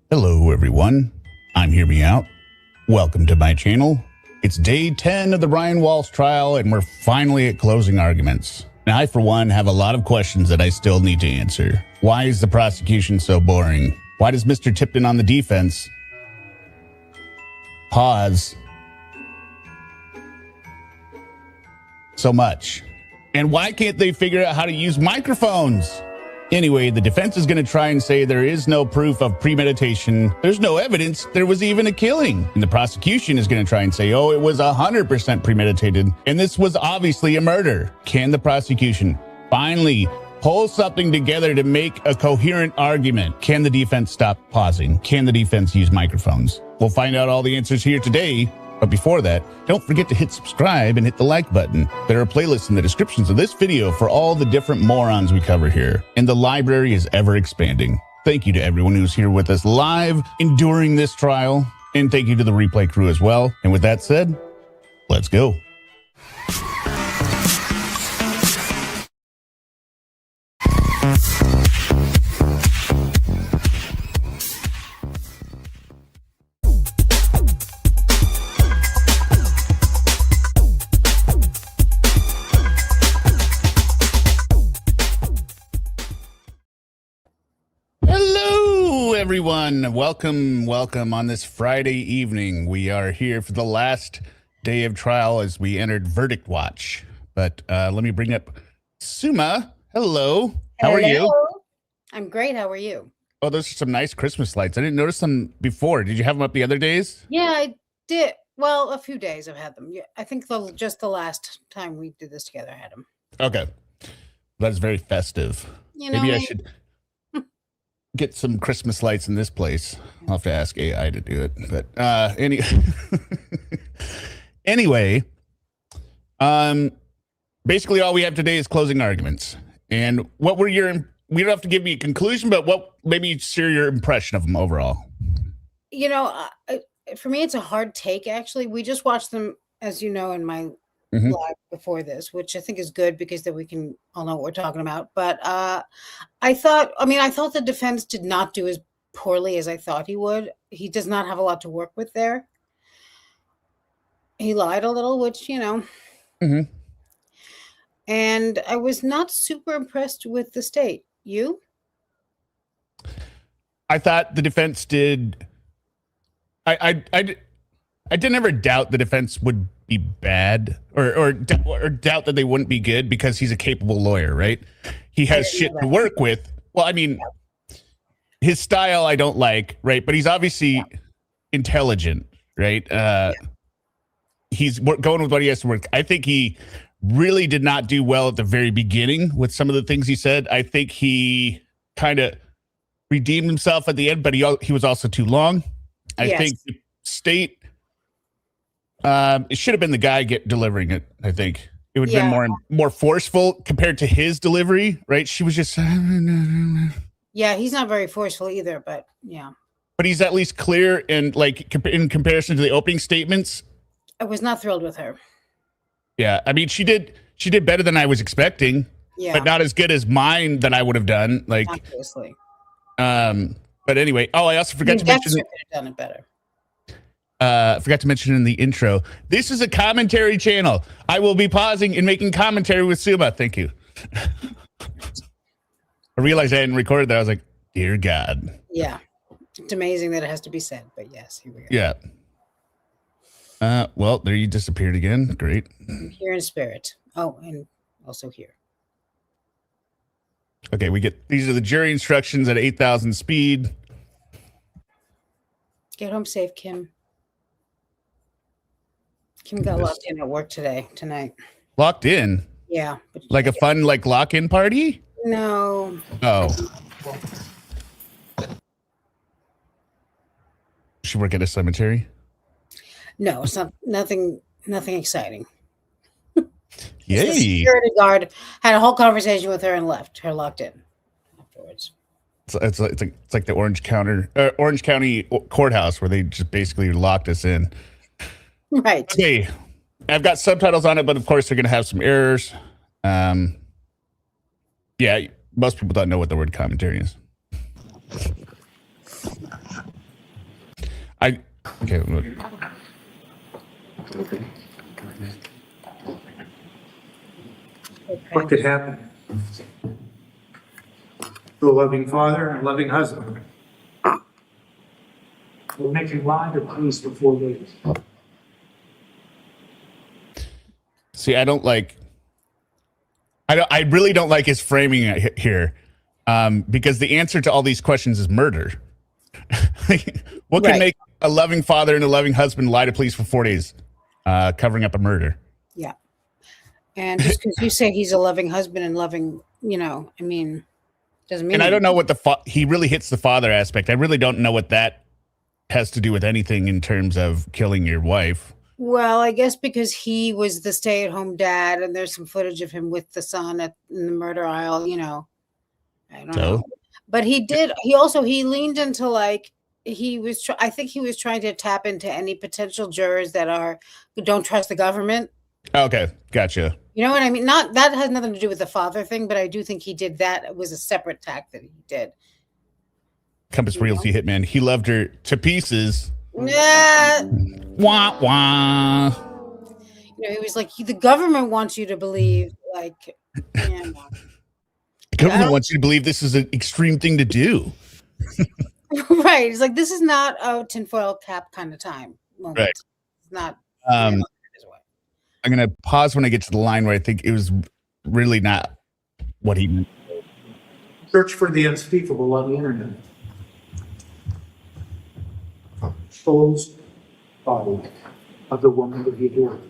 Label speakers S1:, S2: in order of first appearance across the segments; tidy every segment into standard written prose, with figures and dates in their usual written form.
S1: Hello everyone, I'm JustHearMeowt. Welcome to my channel. It's day 10 of the Ryan Walshe trial and we're finally at closing arguments. Now I for one have a lot of questions that I still need to answer. Why is the prosecution so boring? Why does Mr. Tipton on the defense pause so much? And why can't they figure out how to use microphones? Anyway, the defense is going to try and say there is no proof of premeditation. There's no evidence there was even a killing. And the prosecution is going to try and say, oh, it was 100% premeditated. And this was obviously a murder. Can the prosecution finally pull something together to make a coherent argument? Can the defense stop pausing? Can the defense use microphones? We'll find out all the answers here today. But before that, don't forget to hit subscribe and hit the like button. There are playlists in the descriptions of this video for all the different morons we cover here. And the library is ever expanding. Thank you to everyone who's here with us live, enduring this trial. And thank you to the replay crew as well. And with that said, let's go. Everyone, welcome on this Friday evening. We are here for the last day of trial as we entered verdict watch. But let me bring up Suma. Hello. How are you?
S2: I'm great. How are you?
S1: Oh, those are some nice Christmas lights. I didn't notice them before. Did you have them up the other days?
S2: Yeah, I did. Well, a few days I've had them. Yeah, I think just the last time we did this together, I had them. Okay.
S1: That's very festive.
S2: You know,
S1: maybe I should get some Christmas lights in this place. I'll have to ask AI to do it. But anyway, basically all we have today is closing arguments. And what were your, we don't have to give me a conclusion, but what maybe share your impression of them overall?
S2: You know, for me, it's a hard take, actually. We just watched them, as you know, in my live before this, which I think is good because then we can all know what we're talking about. But I thought the defense did not do as poorly as I thought he would. He does not have a lot to work with there. He lied a little, which, you know. And I was not super impressed with the state. You?
S1: I thought the defense did. I didn't ever doubt the defense would be bad or doubt that they wouldn't be good because he's a capable lawyer, right? He has shit to work with. Well, I mean, his style I don't like, right? But he's obviously intelligent, right? He's going with what he has to work. I think he really did not do well at the very beginning with some of the things he said. I think he kind of redeemed himself at the end, but he was also too long. I think the state, it should have been the guy delivering it. I think it would have been more forceful compared to his delivery, right? She was just,
S2: yeah, he's not very forceful either, but yeah.
S1: But he's at least clear and like in comparison to the opening statements.
S2: I was not thrilled with her.
S1: Yeah, I mean, she did better than I was expecting, but not as good as mine that I would have done. Like,
S2: obviously.
S1: But anyway, I also forgot to mention.
S2: Could have done it better.
S1: I forgot to mention in the intro, this is a commentary channel. I will be pausing and making commentary with Suma. Thank you. I realized I hadn't recorded that. I was like, dear God.
S2: Yeah. It's amazing that it has to be said, but yes, here we go.
S1: Yeah. Well, there you disappeared again. Great.
S2: I'm here in spirit. Oh, and also here.
S1: Okay, these are the jury instructions at 8,000 speed.
S2: Get home safe, Kim. Kim got locked in at work tonight.
S1: Locked in?
S2: Yeah.
S1: Like a fun, lock-in party?
S2: No.
S1: Oh. She work at a cemetery?
S2: No, it's not. Nothing exciting.
S1: Yay.
S2: The security guard had a whole conversation with her and left her locked in afterwards.
S1: It's like the Orange County courthouse where they just basically locked us in.
S2: Right.
S1: Okay. I've got subtitles on it, but of course they're going to have some errors. Yeah, most people don't know what the word commentary is. Okay. Look.
S3: What could happen to a loving father and a loving husband? We're making lie to please before ladies.
S1: See, I really don't like his framing it here, because the answer to all these questions is murder. What can make a loving father and a loving husband lie to police for 4 days, covering up a murder?
S2: Yeah. And just because you say he's a loving husband and loving, I mean, doesn't mean.
S1: And I don't know what he really hits the father aspect. I really don't know what that has to do with anything in terms of killing your wife.
S2: Well, I guess because he was the stay-at-home dad, and there's some footage of him with the son in the murder aisle. I don't know. But he did. He leaned into I think he was trying to tap into any potential jurors that don't trust the government.
S1: Okay, gotcha.
S2: You know what I mean? That has nothing to do with the father thing, but I do think he did that. It was a separate tack that he did.
S1: Compass Realty Hitman. He loved her to pieces.
S2: Nah.
S1: Wah wah.
S2: He was like, the government wants you to believe,
S1: the government wants you to believe this is an extreme thing to do.
S2: Right. It's like, this is not a tinfoil cap kind of time moment.
S1: Right.
S2: It's not.
S1: I'm going to pause when I get to the line where I think it was really not what he meant.
S3: Search for the unspeakable on the internet. Exposed body of the woman that he adored.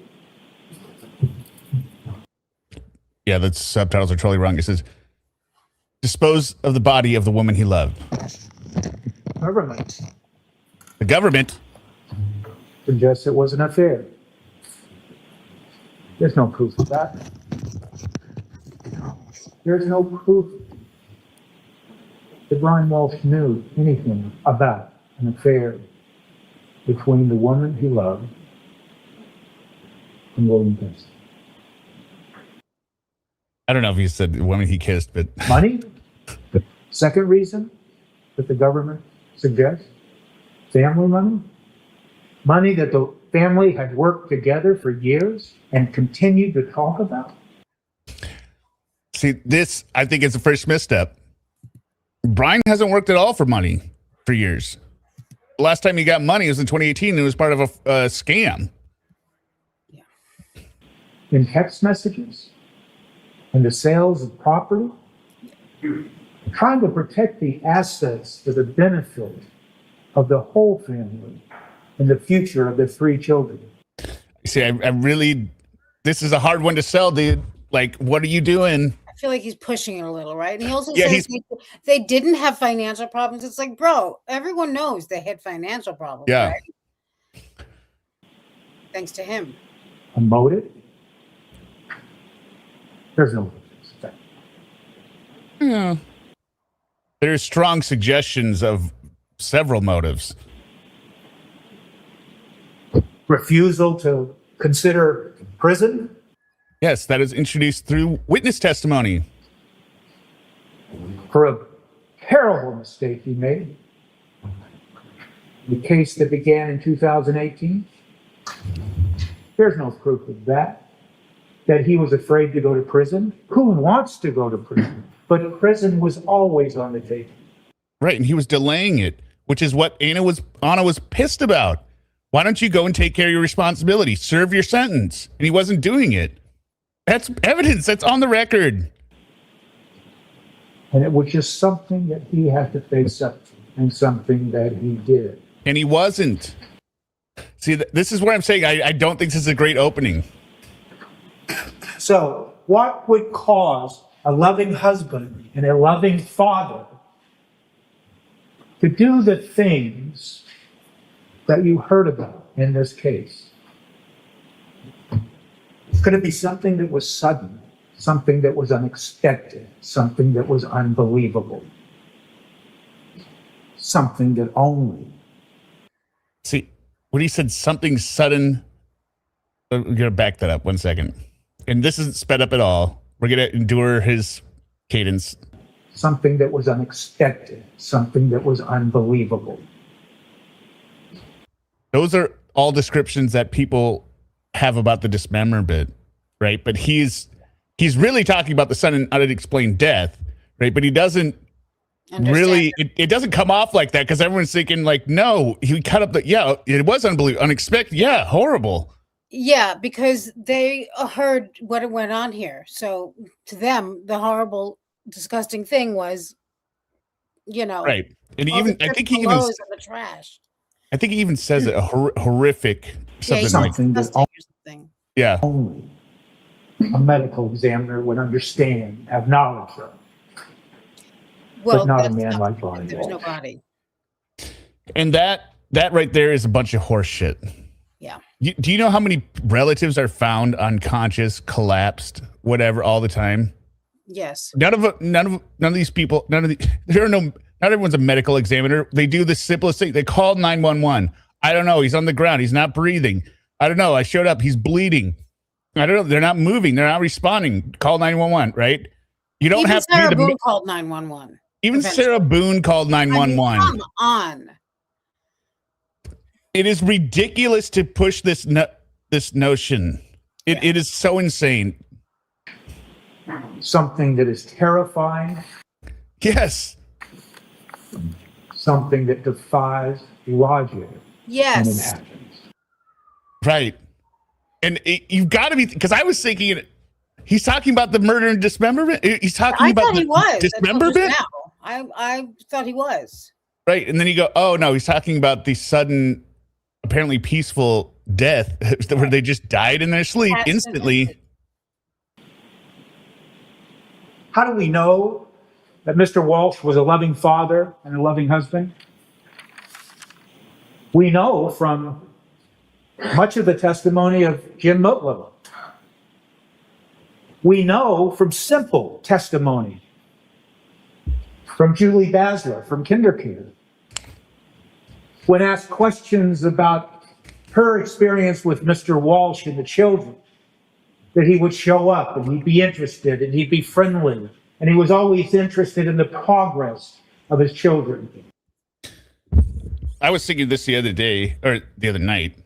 S1: Yeah, the subtitles are totally wrong. It says, dispose of the body of the woman he loved.
S3: Government.
S1: The government
S3: suggests it was an affair. There's no proof of that. There's no proof that Brian Walshe knew anything about an affair between the woman he loved and William Kist.
S1: I don't know if he said the woman he kissed, but
S3: Money? The second reason that the government suggests, family money? Money that the family had worked together for years and continued to talk about?
S1: See, this, I think, is the first misstep. Brian hasn't worked at all for money for years. The last time he got money was in 2018, and it was part of a scam.
S2: Yeah.
S3: In text messages and the sales of property, trying to protect the assets for the benefit of the whole family and the future of their 3 children.
S1: See, I really, this is a hard one to sell, dude. Like, what are you doing?
S2: I feel like he's pushing it a little, right? And he also says they didn't have financial problems. It's like, bro, everyone knows they had financial problems,
S1: yeah.
S2: Right? Thanks to him.
S3: A motive? There's no motive.
S1: Yeah. There's strong suggestions of several motives.
S3: Refusal to consider prison?
S1: Yes, that is introduced through witness testimony.
S3: For a terrible mistake he made. The case that began in 2018. There's no proof of that. That he was afraid to go to prison. Who wants to go to prison? But prison was always on the table.
S1: Right, and he was delaying it, which is what Anna was pissed about. Why don't you go and take care of your responsibility? Serve your sentence. And he wasn't doing it. That's evidence. That's on the record.
S3: And it was just something that he had to face up to, and something that he did.
S1: And he wasn't. See, this is where I'm saying I don't think this is a great opening.
S3: So, what would cause a loving husband and a loving father to do the things that you heard about in this case? Could it be something that was sudden, something that was unexpected, something that was unbelievable, something that only...
S1: See, when he said something sudden, we're going to back that up 1 second. And this isn't sped up at all. We're going to endure his cadence.
S3: Something that was unexpected, something that was unbelievable,
S1: Those are all descriptions that people have about the dismemberment, right? But he's really talking about the sudden unexplained death, right? But he doesn't really, it doesn't come off like that because everyone's thinking like, no, he cut up it was unbelievable, unexpected. Yeah, horrible.
S2: Yeah, because they heard what went on here. So to them, the horrible, disgusting thing was,
S1: right. And even, I think he even,
S2: in the trash.
S1: I think he even says it, a horrific, something yeah.
S3: Only a medical examiner would understand, have knowledge of.
S2: Well,
S3: but not a man like Bonnie.
S2: There was no body.
S1: And that right there is a bunch of horse shit.
S2: Yeah.
S1: Do you know how many relatives are found unconscious, collapsed, whatever, all the time?
S2: Yes.
S1: None of these people, not everyone's a medical examiner. They do the simplest thing. They call 911. I don't know. He's on the ground. He's not breathing. I don't know. I showed up. He's bleeding. I don't know. They're not moving. They're not responding. Call 911, right? You don't have to
S2: Sarah Boone called 911.
S1: Even Sarah Boone called 911.
S2: Come on.
S1: It is ridiculous to push this notion. It is so insane.
S3: Something that is terrifying.
S1: Yes.
S3: Something that defies logic.
S2: Yes.
S3: When it happens.
S1: Right. And you've got to be, because I was thinking, he's talking about the murder and dismemberment. He's talking about the dismemberment.
S2: I thought he was.
S1: Right. And then you go, oh, no, he's talking about the sudden, apparently peaceful death where they just died in their sleep instantly.
S3: How do we know that Mr. Walshe was a loving father and a loving husband? We know from much of the testimony of Jim Motlow. We know from simple testimony from Julie Basler from KinderCare. When asked questions about her experience with Mr. Walshe and the children, that he would show up and he'd be interested and he'd be friendly and he was always interested in the progress of his children.
S1: I was thinking this the other night.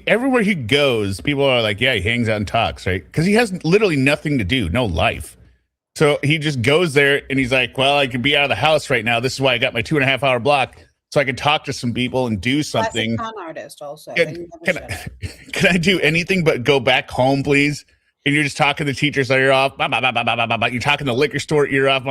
S1: Everywhere he goes, people are like, yeah, he hangs out and talks, right? Because he has literally nothing to do, no life. So he just goes there and he's like, well, I can be out of the house right now. This is why I got my 2.5 hour block. So I can talk to some people and do something.
S2: Classic con artist also.
S1: Can I do anything but go back home, please? And you're just talking the teacher's ear off. You're talking the liquor store ear off.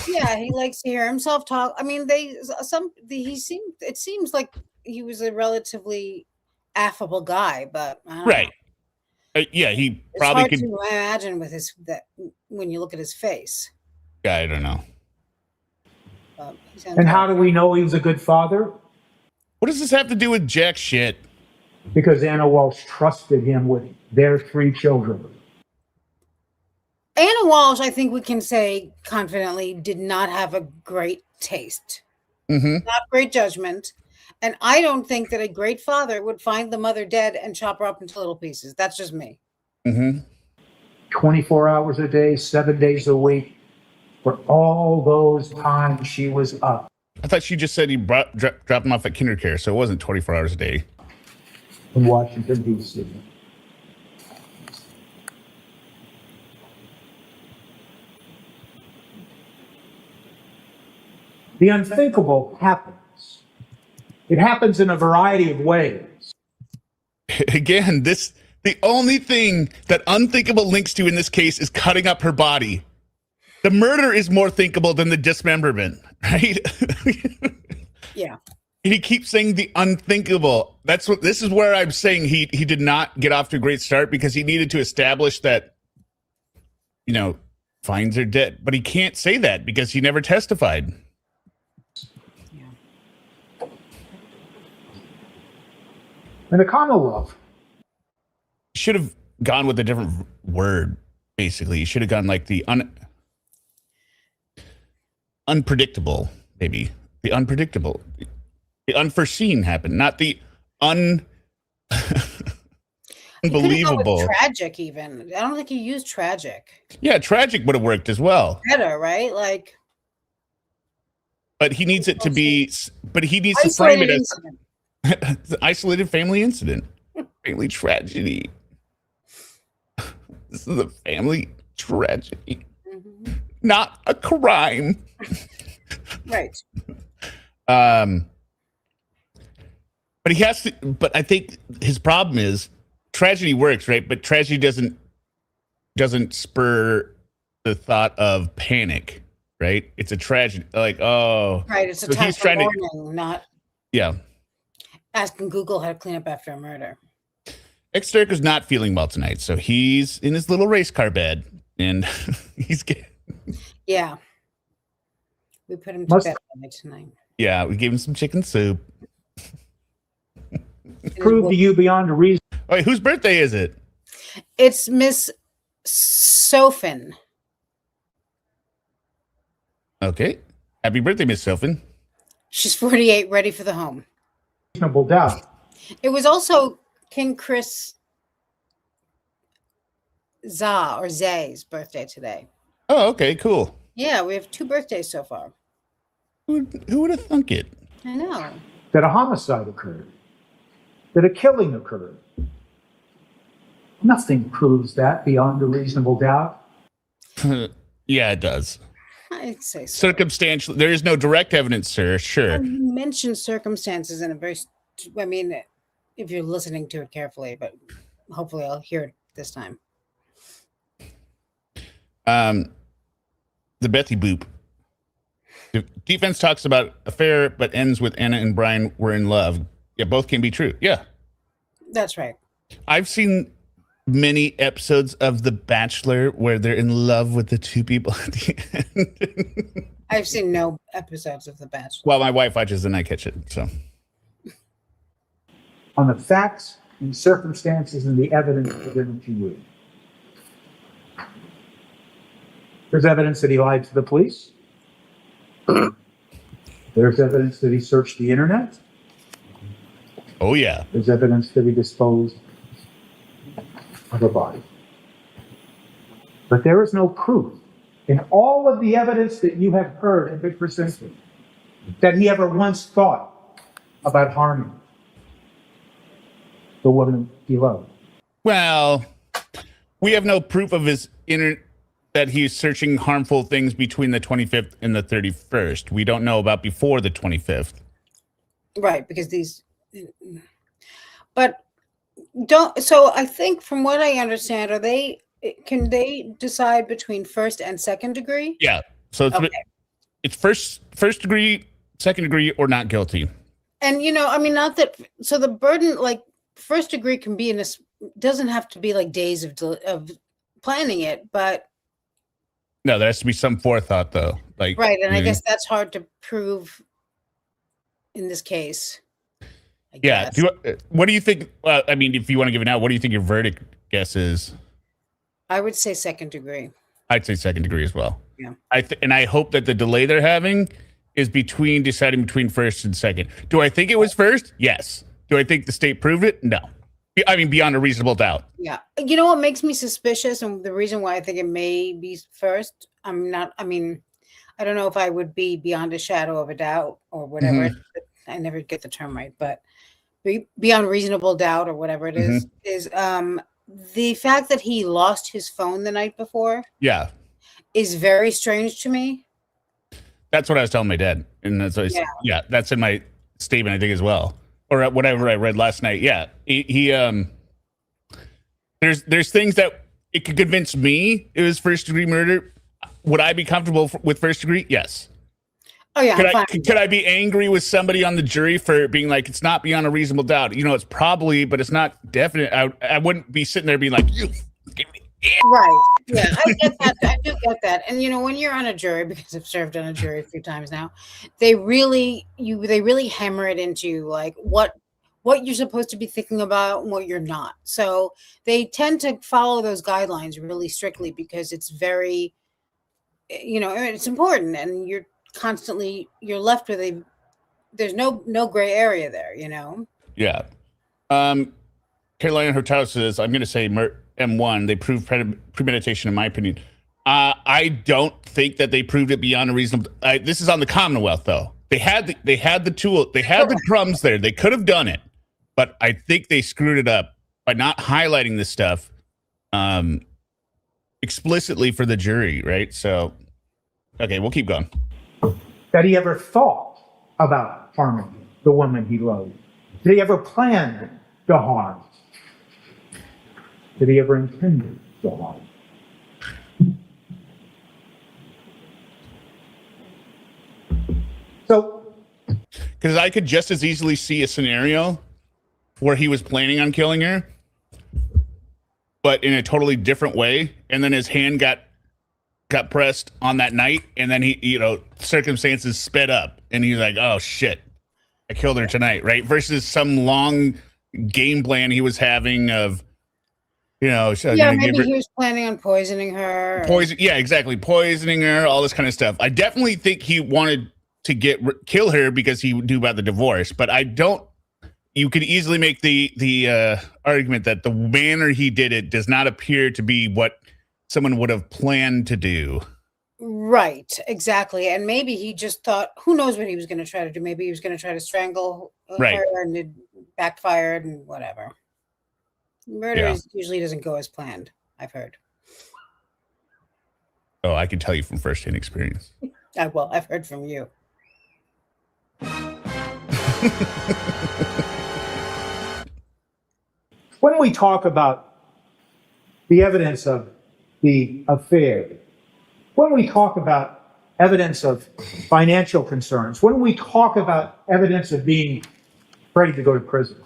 S2: Yeah, he likes to hear himself talk. I mean, it seems like he was a relatively affable guy, but I don't know.
S1: Yeah, he
S2: it's
S1: probably
S2: hard
S1: could
S2: to imagine with when you look at his face.
S1: Yeah, I don't know.
S3: And how do we know he was a good father?
S1: What does this have to do with jack shit?
S3: Because Anna Walshe trusted him with their 3 children.
S2: Anna Walshe, I think we can say confidently, did not have a great taste.
S1: Mm-hmm.
S2: Not great judgment. And I don't think that a great father would find the mother dead and chop her up into little pieces. That's just me.
S1: Mm-hmm.
S3: 24 hours a day, 7 days a week. For all those times she was up.
S1: I thought she just said he dropped him off at KinderCare, so it wasn't 24 hours a day.
S3: In Washington, D.C. The unthinkable happens. It happens in a variety of ways.
S1: Again, the only thing that unthinkable links to in this case is cutting up her body. The murder is more thinkable than the dismemberment, right?
S2: Yeah.
S1: He keeps saying the unthinkable. This is where I'm saying he did not get off to a great start because he needed to establish that, finds her dead. But he can't say that because he never testified.
S2: Yeah.
S3: In the Commonwealth.
S1: Should have gone with a different word, basically. He should have gone like the unpredictable, maybe. The unpredictable. The unforeseen happened, not the unbelievable.
S2: Tragic, even. I don't think he used tragic.
S1: Yeah, tragic would have worked as well.
S2: Better, right? Like.
S1: But he needs it to be. But he needs to frame it as. It's an isolated family incident. Family tragedy. This is a family tragedy.
S2: Mm-hmm.
S1: Not a crime.
S2: Right.
S1: But he has to, but I think his problem is tragedy works, right? But tragedy doesn't spur the thought of panic, right? It's a tragedy. Like, oh.
S2: Right. It's a
S1: so
S2: time
S1: he's
S2: for
S1: trying
S2: mourning, not
S1: yeah.
S2: asking Google how to clean up after a murder.
S1: Ex-Striker's not feeling well tonight, so he's in his little race car bed, and he's getting...
S2: Yeah. We put him to bed tonight.
S1: Yeah, we gave him some chicken soup.
S3: Prove to you beyond a reason.
S1: Wait, whose birthday is it?
S2: It's Miss Sofin.
S1: Okay. Happy birthday, Miss Sofin.
S2: She's 48, ready for the home.
S3: Reasonable doubt.
S2: It was also King Chris Zay's birthday today.
S1: Oh, okay, cool.
S2: Yeah, we have 2 birthdays so far.
S1: Who would have thunk it?
S2: I know.
S3: That a homicide occurred. That a killing occurred. Nothing proves that beyond a reasonable doubt.
S1: Yeah, it does.
S2: I'd say so.
S1: Circumstantial. There is no direct evidence, sir. Sure.
S2: You mentioned circumstances in a very, I mean, if you're listening to it carefully, but hopefully I'll hear it this time.
S1: The Bethy Boop. The defense talks about affair, but ends with Anna and Brian were in love. Yeah, both can be true. Yeah.
S2: That's right.
S1: I've seen many episodes of The Bachelor where they're in love with the 2 people at the end.
S2: I've seen no episodes of The Bachelor.
S1: Well, my wife watches and I catch it, so.
S3: On the facts and circumstances and the evidence presented to you. There's evidence that he lied to the police. There's evidence that he searched the internet.
S1: Oh, yeah.
S3: There's evidence that he disposed of a body. But there is no proof in all of the evidence that you have heard and been presented that he ever once thought about harming the woman he loved.
S1: Well, we have no proof of his that he's searching harmful things between the 25th and the 31st. We don't know about before the 25th.
S2: Right, because these, but don't, so I think from what I understand, can they decide between first and second degree?
S1: Yeah. So it's,
S2: okay.
S1: It's first degree, second degree, or not guilty.
S2: And, I mean, not that, so the burden, like first degree can be in this, doesn't have to be like days of planning it, but.
S1: No, there has to be some forethought though. Like,
S2: right. And I guess that's hard to prove in this case.
S1: Yeah. What do you think? I mean, if you want to give it out, what do you think your verdict guess is?
S2: I would say second degree.
S1: I'd say second degree as well.
S2: Yeah.
S1: And I hope that the delay they're having is deciding between first and second. Do I think it was first? Yes. Do I think the state proved it? No. I mean, beyond a reasonable doubt.
S2: Yeah. You know what makes me suspicious, and the reason why I think it may be first, I don't know if I would be beyond a shadow of a doubt or whatever. Mm-hmm. I never get the term right, but beyond reasonable doubt or whatever it is, mm-hmm. is the fact that he lost his phone the night before.
S1: Yeah.
S2: Is very strange to me.
S1: That's what I was telling my dad. And that's what that's in my statement, I think, as well. Or whatever I read last night. Yeah. He there's things that it could convince me it was first degree murder. Would I be comfortable with first degree? Yes.
S2: Oh yeah.
S1: Could I be angry with somebody on the jury for being like, it's not beyond a reasonable doubt? It's probably, but it's not definite. I wouldn't be sitting there being like, you give me.
S2: Right. Yeah, I get that. I do get that. And when you're on a jury, because I've served on a jury a few times now, they really hammer it into like what you're supposed to be thinking about and what you're not. So they tend to follow those guidelines really strictly because it's very, it's important, and you're left with there's no gray area there,
S1: Yeah. Carolina Hurtado says, I'm going to say M1, they proved premeditation, in my opinion. I don't think that they proved it beyond a reasonable. This is on the Commonwealth, though. They had the tool, they had the crumbs there. They could have done it, but I think they screwed it up by not highlighting this stuff explicitly for the jury, right? So, okay, we'll keep going.
S3: That he ever thought about harming the woman he loved? Did he ever plan to harm? Did he ever intend to harm? So,
S1: because I could just as easily see a scenario where he was planning on killing her, but in a totally different way, and then his hand got pressed on that night, and then he, circumstances sped up, and he's like, "Oh shit, I killed her tonight," right? Versus some long game plan he was having of,
S2: maybe he was planning on poisoning her.
S1: Poisoning her, all this kind of stuff. I definitely think he wanted to kill her because he knew about the divorce, but I don't. You could easily make the argument that the manner he did it does not appear to be what someone would have planned to do.
S2: Right, exactly. And maybe he just thought, who knows what he was going to try to do? Maybe he was going to try to strangle her and it backfired and whatever. Murder usually doesn't go as planned, I've heard.
S1: Oh, I can tell you from firsthand experience.
S2: I've heard from you.
S3: When we talk about the evidence of the affair, when we talk about evidence of financial concerns, when we talk about evidence of being ready to go to prison,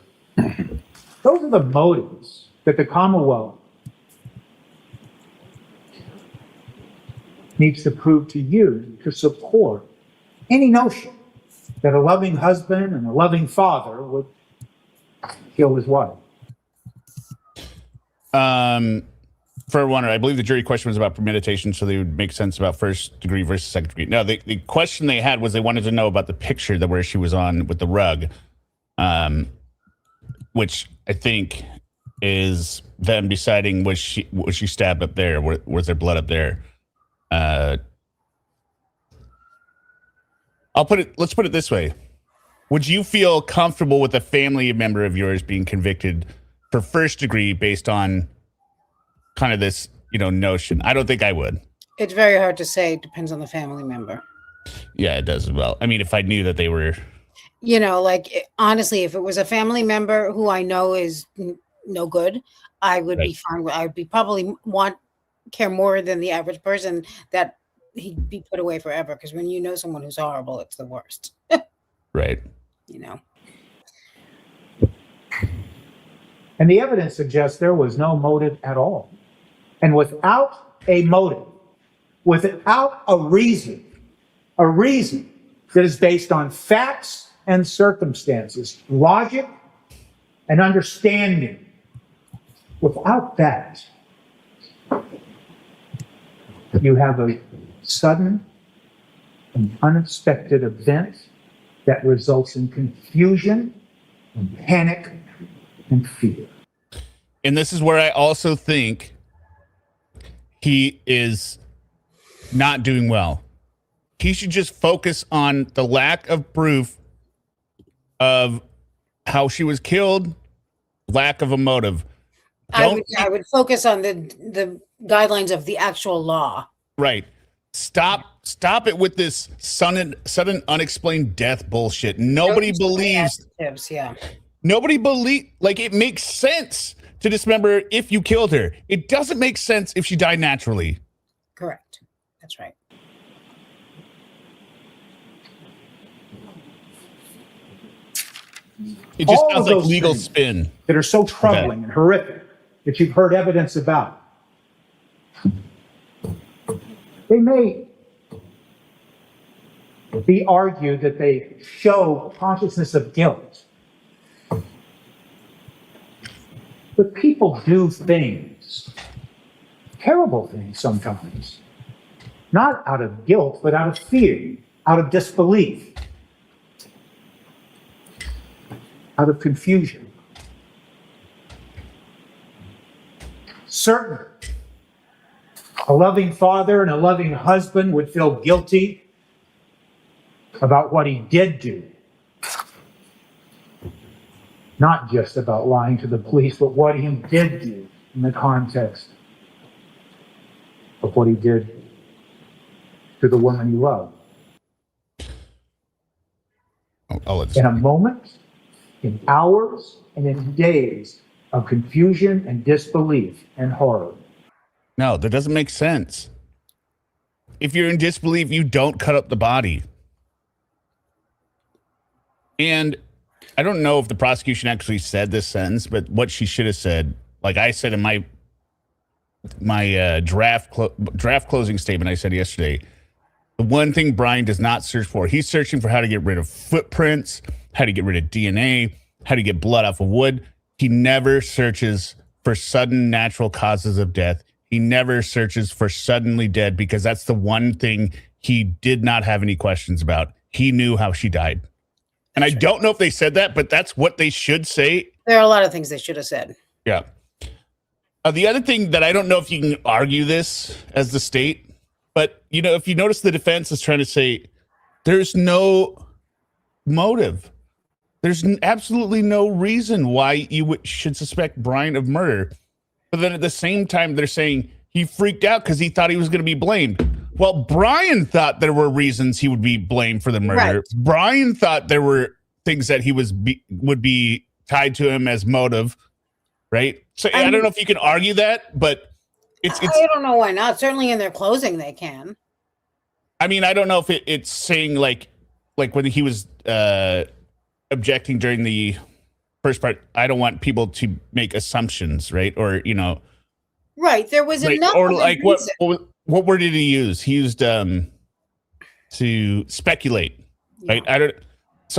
S3: those are the motives that the Commonwealth needs to prove to you to support any notion that a loving husband and a loving father would kill his wife.
S1: For one, I believe the jury question was about premeditation, so they would make sense about first degree versus second degree. No, the question they had was they wanted to know about the picture where she was on with the rug, which I think is them deciding was she stabbed up there? Was there blood up there? Let's put it this way. Would you feel comfortable with a family member of yours being convicted for first degree based on kind of this, notion? I don't think I would.
S2: It's very hard to say. It depends on the family member.
S1: Yeah, it does as well. I mean, if I knew that they were,
S2: honestly, if it was a family member who I know is no good, I would be fine. I would be probably care more than the average person that he'd be put away forever. Because when you know someone who's horrible, it's the worst.
S1: Right.
S3: And the evidence suggests there was no motive at all. And without a motive, without a reason that is based on facts and circumstances, logic and understanding, without that, you have a sudden and unexpected event that results in confusion and panic and fear.
S1: And this is where I also think he is not doing well. He should just focus on the lack of proof of how she was killed, lack of a motive.
S2: I would focus on the guidelines of the actual law.
S1: Right. Stop it with this sudden unexplained death bullshit. Nobody believes. Nobody it makes sense to dismember if you killed her. It doesn't make sense if she died naturally.
S2: Correct. That's right.
S1: It just sounds like legal spin.
S3: That are so troubling and horrific that you've heard evidence about. They may be argued that they show consciousness of guilt. But people do things, terrible things sometimes, not out of guilt, but out of fear, out of disbelief, out of confusion. Certainly, a loving father and a loving husband would feel guilty about what he did do. Not just about lying to the police, but what he did do in the context of what he did to the woman he loved. In a moment, in hours, and in days of confusion and disbelief and horror.
S1: No, that doesn't make sense. If you're in disbelief, you don't cut up the body. And I don't know if the prosecution actually said this sentence, but what she should have said, like I said in my draft closing statement I said yesterday, the one thing Brian does not search for, he's searching for how to get rid of footprints, how to get rid of DNA, how to get blood off of wood. He never searches for sudden natural causes of death. He never searches for suddenly dead, because that's the one thing he did not have any questions about. He knew how she died. And I don't know if they said that, but that's what they should say.
S2: There are a lot of things they should have said.
S1: Yeah. The other thing that I don't know if you can argue this as the state, but, you know, if you notice, the defense is trying to say there's no motive. There's absolutely no reason why you should suspect Brian of murder. But then at the same time, they're saying he freaked out because he thought he was going to be blamed. Well, Brian thought there were reasons he would be blamed for the murder. Right. Brian thought there were things that he would be tied to him as motive, right? So I don't know if you can argue that, but it's
S2: I don't know why not. Certainly in their closing they can.
S1: I mean, I don't know if it's saying like when he was objecting during the first part, I don't want people to make assumptions, right? Or, you know.
S2: Right. There was enough.
S1: Or like what word did he use? He used to speculate, right?
S2: Yeah.
S1: I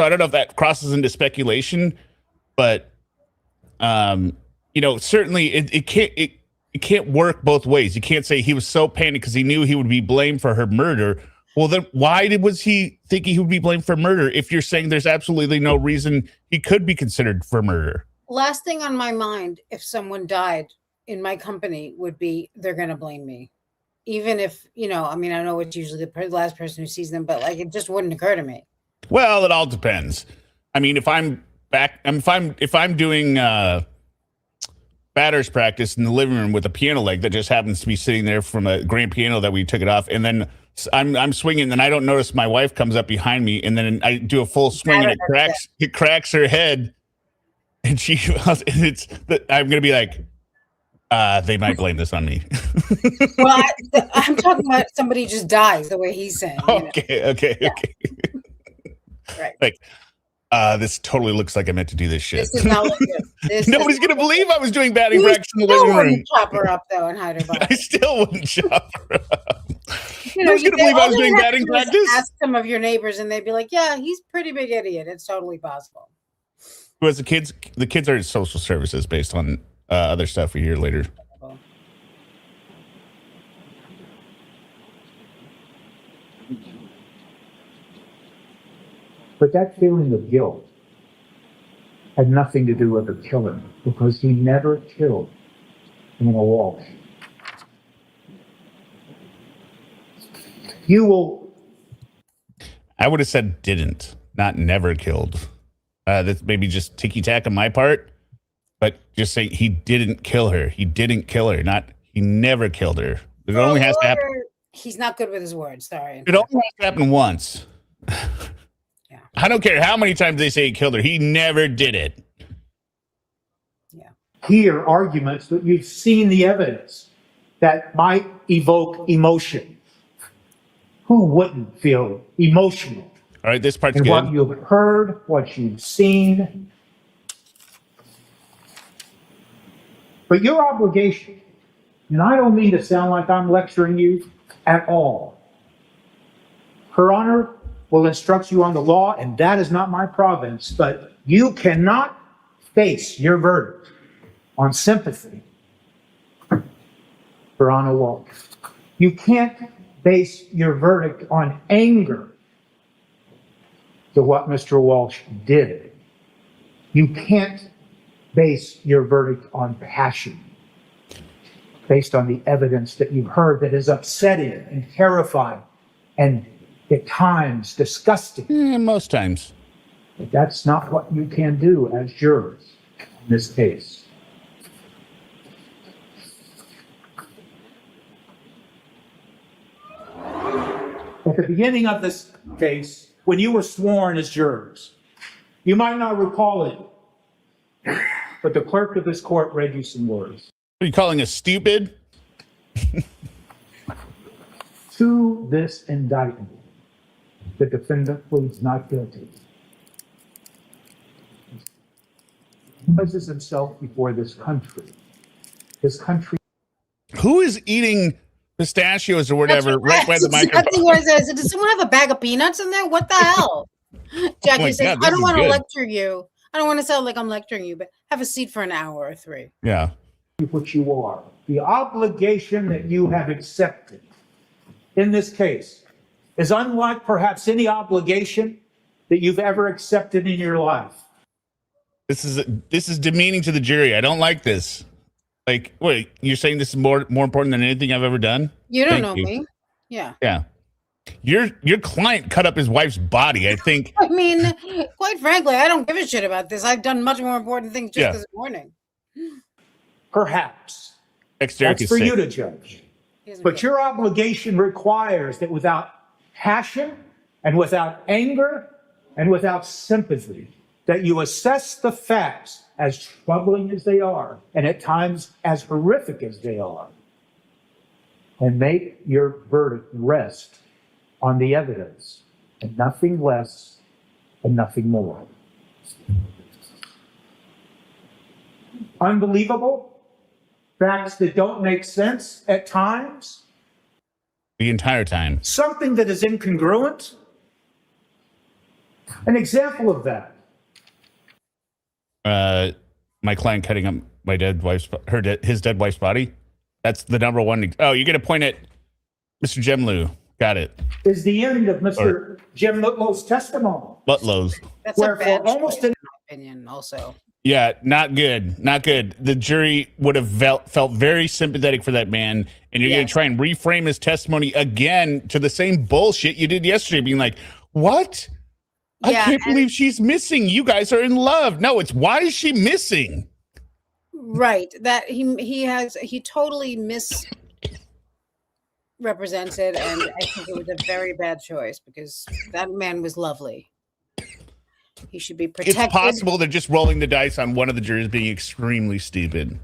S1: don't know if that crosses into speculation, but you know, certainly it can't work both ways. You can't say he was so panicked because he knew he would be blamed for her murder. Well, then why was he thinking he would be blamed for murder if you're saying there's absolutely no reason he could be considered for murder?
S2: Last thing on my mind, if someone died in my company, would be they're going to blame me. Even if, you know, I mean, I know it's usually the last person who sees them, but like it just wouldn't occur to me.
S1: Well, it all depends. I mean, if I'm doing batter's practice in the living room with a piano leg that just happens to be sitting there from a grand piano that we took it off, and then I'm swinging, and I don't notice my wife comes up behind me, and then I do a full swing, and it cracks her head, and I'm gonna be like, they might blame this on me.
S2: Well, I'm talking about somebody just dies the way he's saying.
S1: Okay.
S2: Right.
S1: Like, this totally looks like I meant to do this shit.
S2: This is not like this.
S1: Nobody's going to believe I was doing batting practice in the living room.
S2: Chop her up, though, and hide her body.
S1: I still wouldn't chop her up.
S2: You know,
S1: Nobody's going to believe I was doing batting practice.
S2: Ask some of your neighbors, and they'd be like, yeah, he's a pretty big idiot. It's totally possible.
S1: Whereas the kids are in social services based on other stuff we hear later.
S3: But that feeling of guilt had nothing to do with the killing, because he never killed Nina Walshe.
S1: I would have said didn't, not never killed. That's maybe just ticky-tack on my part, but just say he didn't kill her. He didn't kill her, not he never killed her. It only has to happen.
S2: He's not good with his words, sorry.
S1: It only has to happen once.
S2: Yeah.
S1: I don't care how many times they say he killed her. He never did it.
S2: Yeah.
S3: Hear arguments that you've seen the evidence that might evoke emotion. Who wouldn't feel emotional?
S1: All right, this part's
S3: and
S1: good.
S3: What you've heard, what you've seen. But your obligation, and I don't mean to sound like I'm lecturing you at all. Her Honor will instruct you on the law, and that is not my province, but you cannot base your verdict on sympathy for Anna Walshe. You can't base your verdict on anger to what Mr. Walshe did. You can't base your verdict on passion based on the evidence that you've heard that is upsetting and terrifying and at times disgusting.
S1: Most times.
S3: But that's not what you can do as jurors in this case. At the beginning of this case, when you were sworn as jurors, you might not recall it, but the clerk of this court read you some words.
S1: Are you calling us stupid?
S3: To this indictment, the defendant pleads not guilty. He places himself before this country. This country.
S1: Who is eating pistachios or whatever right by the microphone?
S2: Exactly what I said. Does someone have a bag of peanuts in there? What the hell? Jackie says,
S1: God,
S2: I don't want to
S1: good.
S2: lecture you. I don't want to sound like I'm lecturing you, but have a seat for an hour or three.
S1: Yeah.
S3: Which you are. The obligation that you have accepted in this case is unlike perhaps any obligation that you've ever accepted in your life.
S1: This is demeaning to the jury. I don't like this. Like, wait, you're saying this is more important than anything I've ever done?
S2: You don't
S1: Thank
S2: know
S1: you.
S2: me. Yeah.
S1: Yeah. Your client cut up his wife's body, I think.
S2: I mean, quite frankly, I don't give a shit about this. I've done much more important things just
S1: Yeah.
S2: this morning.
S3: Perhaps.
S1: Ex-Derek
S3: That's
S1: is
S3: for
S1: sick.
S3: you to judge.
S2: He doesn't
S3: But
S2: care.
S3: your obligation requires that without passion and without anger and without sympathy, that you assess the facts as troubling as they are, and at times as horrific as they are, and make your verdict rest on the evidence and nothing less and nothing more. Unbelievable? Facts that don't make sense at times?
S1: The entire time.
S3: Something that is incongruent? An example of that.
S1: My client cutting up my his dead wife's body. That's the number one. Oh, you're gonna point at Mr. Jemlu. Got it.
S3: Is the end of Mr. Jim Lutlow's testimony.
S1: Buttlows.
S2: That's a
S3: Where
S2: bad
S3: for almost
S2: choice, in
S3: an
S2: my opinion, also.
S1: Yeah, not good. Not good. The jury would have felt very sympathetic for that man, and you're going
S2: Yes.
S1: to try and reframe his testimony again to the same bullshit you did yesterday, being like, what? I
S2: Yeah,
S1: can't believe she's missing. You guys are in love. No, it's why is she missing?
S2: Right. That he totally misrepresented, and I think it was a very bad choice because that man was lovely. He should be protected.
S1: It's possible they're just rolling the dice on one of the jurors being extremely stupid.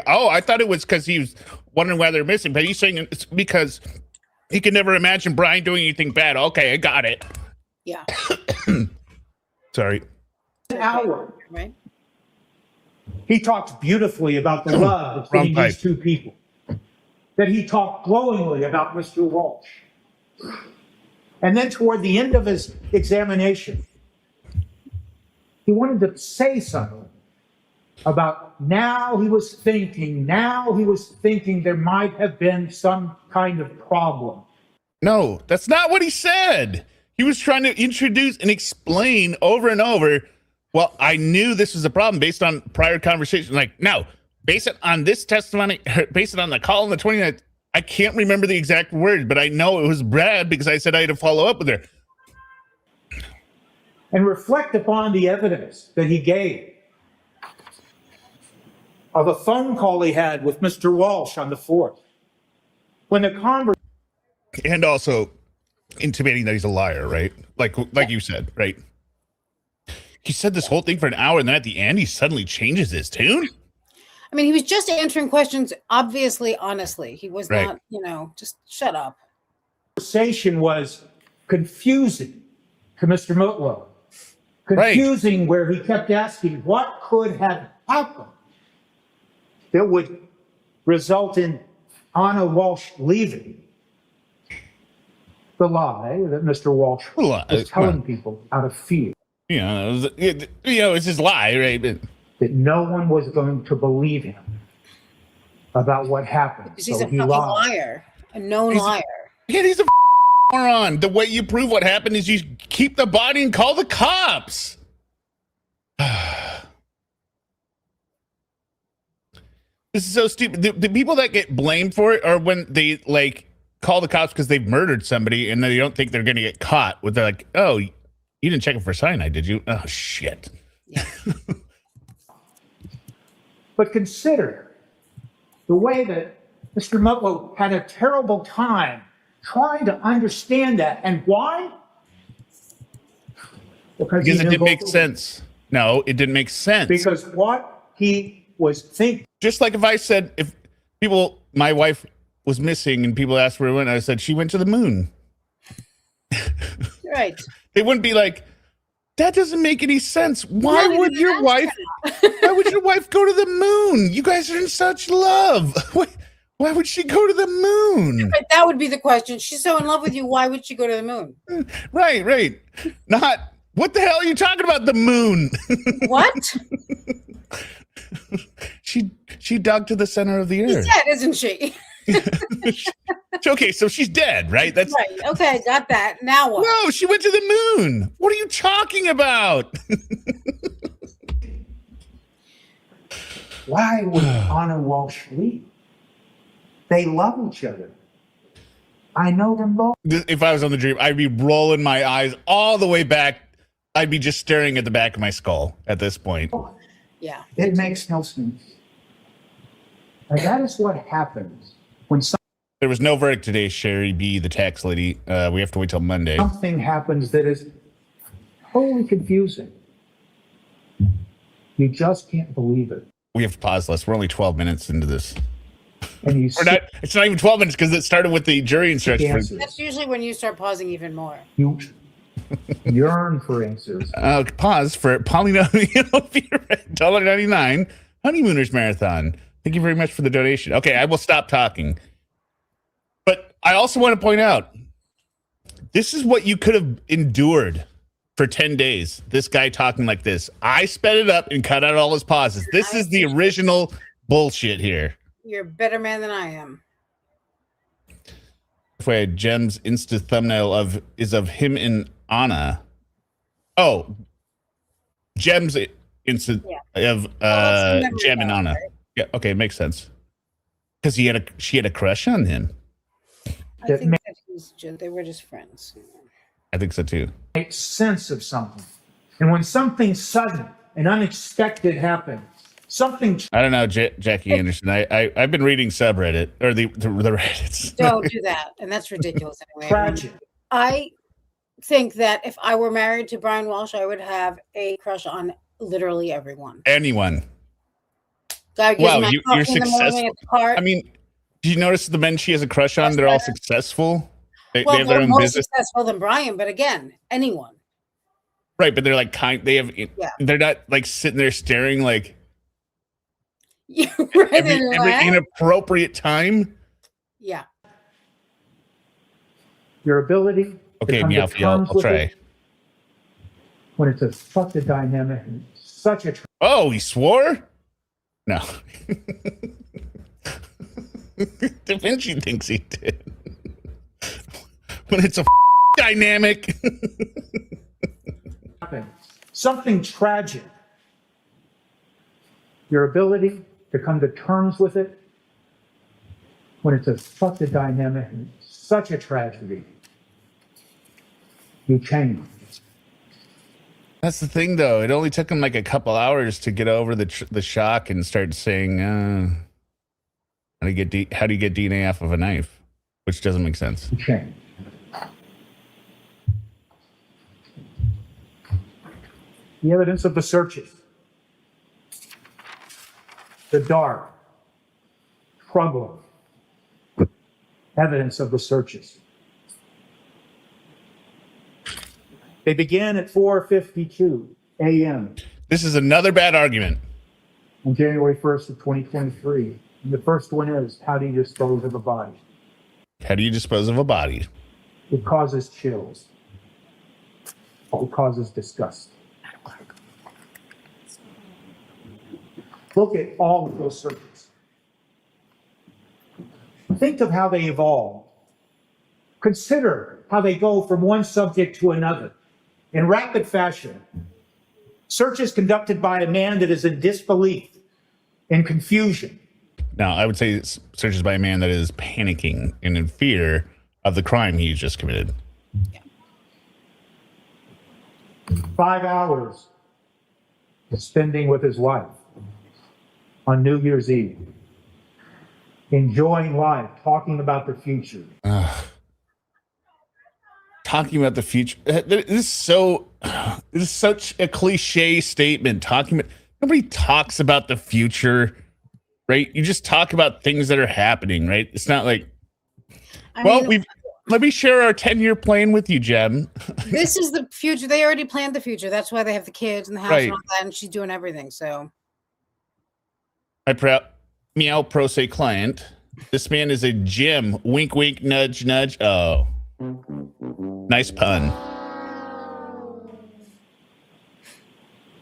S1: Oh, I thought it was because he was wondering why they're missing, but he's saying it's because he can never imagine Brian doing anything bad. Okay, I got it.
S2: Yeah.
S1: Sorry.
S3: hour.
S2: Right.
S3: He talks beautifully about the love
S1: Wrong
S3: between
S1: pipe.
S3: these two people. That he talked glowingly about Mr. Walsh. And then toward the end of his examination, he wanted to say something about now he was thinking there might have been some kind of problem.
S1: No, that's not what he said. He was trying to introduce and explain over and over. Well, I knew this was a problem based on prior conversations. Like, no, base it on this testimony, base it on the call on the 29th. I can't remember the exact words, but I know it was bad because I said I had to follow up with her.
S3: And reflect upon the evidence that he gave of a phone call he had with Mr. Walsh on the 4th. When the conversation
S1: And also intimating that he's a liar, right? Like you said, right? He said this whole thing for an hour, and then at the end, he suddenly changes his tune.
S2: I mean, he was just answering questions, obviously, honestly. He was
S1: Right.
S2: not, just shut up.
S3: was confusing to Mr. Mutlow. Confusing where he kept asking what could have happened that would result in Anna Walsh leaving. The lie that Mr. Walsh was telling people out of fear.
S1: It's his lie, right? But
S3: That no one was going to believe him about what happened.
S2: Because he's
S3: So
S2: a
S3: he
S2: fucking
S3: lied.
S2: liar, a known liar.
S1: yeah, he's a moron. The way you prove what happened is you keep the body and call the cops. This is so stupid. The people that get blamed for it are when they call the cops because they've murdered somebody and they don't think they're going to get caught. They're like, oh, you didn't check it for cyanide, did you? Oh, shit.
S2: Yeah.
S3: But consider the way that Mr. Mutlow had a terrible time trying to understand that. And why?
S1: Because it didn't make sense. No, it didn't make sense.
S3: Because what he was thinking.
S1: Just like if I said, my wife was missing and people asked where it went, I said, she went to the moon.
S2: Right.
S1: They wouldn't be like, that doesn't make any sense. Why would your wife go to the moon? You guys are in such love. Why would she go to the moon?
S2: Right, that would be the question. She's so in love with you. Why would she go to the moon?
S1: Right. Not, what the hell are you talking about, the moon?
S2: What?
S1: She dug to the center of the earth.
S2: She's dead, isn't she?
S1: Okay, so she's dead, right? That's
S2: right. Okay, got that. Now what?
S1: No, she went to the moon. What are you talking about?
S3: Why would Anna Walshe leave? They love each other. I know them both.
S1: If I was on the dream, I'd be rolling my eyes all the way back. I'd be just staring at the back of my skull at this point.
S2: Yeah.
S3: It makes no sense. And that is what happens when
S1: there was no verdict today, Sherry B., the tax lady. We have to wait till Monday.
S3: Something happens that is totally confusing. You just can't believe it.
S1: We have to pause less. We're only 12 minutes into this.
S3: And you
S1: it's not even 12 minutes because it started with the jury instructions.
S2: That's usually when you start pausing even more.
S3: You yearn for answers.
S1: Pause for $1.99 Honeymooners Marathon. Thank you very much for the donation. Okay, I will stop talking. But I also want to point out, this is what you could have endured for 10 days. This guy talking like this. I sped it up and cut out all his pauses. This is the original bullshit here.
S2: You're a better man than I am.
S1: If I had Jem's Insta thumbnail is of him and Anna. Oh, Jem's Insta of Jem and Anna. Right? Yeah, okay, makes sense. Because she had a crush on him.
S2: I think that they were just friends.
S1: I think so too.
S3: Make sense of something. And when something sudden and unexpected happens, I
S1: don't know, Jackie Anderson. I've been reading subreddit or the Reddits.
S2: Don't do that, and that's ridiculous anyway.
S3: Tragic.
S2: I think that if I were married to Brian Walshe, I would have a crush on literally everyone.
S1: Anyone.
S2: Wow,
S1: you're successful. I mean, do you notice the men she has a crush on? They're all successful. They have their own
S2: more
S1: business.
S2: Successful than Brian, but again, anyone.
S1: Right, but they're like they're not like sitting there staring like. Every inappropriate time.
S2: Yeah.
S3: Your ability.
S1: Okay, Meowfie, I'll try.
S3: When it's such a dynamic, such a.
S1: Oh, he swore? No. Da Vinci thinks he did. When it's a dynamic.
S3: Something tragic. Your ability to come to terms with it when it's such a dynamic and such a tragedy. You change.
S1: That's the thing, though. It only took him like a couple hours to get over the shock and start saying, how do you get DNA off of a knife? Which doesn't make sense.
S3: You change. The evidence of the searches. The dark, troubling evidence of the searches. They began at 4:52 a.m.
S1: This is another bad argument.
S3: On January 1st of 2023. And the first one is, how do you dispose of a body?
S1: How do you dispose of a body?
S3: It causes chills. It causes disgust. Look at all of those searches. Think of how they evolve. Consider how they go from one subject to another in rapid fashion. Searches conducted by a man that is in disbelief, in confusion.
S1: Now, I would say it's searches by a man that is panicking and in fear of the crime he's just committed.
S3: 5 hours spending with his wife on New Year's Eve, enjoying life, talking about the future.
S1: Talking about the future. This is such a cliche statement. Nobody talks about the future, right? You just talk about things that are happening, right? It's not like, let me share our 10-year plan with you, Jem.
S2: This is the future. They already planned the future. That's why they have the kids and the house
S1: Right.
S2: and all that, and she's doing everything. So,
S1: Meow pro se client. This man is a Jim. Wink, wink, nudge, nudge. Oh, nice pun.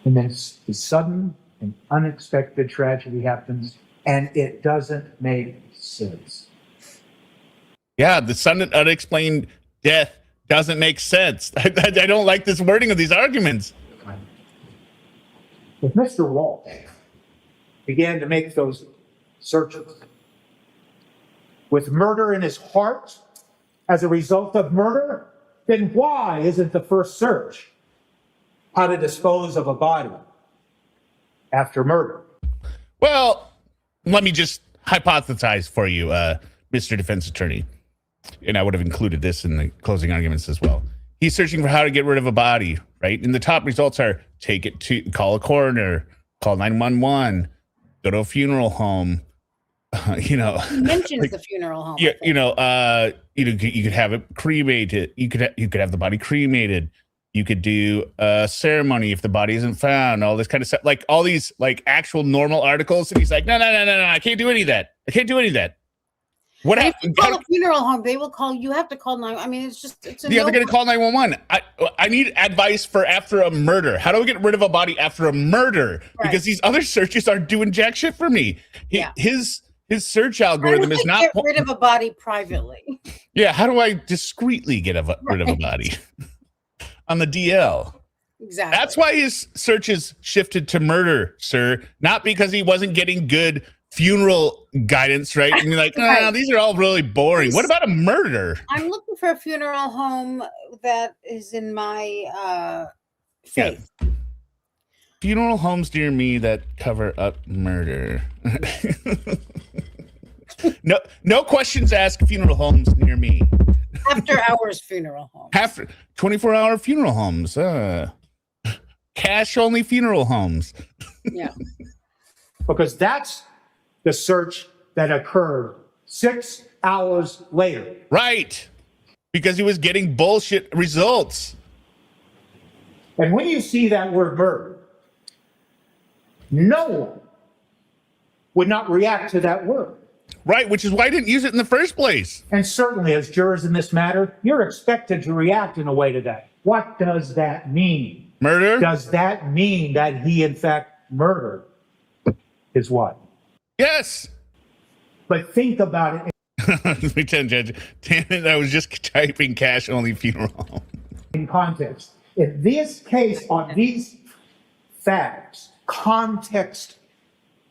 S3: And then the sudden and unexpected tragedy happens, and it doesn't make sense.
S1: Yeah, the sudden unexplained death doesn't make sense. I don't like this wording of these arguments.
S3: If Mr. Walshe began to make those searches with murder in his heart as a result of murder, then why isn't the first search how to dispose of a body after murder?
S1: Well, let me just hypothesize for you, Mr. Defense Attorney. And I would have included this in the closing arguments as well. He's searching for how to get rid of a body, right? And the top results are call a coroner, call 911, go to a funeral home.
S2: he mentions the funeral home.
S1: Yeah, you could have it cremated. You could have the body cremated. You could do a ceremony if the body isn't found. All this kind of stuff, like all these like actual normal articles. And he's like, no, I can't do any of that. I can't do any of that. What
S2: If
S1: happened?
S2: you call a funeral home, they will call. You have to call 9. I mean, it's a
S1: Yeah, they're going to call 911. I need advice for after a murder. How do I get rid of a body after a murder?
S2: Right.
S1: Because these other searches aren't doing jack shit for me. His search algorithm is not
S2: get rid of a body privately.
S1: Yeah, how do I discreetly get rid of a body on the DL?
S2: Exactly.
S1: That's why his searches shifted to murder, sir. Not because he wasn't getting good funeral guidance, right? And you're like,
S2: Right.
S1: these are all really boring. What about a murder?
S2: I'm looking for a funeral home that is in my faith.
S1: Yeah. Funeral homes near me that cover up murder. No questions asked. Funeral homes near me.
S2: After hours funeral home.
S1: 24-hour funeral homes. Cash only funeral homes.
S2: Yeah.
S3: Because that's the search that occurred 6 hours later.
S1: Right. Because he was getting bullshit results.
S3: And when you see that word murder, no one would not react to that word.
S1: Right, which is why I didn't use it in the first place.
S3: And certainly as jurors in this matter, you're expected to react in a way to that. What does that mean?
S1: Murder?
S3: Does that mean that he in fact murdered his wife?
S1: Yes.
S3: But think about it
S1: Pretend, Judge. Damn it, I was just typing cash only funeral home.
S3: in context. In this case, on these facts, context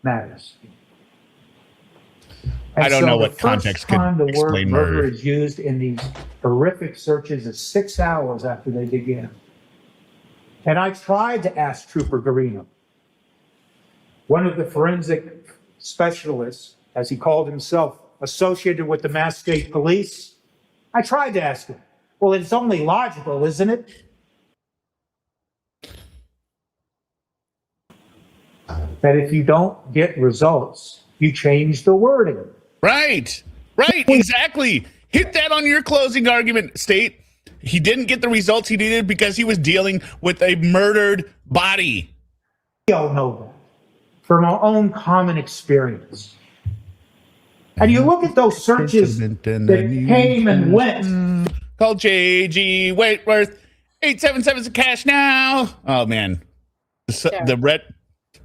S3: matters.
S1: I don't know what context could
S3: the word
S1: explain
S3: murder
S1: murder.
S3: is used in these horrific searches is 6 hours after they began. And I tried to ask Trooper Garino, one of the forensic specialists, as he called himself, associated with the Mass State Police. I tried to ask him, well, it's only logical, isn't it? That if you don't get results, you change the wording.
S1: Right, exactly. Hit that on your closing argument, State. He didn't get the results he needed because he was dealing with a murdered body.
S3: We all know that from our own common experience. And you look at those searches that came and went.
S1: Call J.G. Waitworth. 877 is a cash now. Oh, man. The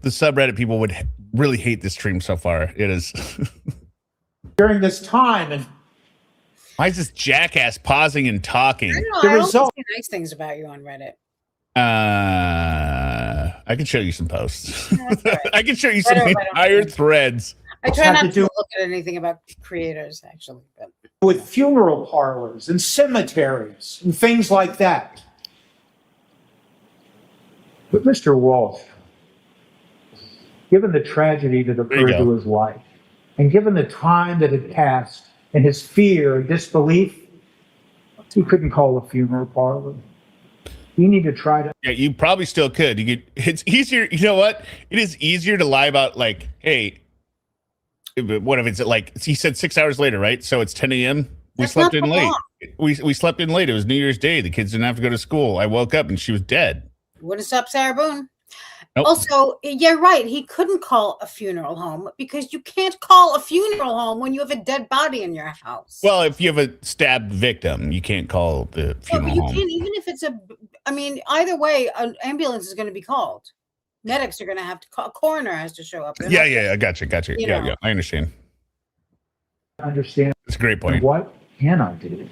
S1: subreddit people would really hate this stream so far. It is.
S3: During this time, and
S1: why is this jackass pausing and talking?
S2: I don't know.
S3: The
S2: I always
S3: result-
S2: say nice things about you on Reddit.
S1: I can show you some posts.
S2: That's right.
S1: I can show you some
S2: I don't
S1: entire
S2: think-
S1: threads
S2: I try
S3: Had
S2: not
S3: to
S2: to
S3: do-
S2: look at anything about creators, actually. But
S3: with funeral parlors and cemeteries and things like that. But Mr. Walsh, given the tragedy that
S1: you
S3: occurred
S1: go.
S3: to his wife, and given the time that had passed and his fear and disbelief, he couldn't call a funeral parlor. You need to try to.
S1: Yeah, you probably still could. You could. It's easier. You know what? It is easier to lie about, like, hey, what if it's like he said 6 hours later, right? So it's 10 a.m. We
S2: That's
S1: slept
S2: not
S1: in
S2: so
S1: late.
S2: long.
S1: We slept in late. It was New Year's Day. The kids didn't have to go to school. I woke up and she was dead.
S2: wouldn't stop Sarah Boone.
S1: Nope.
S2: Also, yeah, right. He couldn't call a funeral home because you can't call a funeral home when you have a dead body in your house.
S1: Well, if you have a stabbed victim, you can't call the
S2: Yeah,
S1: funeral
S2: but you
S1: home.
S2: can't, even if it's a, I mean, either way, an ambulance is going to be called. Medics are going to have to call, a coroner has to show up. They're
S1: Yeah,
S2: not-
S1: yeah, I got you.
S2: You
S1: Yeah,
S2: know.
S1: yeah, I understand.
S3: Understand
S1: It's a great point.
S3: what can I do?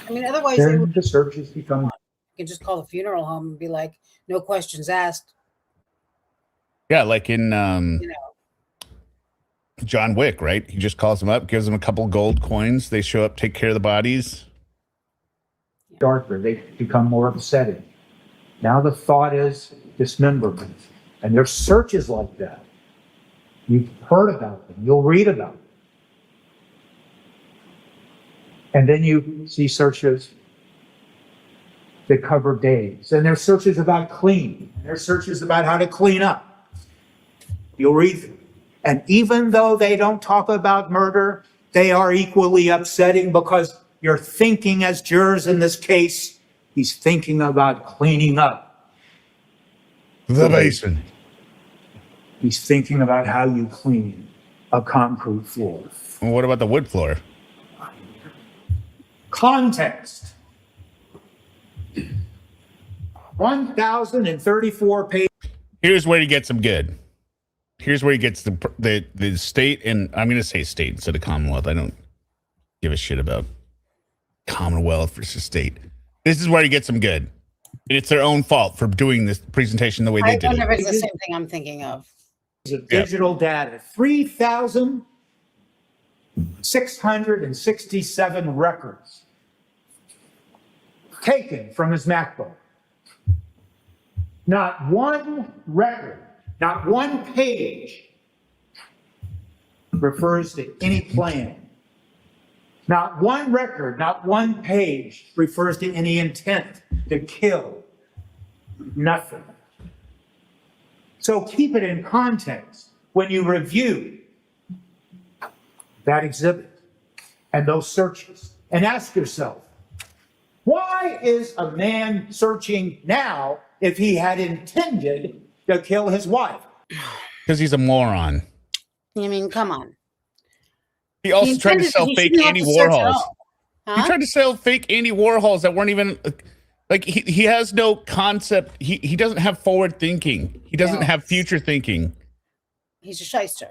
S2: I mean, otherwise, they
S3: Then
S2: would,
S3: the searches become.
S2: you can just call the funeral home and be like, no questions asked.
S1: Yeah, like in
S2: You know,
S1: John Wick, right? He just calls them up, gives them a couple gold coins. They show up, take care of the bodies.
S3: darker, they become more upsetting. Now the thought is dismemberment. And there's searches like that. You've heard about them, you'll read about them. And then you see searches that cover days. And there's searches about cleaning. There's searches about how to clean up. You'll read them. And even though they don't talk about murder, they are equally upsetting because you're thinking, as jurors in this case, he's thinking about cleaning up.
S1: The basement.
S3: He's thinking about how you clean a concrete floor.
S1: Well, what about the wood floor?
S3: Context. 1,034 pages.
S1: Here's where he gets them good. Here's where he gets the state, and I'm going to say state instead of Commonwealth. I don't give a shit about Commonwealth versus state. This is where he gets them good. And it's their own fault for doing this presentation the way they
S2: I
S1: did
S2: wonder
S1: it.
S2: if it's the same thing I'm thinking of.
S3: Of digital data, 3,667 records taken from his MacBook. Not one record, not one page refers to any plan. Not one record, not one page refers to any intent to kill. Nothing. So keep it in context when you review that exhibit and those searches and ask yourself, why is a man searching now if he had intended to kill his wife?
S1: Because he's a moron.
S2: I mean, come on.
S1: He also
S2: He
S1: tried to
S2: intended
S1: sell
S2: he
S1: fake
S2: shouldn't have
S1: Andy
S2: to search at
S1: Warhols.
S2: all.
S1: He
S2: Huh?
S1: tried to sell fake Andy Warhols that weren't even like he has no concept. He doesn't have forward thinking. He doesn't
S2: No.
S1: have future thinking.
S2: He's a shyster.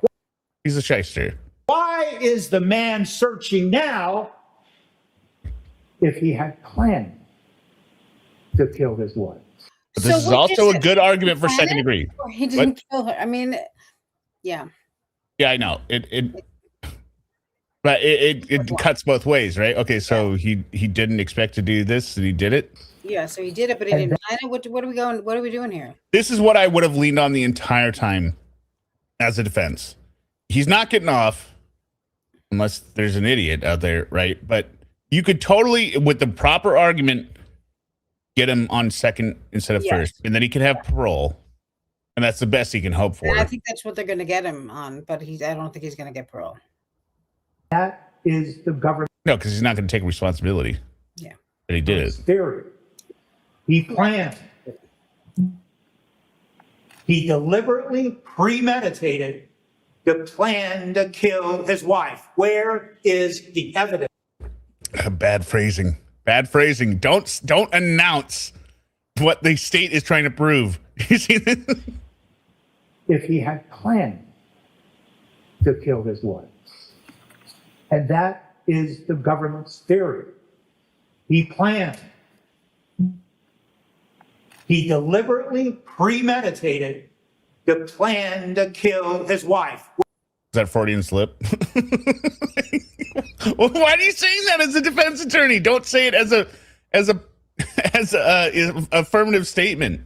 S1: He's a shyster.
S3: Why is the man searching now if he had planned to kill his wife?
S1: But this is
S2: what
S1: also
S2: is
S1: a
S2: it?
S1: good argument for
S2: He
S1: second
S2: planned
S1: degree.
S2: it or he didn't kill her. I mean, yeah.
S1: Yeah, I know. But it cuts both ways, right? Okay, so he didn't expect to do this and he did it.
S2: Yeah, so he did it, but he didn't plan it. What are we going? What are we doing here?
S1: This is what I would have leaned on the entire time as a defense. He's not getting off unless there's an idiot out there, right? But you could totally, with the proper argument, get him on second instead of first, and then he can have parole, and that's the best he can hope for.
S2: And I think that's what they're going to get him on, but I don't think he's going to get parole.
S3: That is the government's
S1: No, because he's not going to take responsibility.
S2: Yeah.
S1: But he did it.
S3: theory. He planned it. He deliberately premeditated the plan to kill his wife. Where is the evidence?
S1: Bad phrasing. Bad phrasing. Don't announce what the state is trying to prove. You see this?
S3: If he had planned to kill his wife. And that is the government's theory. He planned. He deliberately premeditated the plan to kill his wife.
S1: Is that Freudian slip? Well, why are you saying that as a defense attorney? Don't say it as a affirmative statement.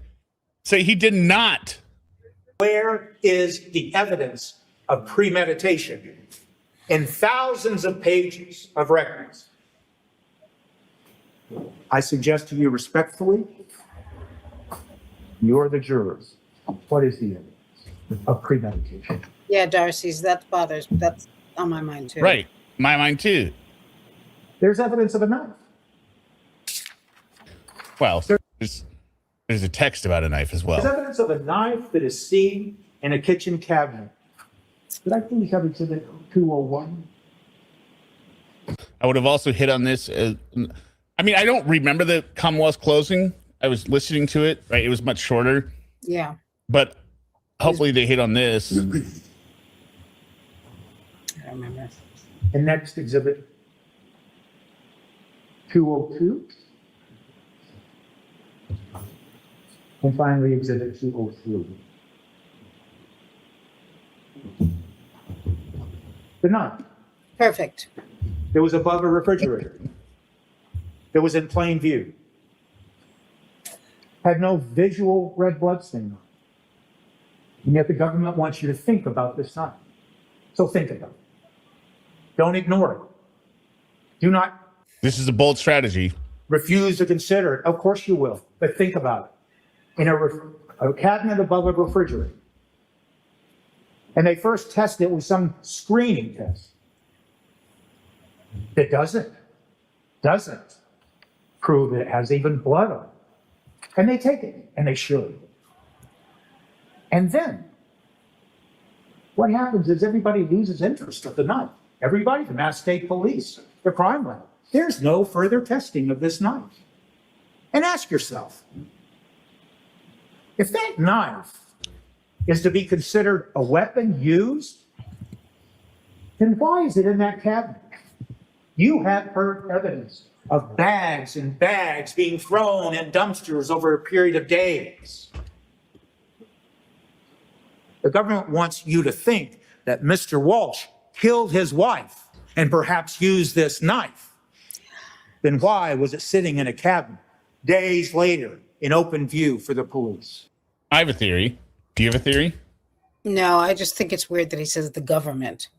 S1: Say he did not.
S3: Where is the evidence of premeditation in thousands of pages of records? I suggest to you respectfully, you're the jurors. What is the evidence of premeditation?
S2: Yeah, Darcy's, that's on my mind too.
S1: Right. My mind too.
S3: There's evidence of a knife.
S1: Well, there's a text about a knife as
S3: There's
S1: well.
S3: evidence of a knife that is seen in a kitchen cabinet. Did I please have exhibit 201?
S1: I would have also hit on this. I mean, I don't remember the Commonwealth's closing. I was listening to it, right? It was much shorter.
S2: Yeah.
S1: But hopefully they hit on this.
S2: I don't remember.
S3: And next exhibit 202. And finally exhibit 203. The knife.
S2: Perfect.
S3: It was above a refrigerator. It was in plain view. Had no visual red blood stain on it. And yet the government wants you to think about this knife. So think about it. Don't ignore it. Do not
S1: This is a bold strategy.
S3: refuse to consider it. Of course you will, but think about it. In a cabinet above a refrigerator. And they first test it with some screening test. That doesn't prove that it has even blood on it. And they take it, and they should. And then, what happens is everybody loses interest of the knife. Everybody, the Mass State Police, the crime lab. There's no further testing of this knife. And ask yourself, if that knife is to be considered a weapon used, then why is it in that cabinet? You have heard evidence of bags and bags being thrown in dumpsters over a period of days. The government wants you to think that Mr. Walshe killed his wife and perhaps used this knife. Then why was it sitting in a cabinet days later in open view for the police?
S1: I have a theory. Do you have a theory?
S2: No, I just think it's weird that he says the government.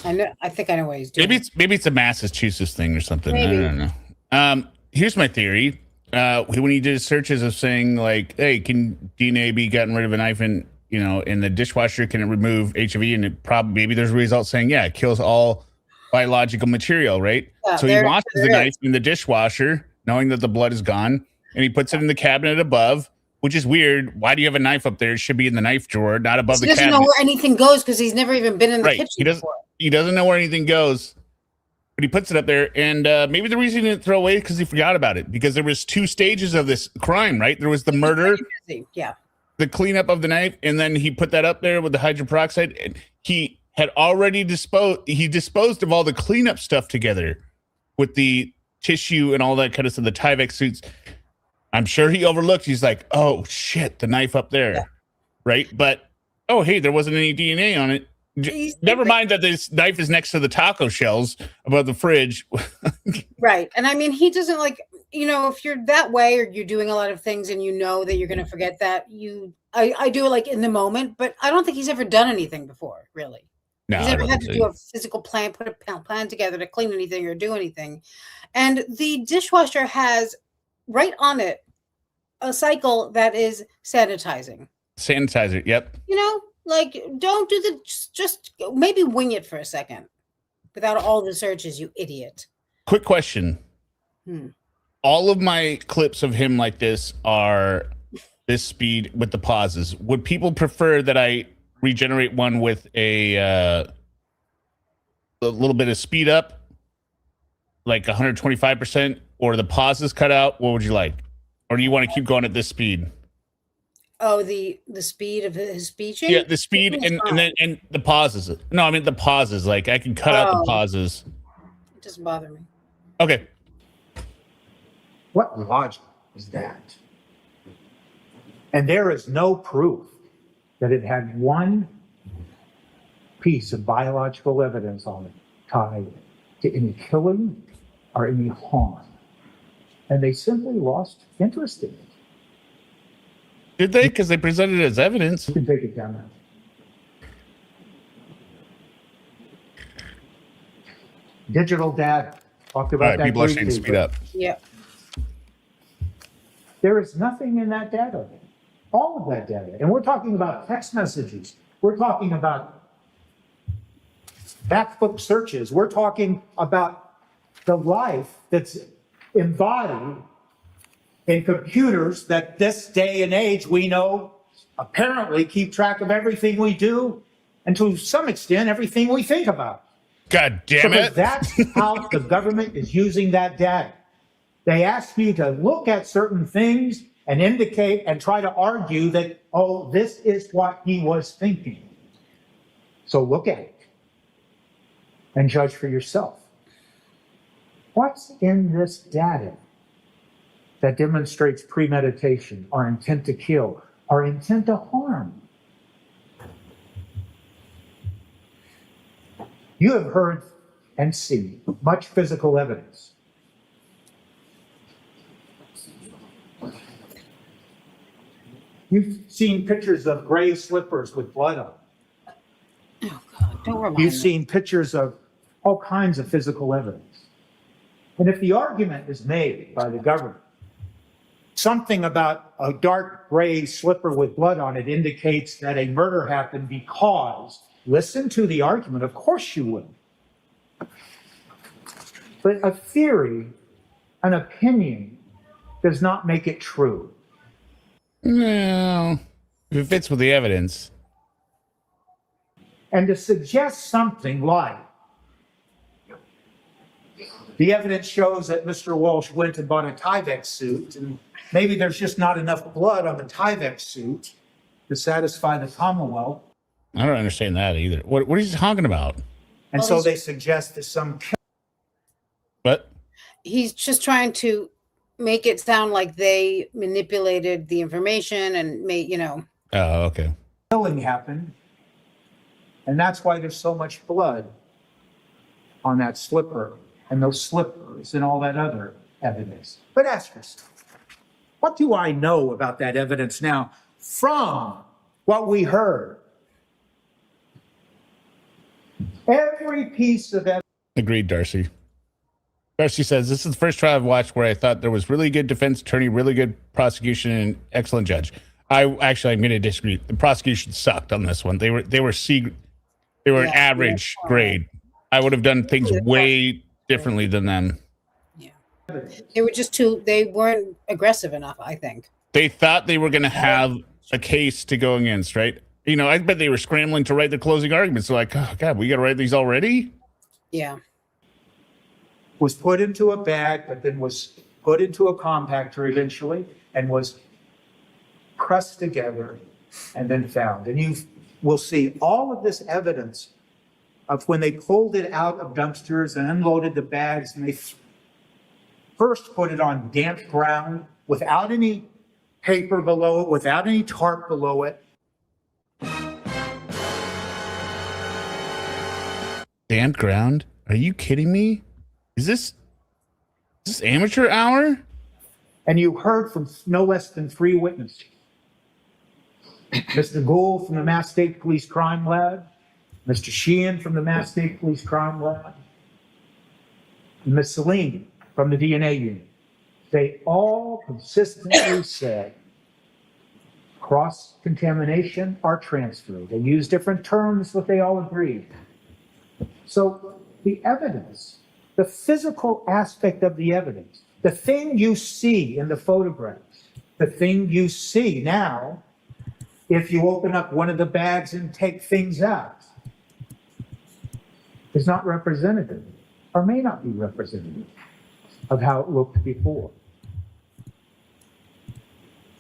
S2: I think I know what he's doing.
S1: Maybe it's a Massachusetts thing or something.
S2: Maybe.
S1: I don't know. Here's my theory. When he did searches of saying like, hey, can DNA be gotten rid of a knife in the dishwasher? Can it remove HIV? And it probably maybe there's results saying, yeah, it kills all biological material, right?
S2: Yeah,
S1: so he washes the knife in the dishwasher, knowing that the blood is gone, and he puts it in the cabinet above, which is weird. Why do you have a knife up there? It should be in the knife drawer, not above the cabinet.
S2: He doesn't know where anything goes because he's never even been in the kitchen before.
S1: He doesn't know where anything goes, but he puts it up there. And maybe the reason he didn't throw away is because he forgot about it, because there was 2 stages of this crime, right? There was the murder, the cleanup of the knife, and then he put that up there with the hydrogen peroxide. And he had already disposed of all the cleanup stuff together with the tissue and all that kind of stuff, the Tyvek suits. I'm sure he overlooked. He's like, oh shit, the knife up there, right? But oh hey, there wasn't any DNA on it. Never mind that this knife is next to the taco shells above the fridge.
S2: Right. And I mean, he doesn't if you're that way or you're doing a lot of things and you know that you're going to forget that, I do it like in the moment, but I don't think he's ever done anything before, really.
S1: No,
S2: he's never had to do a physical plan, put a plan together to clean anything or do anything. And the dishwasher has right on it a cycle that is sanitizing.
S1: Sanitizer, yep.
S2: Don't do just maybe wing it for a second without all the searches, you idiot.
S1: Quick question. All of my clips of him like this are this speed with the pauses. Would people prefer that I regenerate one with a little bit of speed up, like 125%, or the pauses cut out? What would you like? Or do you want to keep going at this speed?
S2: Oh, the speed of his speeching?
S1: Yeah, the speed and the pauses. No, I mean the pauses. Like I can cut out the pauses.
S2: It doesn't bother me.
S1: Okay.
S3: What logic is that? And there is no proof that it had one piece of biological evidence on it tied to any killing or any harm. And they simply lost interest in it.
S1: Did they? Because they presented it as evidence.
S3: You can take it down now. Digital data. Talked
S1: All
S3: about
S1: right,
S3: that.
S1: people are saying
S3: briefly,
S1: speed up.
S2: Yep.
S3: There is nothing in that data. All of that data. And we're talking about text messages. We're talking about backbook searches. We're talking about the life that's embodied in computers that this day and age we know apparently keep track of everything we do and to some extent everything we think about.
S1: God damn
S3: Because
S1: it.
S3: that's how the government is using that data. They ask you to look at certain things and indicate and try to argue that, oh, this is what he was thinking. So look at it and judge for yourself. What's in this data that demonstrates premeditation, or intent to kill, or intent to harm? You have heard and seen much physical evidence. You've seen pictures of gray slippers with blood on them.
S2: Oh God, don't remind
S3: You've
S2: me.
S3: seen pictures of all kinds of physical evidence. And if the argument is made by the government, something about a dark gray slipper with blood on it indicates that a murder happened because, listen to the argument, of course you will. But a theory, an opinion, does not make it true.
S1: No. If it fits with the evidence.
S3: And to suggest something like, the evidence shows that Mr. Walshe went and bought a Tyvek suit, and maybe there's just not enough blood on the Tyvek suit to satisfy the Commonwealth.
S1: I don't understand that either. What are you talking about?
S3: And
S2: Well,
S3: so
S2: he's-
S3: they suggest that some
S1: What?
S2: He's just trying to make it sound like they manipulated the information and made,
S1: Oh, okay.
S3: killing happened. And that's why there's so much blood on that slipper and those slippers and all that other evidence. But ask yourself, what do I know about that evidence now from what we heard? Every piece of evidence.
S1: Agreed, Darcy. Darcy says, this is the first trial I've watched where I thought there was really good defense attorney, really good prosecution, and excellent judge. I'm going to disagree. The prosecution sucked on this one. They were an average grade. I would have done things way differently than them.
S2: Yeah. They weren't aggressive enough, I think.
S1: They thought they were going to have a case to go against, right? I bet they were scrambling to write the closing arguments. They're like, oh, God, we got to write these already?
S2: Yeah.
S3: Was put into a bag, but then was put into a compactor eventually and was pressed together and then found. And you will see all of this evidence of when they pulled it out of dumpsters and unloaded the bags, and they first put it on damp ground without any paper below it, without any tarp below it.
S1: Damp ground? Are you kidding me? Is this amateur hour?
S3: And you heard from no less than 3 witnesses. Mr. Gould from the Mass State Police Crime Lab, Mr. Sheehan from the Mass State Police Crime Lab, and Ms. Celine from the DNA unit. They all consistently said cross-contamination or transfer. They used different terms, but they all agreed. So the evidence, the physical aspect of the evidence, the thing you see in the photographs, the thing you see now, if you open up one of the bags and take things out, is not representative, or may not be representative of how it looked before.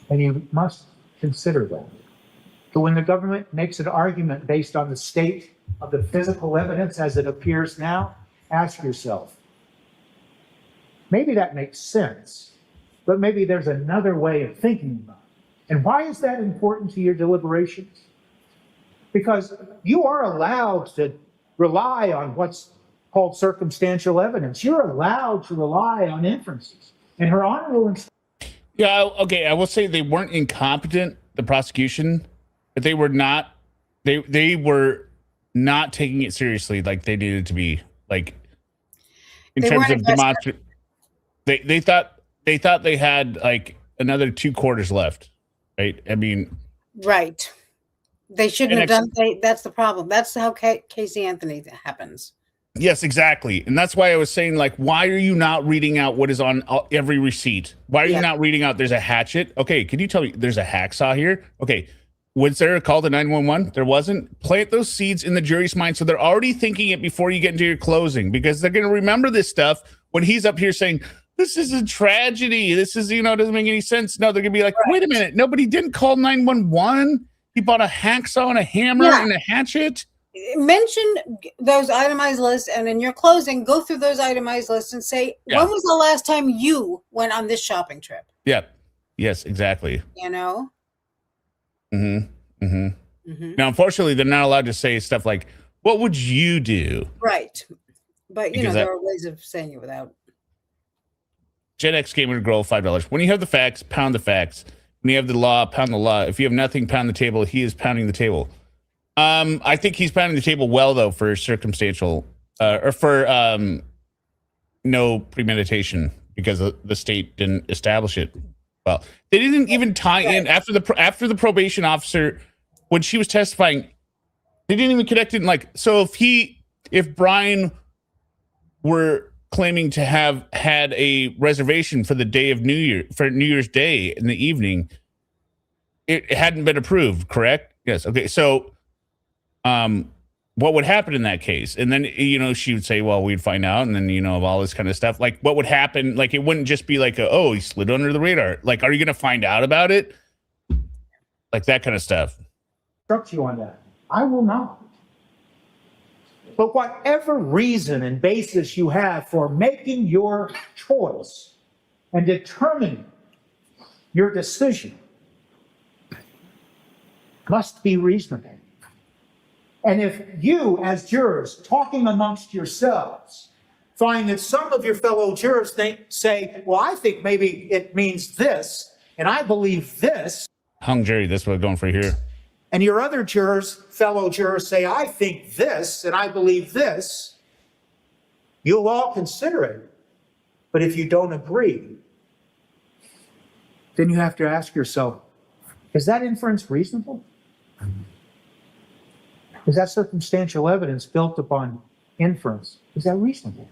S3: And you must consider that. So when the government makes an argument based on the state of the physical evidence as it appears now, ask yourself, maybe that makes sense, but maybe there's another way of thinking about it. And why is that important to your deliberations? Because you are allowed to rely on what's called circumstantial evidence. You're allowed to rely on inferences. And Her Honor will
S1: Yeah, okay. I will say they weren't incompetent, the prosecution, but they were not. They were not taking it seriously like they needed to be. Like in
S2: They
S1: terms
S2: weren't
S1: of demonstrative, they thought they had like another 2 quarters left, right? I mean,
S2: right. They shouldn't have done. That's the problem. That's how Casey Anthony happens.
S1: yes, exactly. And that's why I was saying, like, why are you not reading out what is on every receipt? Why are you not reading out there's a hatchet? Okay, can you tell me there's a hacksaw here? Okay, was there a call to 911? There wasn't. Plant those seeds in the jury's mind so they're already thinking it before you get into your closing, because they're going to remember this stuff when he's up here saying, this is a tragedy. This is, doesn't make any sense. No, they're going to be like, wait a minute. Nobody didn't call 911. He bought a hacksaw and a hammer and a hatchet.
S2: Mention those itemized lists, and in your closing, go through those itemized lists and say, when was the last time you went on this shopping trip?
S1: Yeah. Yes, exactly.
S2: Now,
S1: unfortunately, they're not allowed to say stuff like, what would you do?
S2: Right. But, there are ways of saying it without.
S1: Gen X Gamer Girl, $5. When you have the facts, pound the facts. When you have the law, pound the law. If you have nothing, pound the table. He is pounding the table. I think he's pounding the table well, though, for circumstantial or for no premeditation, because the state didn't establish it. Well, they didn't even tie in after the probation officer, when she was testifying, they didn't even connect it. Like, so if Brian were claiming to have had a reservation for the day of New Year's Day in the evening, it hadn't been approved, correct? Yes. Okay. So, what would happen in that case? And then, she would say, well, we'd find out. And then, of all this kind of stuff, like what would happen? Like, it wouldn't just be like, he slid under the radar. Like, are you going to find out about it? Like that kind of stuff.
S3: Instruct you on that. I will not. But whatever reason and basis you have for making your choice and determining your decision must be reasonable. And if you, as jurors, talking amongst yourselves, find that some of your fellow jurors say, well, I think maybe it means this, and I believe this.
S1: Hung jury, that's what we're going for here.
S3: And your other fellow jurors say, I think this, and I believe this. You'll all consider it. But if you don't agree, then you have to ask yourself, is that inference reasonable? Is that circumstantial evidence built upon inference? Is that reasonable?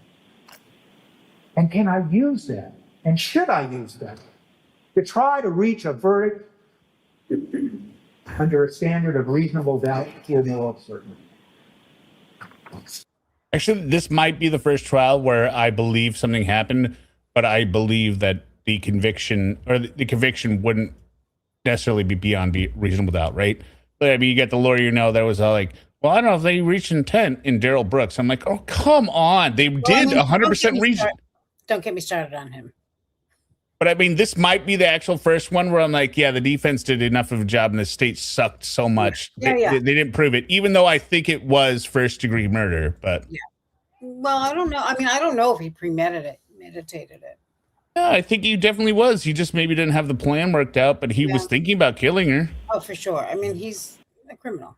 S3: And can I use that? And should I use that to try to reach a verdict under a standard of reasonable doubt or moral certainty?
S1: Actually, this might be the first trial where I believe something happened, but I believe that the conviction wouldn't necessarily be beyond reasonable doubt, right? But I mean, you get the lawyer, that was all like, well, I don't know if they reached intent in Daryl Brooks. I'm like, oh, come on. They did 100% reason.
S2: Don't get me started on him.
S1: But I mean, this might be the actual first one where I'm like, yeah, the defense did enough of a job and the state sucked so much. They didn't prove it, even though I think it was first-degree murder. But
S2: well, I don't know. I mean, I don't know if he premeditated it.
S1: Yeah, I think he definitely was. He just maybe didn't have the plan worked out, but he was thinking about killing her.
S2: Oh, for sure. I mean, he's a criminal.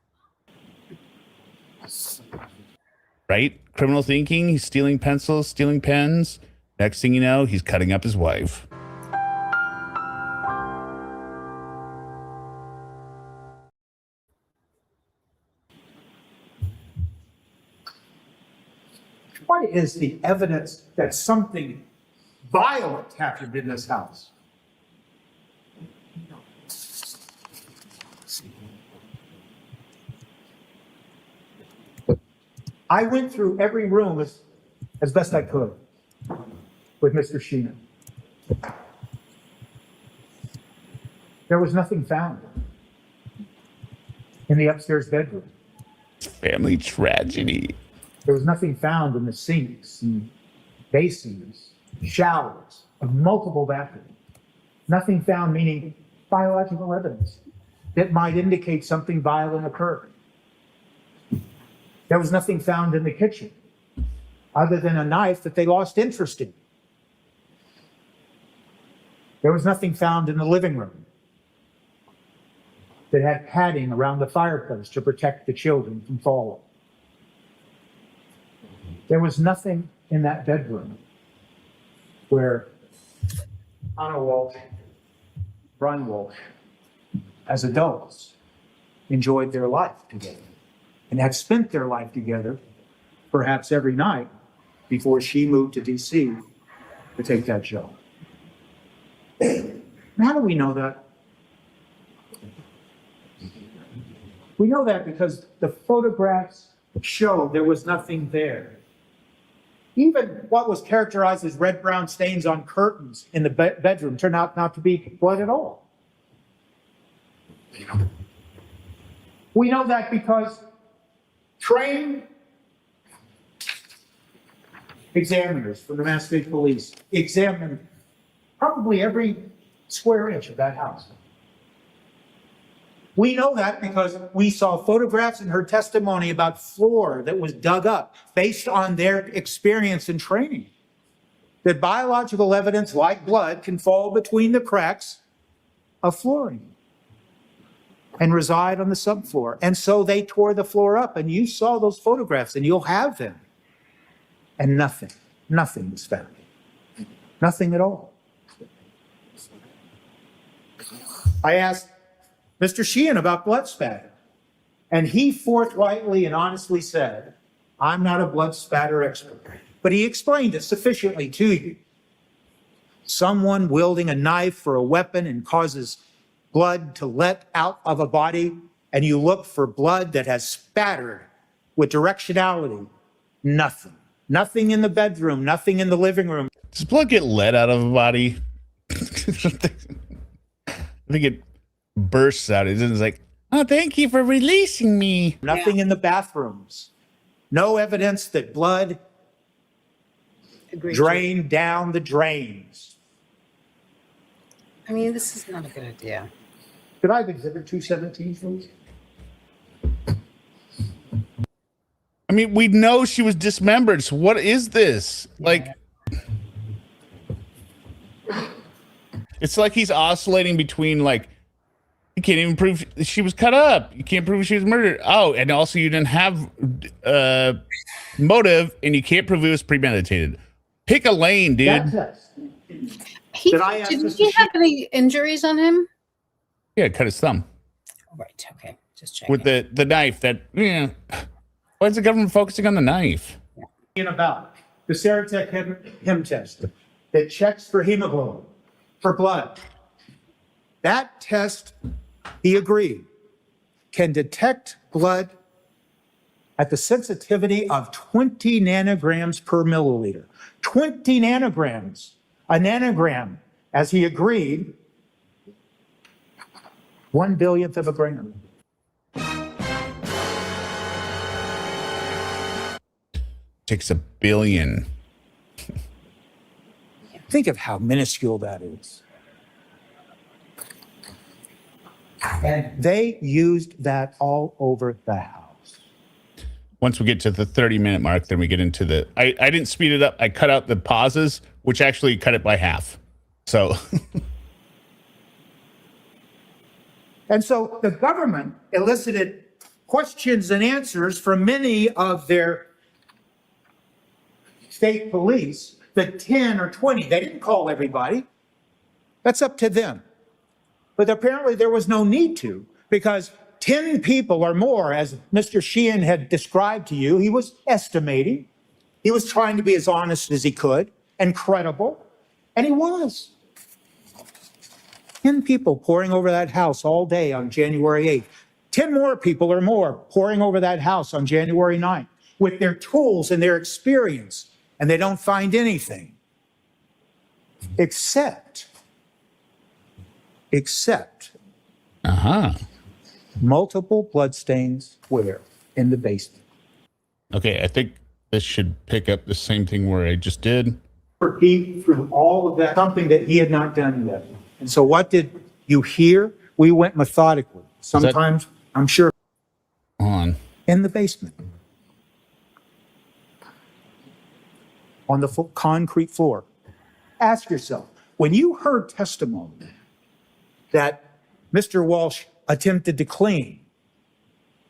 S1: Right? Criminal thinking. He's stealing pencils, stealing pens. Next thing you know, he's cutting up his wife.
S3: What is the evidence that something violent happened in this house? I went through every room as best I could with Mr. Sheena. There was nothing found in the upstairs bedroom.
S1: Family tragedy.
S3: There was nothing found in the sinks and basins, showers of multiple bathrooms. Nothing found, meaning biological evidence that might indicate something violent occurred. There was nothing found in the kitchen other than a knife that they lost interest in. There was nothing found in the living room that had padding around the fireplace to protect the children from falling. There was nothing in that bedroom where Anna Walshe, Brian Walshe, as adults, enjoyed their life together and had spent their life together perhaps every night before she moved to DC to take that job. How do we know that? We know that because the photographs show there was nothing there. Even what was characterized as red-brown stains on curtains in the bedroom turned out not to be blood at all. We know that because trained examiners from the Mass State Police examined probably every square inch of that house. We know that because we saw photographs in her testimony about floor that was dug up based on their experience and training. That biological evidence, like blood, can fall between the cracks of flooring and reside on the subfloor. And so they tore the floor up, and you saw those photographs, and you'll have them. And nothing was found. Nothing at all. I asked Mr. Sheehan about blood spatter, and he forthrightly and honestly said, I'm not a blood spatter expert, but he explained it sufficiently to you. Someone wielding a knife or a weapon and causes blood to let out of a body, and you look for blood that has spattered with directionality. Nothing. Nothing in the bedroom, nothing in the living room.
S1: Does blood get let out of a body? I think it bursts out. It's like, oh, thank you for releasing me.
S3: Nothing in the bathrooms. No evidence that blood drained down the drains.
S2: I mean, this is not a good idea.
S3: Could I have Exhibit 217, please?
S1: I mean, we know she was dismembered. So what is this? Yeah. Like, it's like he's oscillating between, like, you can't even prove she was cut up. You can't prove she was murdered. Oh, and also you didn't have motive, and you can't prove it was premeditated. Pick a lane, dude.
S3: Didn't
S2: he have any injuries on him?
S1: Yeah, cut his thumb.
S2: Right. Okay. Just checking.
S1: With the knife that, yeah. Why is the government focusing on the knife?
S3: About the Serotek Hem test that checks for hemoglobin, for blood. That test, he agreed, can detect blood at the sensitivity of 20 nanograms per milliliter. 20 nanograms. A nanogram, as he agreed, 1/1000th of a gram.
S1: Takes 1 billion.
S3: Think of how minuscule that is. And they used that all over the house.
S1: Once we get to the 30-minute mark, then we get into the... I didn't speed it up. I cut out the pauses, which actually cut it by half. So...
S3: And so the government elicited questions and answers from many of their state police, the 10 or 20. They didn't call everybody. That's up to them. But apparently there was no need to, because 10 people or more, as Mr. Sheehan had described to you, he was estimating. He was trying to be as honest as he could and credible, and he was. 10 people pouring over that house all day on January 8th. 10 more people or more pouring over that house on January 9th with their tools and their experience, and they don't find anything except multiple bloodstains where? In the basement.
S1: Okay, I think this should pick up the same thing where I just did.
S3: He, through all of that, something that he had not done yet. And so what did You hear, we went methodically. Sometimes, I'm sure,
S1: On.
S3: in the basement. On the concrete floor. Ask yourself, when you heard testimony that Mr. Walsh attempted to clean,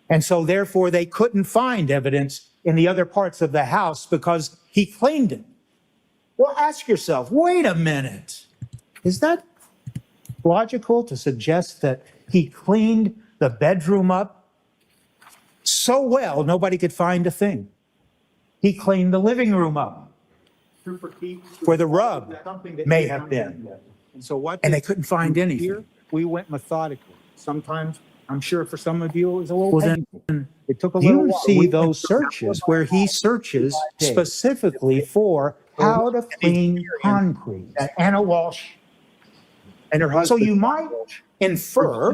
S3: and so therefore they couldn't find evidence in the other parts of the house because he cleaned it. Well, ask yourself, wait a minute. Is that logical to suggest that he cleaned the bedroom up so well nobody could find a thing? He cleaned the living room up where the rub may have been. And they couldn't find anything. We went methodically. Sometimes, I'm sure for some of you, it was a little painful. It took a little while. You see those searches where he searches specifically for how to clean concrete. Anna Walsh and her husband. So you might infer,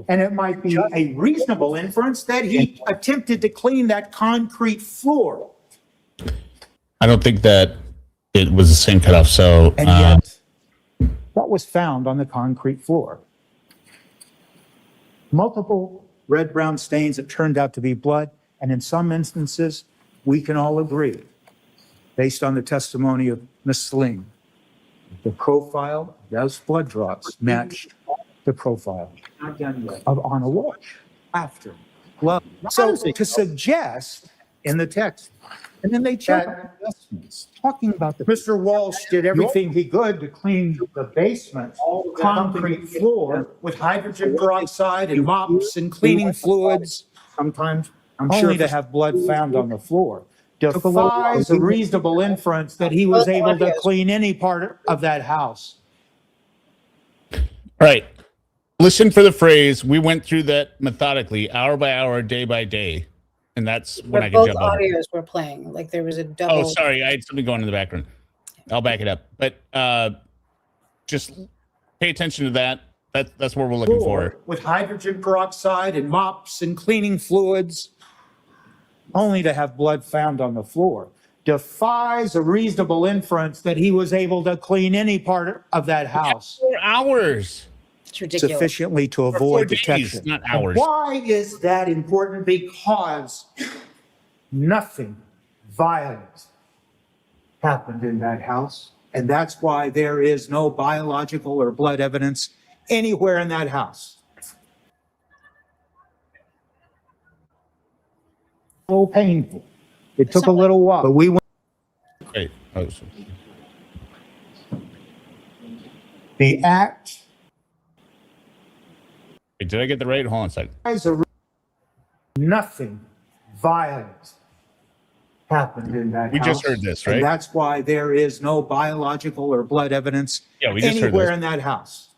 S3: and it might be a reasonable inference, that he attempted to clean that concrete floor.
S1: I don't think that it was the same cutoff. So,
S3: And yet, what was found on the concrete floor? Multiple red-brown stains that turned out to be blood, and in some instances, we can all agree, based on the testimony of Ms. Sling, the profile of those blood drops matched the profile of Anna Walsh after blood. So to suggest in the text, and then they check investments, talking about Mr. Walsh did everything he could to clean the basement concrete floor with hydrogen peroxide and mops and cleaning fluids. Sometimes, I'm sure, only to have blood found on the floor. Defies a reasonable inference that he was able to clean any part of that house.
S1: all right. Listen for the phrase. We went through that methodically, hour by hour, day by day. And that's when I can
S2: both
S1: jump over.
S2: audios were playing. Like there was a double.
S1: Oh, sorry. I had something going in the background. I'll back it up. But just pay attention to that. That's what we're looking for.
S3: With hydrogen peroxide and mops and cleaning fluids, only to have blood found on the floor. Defies a reasonable inference that he was able to clean any part of that house.
S1: 4 hours.
S2: It's ridiculous.
S3: Sufficiently to
S1: For 4
S3: avoid
S1: days,
S3: detection.
S1: not hours.
S3: And why is that important? Because nothing violent happened in that house. And that's why there is no biological or blood evidence anywhere in that house. A little painful. It took a little while, but we went.
S1: Wait. Oh, so-
S3: The act
S1: Wait, did I get the right? Hold on a second.
S3: is a nothing violent happened in that
S1: We
S3: house.
S1: just heard this, right?
S3: And that's why there is no biological or blood evidence
S1: Yeah, we just heard
S3: anywhere
S1: this.
S3: in that house.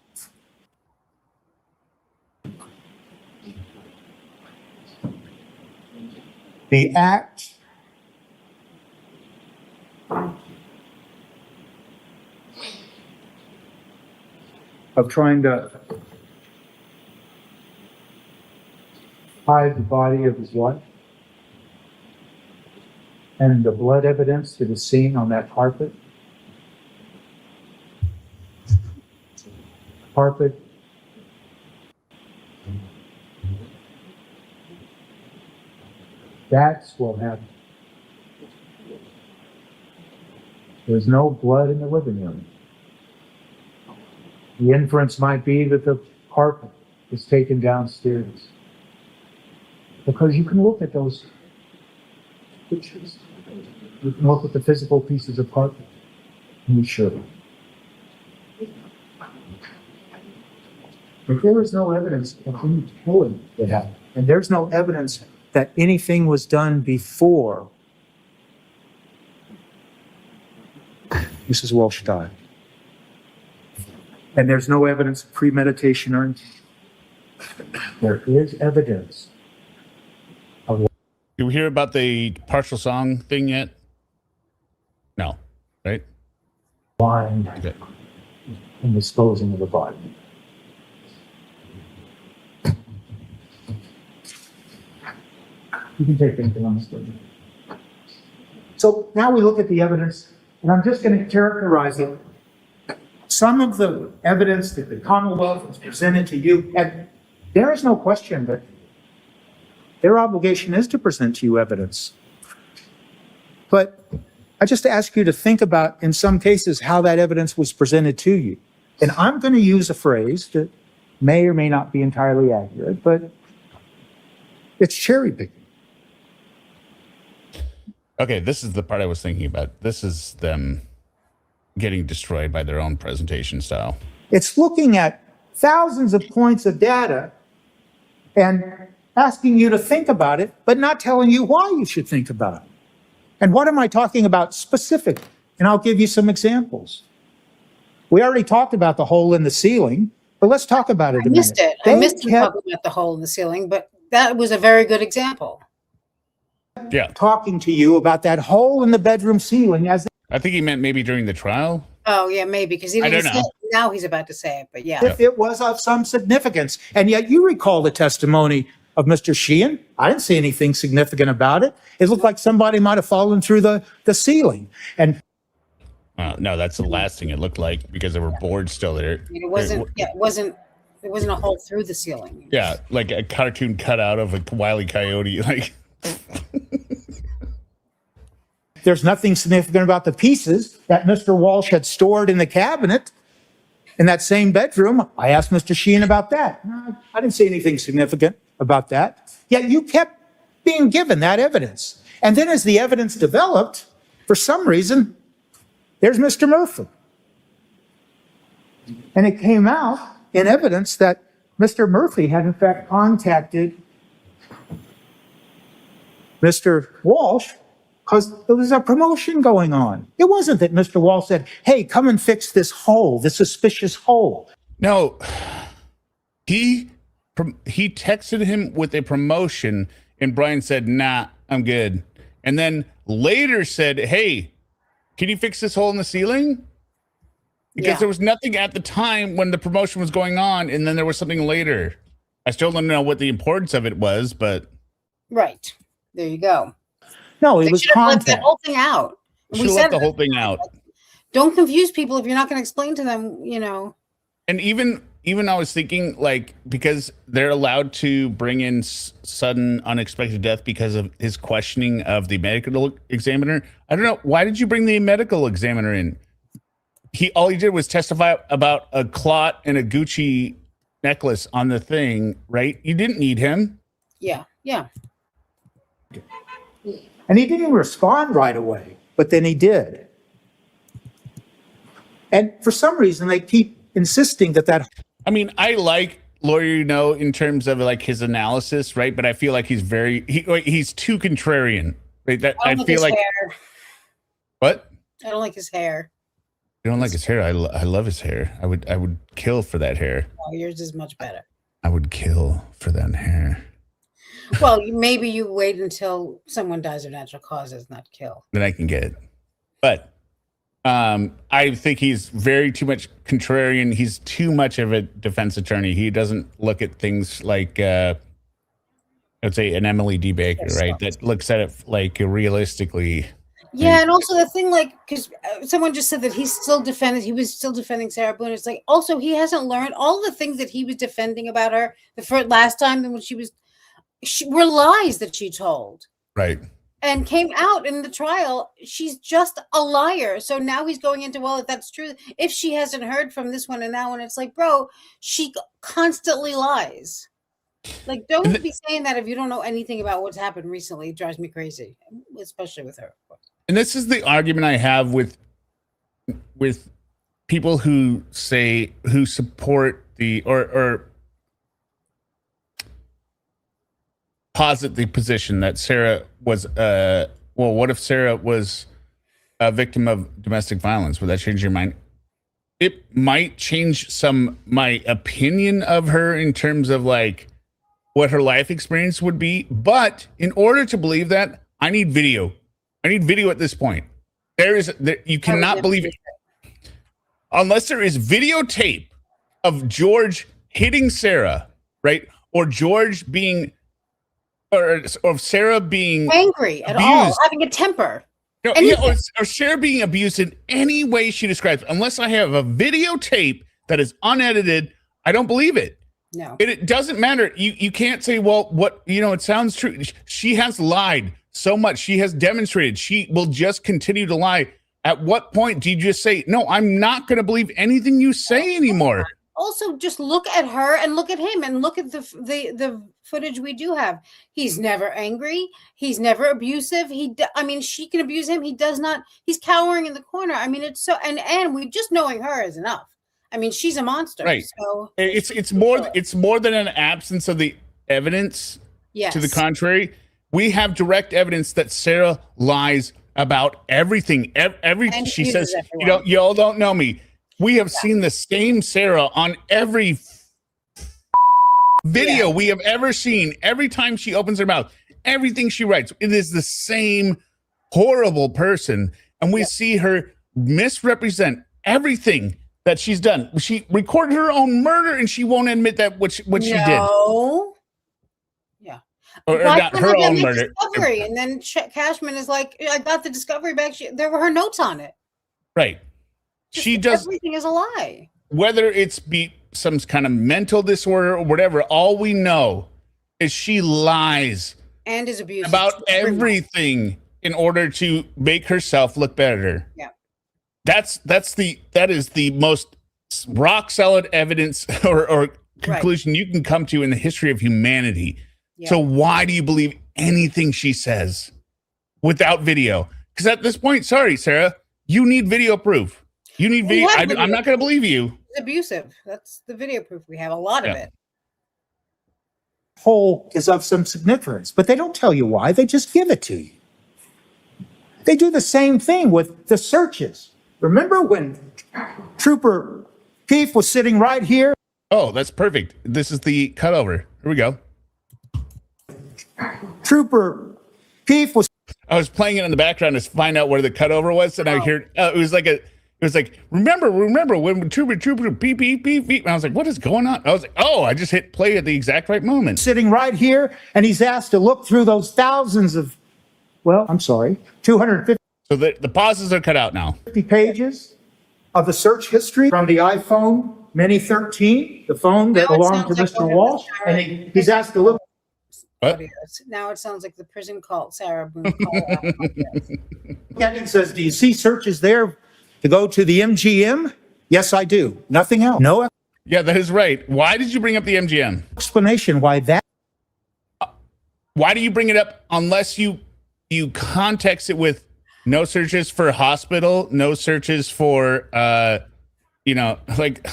S3: The act of trying to hide the body of his wife and the blood evidence that is seen on that carpet. That's what happened. There's no blood in the living room. The inference might be that the carpet was taken downstairs. Because you can look at those pictures. You can look at the physical pieces of carpet. And you should. But there is no evidence of any killing that happened. And there's no evidence that anything was done before Mrs. Walsh died. And there's no evidence of premeditation or anything. There is evidence.
S1: Did we hear about the partial song thing yet? No, right?
S3: Blind
S1: Okay.
S3: in disposing of the body. You can take anything on this one. So now we look at the evidence, and I'm just going to characterize it some of the evidence that the Commonwealth has presented to you, and there is no question that their obligation is to present to you evidence. But I just ask you to think about, in some cases, how that evidence was presented to you. And I'm going to use a phrase that may or may not be entirely accurate, but it's cherry picking.
S1: Okay, this is the part I was thinking about. This is them getting destroyed by their own presentation style.
S3: It's looking at thousands of points of data and asking you to think about it, but not telling you why you should think about it. And what am I talking about specifically? And I'll give you some examples. We already talked about the hole in the ceiling, but let's talk about it a minute.
S2: I missed talking about the hole in the ceiling, but that was a very good example.
S1: Yeah.
S3: Talking to you about that hole in the bedroom ceiling as
S1: I think he meant maybe during the trial.
S2: Oh, yeah, maybe, because he didn't say it. Now he's about to say it, but yeah.
S3: If it was of some significance. And yet you recall the testimony of Mr. Sheehan. I didn't see anything significant about it. It looked like somebody might have fallen through the ceiling. And
S1: no, that's the last thing it looked like, because there were boards still there.
S2: It wasn't. Yeah, it wasn't a hole through the ceiling.
S1: Yeah, like a cartoon cutout of a Wile E. Coyote. Like,
S3: there's nothing significant about the pieces that Mr. Walshe had stored in the cabinet in that same bedroom. I asked Mr. Sheehan about that. No, I didn't see anything significant about that. Yet you kept being given that evidence. And then as the evidence developed, for some reason, there's Mr. Murphy. And it came out in evidence that Mr. Murphy had in fact contacted Mr. Walshe because there was a promotion going on. It wasn't that Mr. Walshe said, hey, come and fix this hole, this suspicious hole.
S1: no, he texted him with a promotion, and Brian said, nah, I'm good. And then later said, hey, can you fix this hole in the ceiling? Because there was nothing at the time when the promotion was going on, and then there was something later. I still don't know what the importance of it was, but
S2: Right. There you go.
S3: No, it was
S2: left that whole thing out.
S1: Should have left the whole thing out.
S2: Don't confuse people if you're not going to explain to them,
S1: And even I was thinking, like, because they're allowed to bring in sudden unexpected death because of his questioning of the medical examiner. I don't know. Why did you bring the medical examiner in? All he did was testify about a clot and a Gucci necklace on the thing, right? You didn't need him.
S2: Yeah.
S3: And he didn't respond right away, but then he did. And for some reason, they keep insisting that.
S1: I mean, I like Lawyer, in terms of like his analysis, right? But I feel like he's too contrarian, right? I feel like
S2: hair.
S1: What?
S2: I don't like his hair.
S1: You don't like his hair? I love his hair. I would kill for that hair.
S2: Oh, yours is much better.
S1: I would kill for that hair.
S2: Well, maybe you wait until someone dies of natural causes, not kill.
S1: Then I can get it. But I think he's too much contrarian. He's too much of a defense attorney. He doesn't look at things like, I would say, an Emily D. Baker, right? That looks at it like realistically.
S2: Yeah, and also the thing, like, because someone just said that he was still defending Sarah Boone. It's like, also, he hasn't learned all the things that he was defending about her the first last time when were lies that she told.
S1: Right.
S2: And came out in the trial. She's just a liar. So now he's going into, well, if that's true, if she hasn't heard from this one and that one, it's like, bro, she constantly lies. Like, don't be saying that if you don't know anything about what's happened recently. It drives me crazy, especially with her.
S1: And this is the argument I have with people who support or posit the position that Sarah was what if Sarah was a victim of domestic violence? Would that change your mind? It might change my opinion of her in terms of like what her life experience would be, but in order to believe that, I need video. I need video at this point. You cannot believe it unless there is videotape of George hitting Sarah, right? Or George being, or Sarah being
S2: angry at
S1: abused.
S2: all, having a temper.
S1: No, yeah, or Sarah being abused in any way she describes. Unless I have a videotape that is unedited, I don't believe it.
S2: No.
S1: It doesn't matter. You can't say, well, what, it sounds true. She has lied so much. She has demonstrated. She will just continue to lie. At what point do you just say, no, I'm not going to believe anything you say anymore?
S2: Also, just look at her and look at him and look at the footage we do have. He's never angry. He's never abusive. She can abuse him. He does not. He's cowering in the corner. I mean, it's so, and we just knowing her is enough. I mean, she's a monster.
S1: Right.
S2: So
S1: it's more than an absence of the evidence.
S2: Yes.
S1: To the contrary, we have direct evidence that Sarah lies about everything. She says, y'all don't know me. We have seen the same Sarah on every video we have ever seen. Every time she opens her mouth, everything she writes, it is the same horrible person. And we see her misrepresent everything that she's done. She recorded her own murder and she won't admit that what she did.
S2: Yeah.
S1: Or not her own murder.
S2: Discovery. And then Cashman is like, I got the discovery back. There were her notes on it.
S1: Right. She does.
S2: Everything is a lie.
S1: Whether it's some kind of mental disorder or whatever, all we know is she lies
S2: and is abusive
S1: about everything in order to make herself look better.
S2: Yeah.
S1: That is the most rock solid evidence or conclusion you can come to in the history of humanity. Yeah. So why do you believe anything she says without video? Because at this point, sorry, Sarah, you need video proof. You need video. I'm not going to believe you.
S2: It's abusive. That's the video proof. We have a lot of it.
S4: Whole is of some significance, but they don't tell you why. They just give it to you. They do the same thing with the searches. Remember when Trooper Keefe was sitting right here?
S1: Oh, that's perfect. This is the cutover. Here we go.
S4: Trooper Keefe was.
S1: I was playing it in the background to find out where the cutover was, and I hear it was like remember when Trooper beep beep beep beep. And I was like, what is going on? I was like, oh, I just hit play at the exact right moment.
S4: Sitting right here, and he's asked to look through those thousands of, 250.
S1: So the pauses are cut out now.
S4: 50 pages of the search history from the iPhone Mini 13, the phone that belonged to Mr. Walsh, and he's asked to look.
S1: What?
S2: Now it sounds like the prison cult, Sarah Boone call.
S4: It says, do you see searches there to go to the MGM? Yes, I do. Nothing else. No
S1: Yeah, that is right. Why did you bring up the MGM?
S4: explanation why that.
S1: Why do you bring it up unless you context it with no searches for hospital, no searches for like.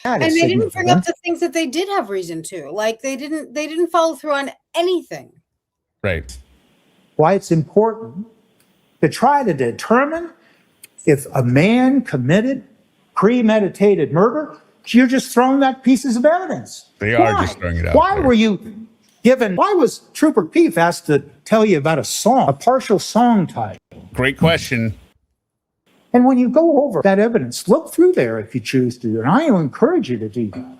S2: And they didn't bring up the things that they did have reason to. Like they didn't follow through on anything.
S1: Right.
S4: Why it's important to try to determine if a man committed premeditated murder. You're just throwing that pieces of evidence.
S1: They are just throwing it out.
S4: Why were you given? Why was Trooper Keefe asked to tell you about a partial song title?
S1: Great question.
S4: And when you go over that evidence, look through there if you choose to, and I will encourage you to do that.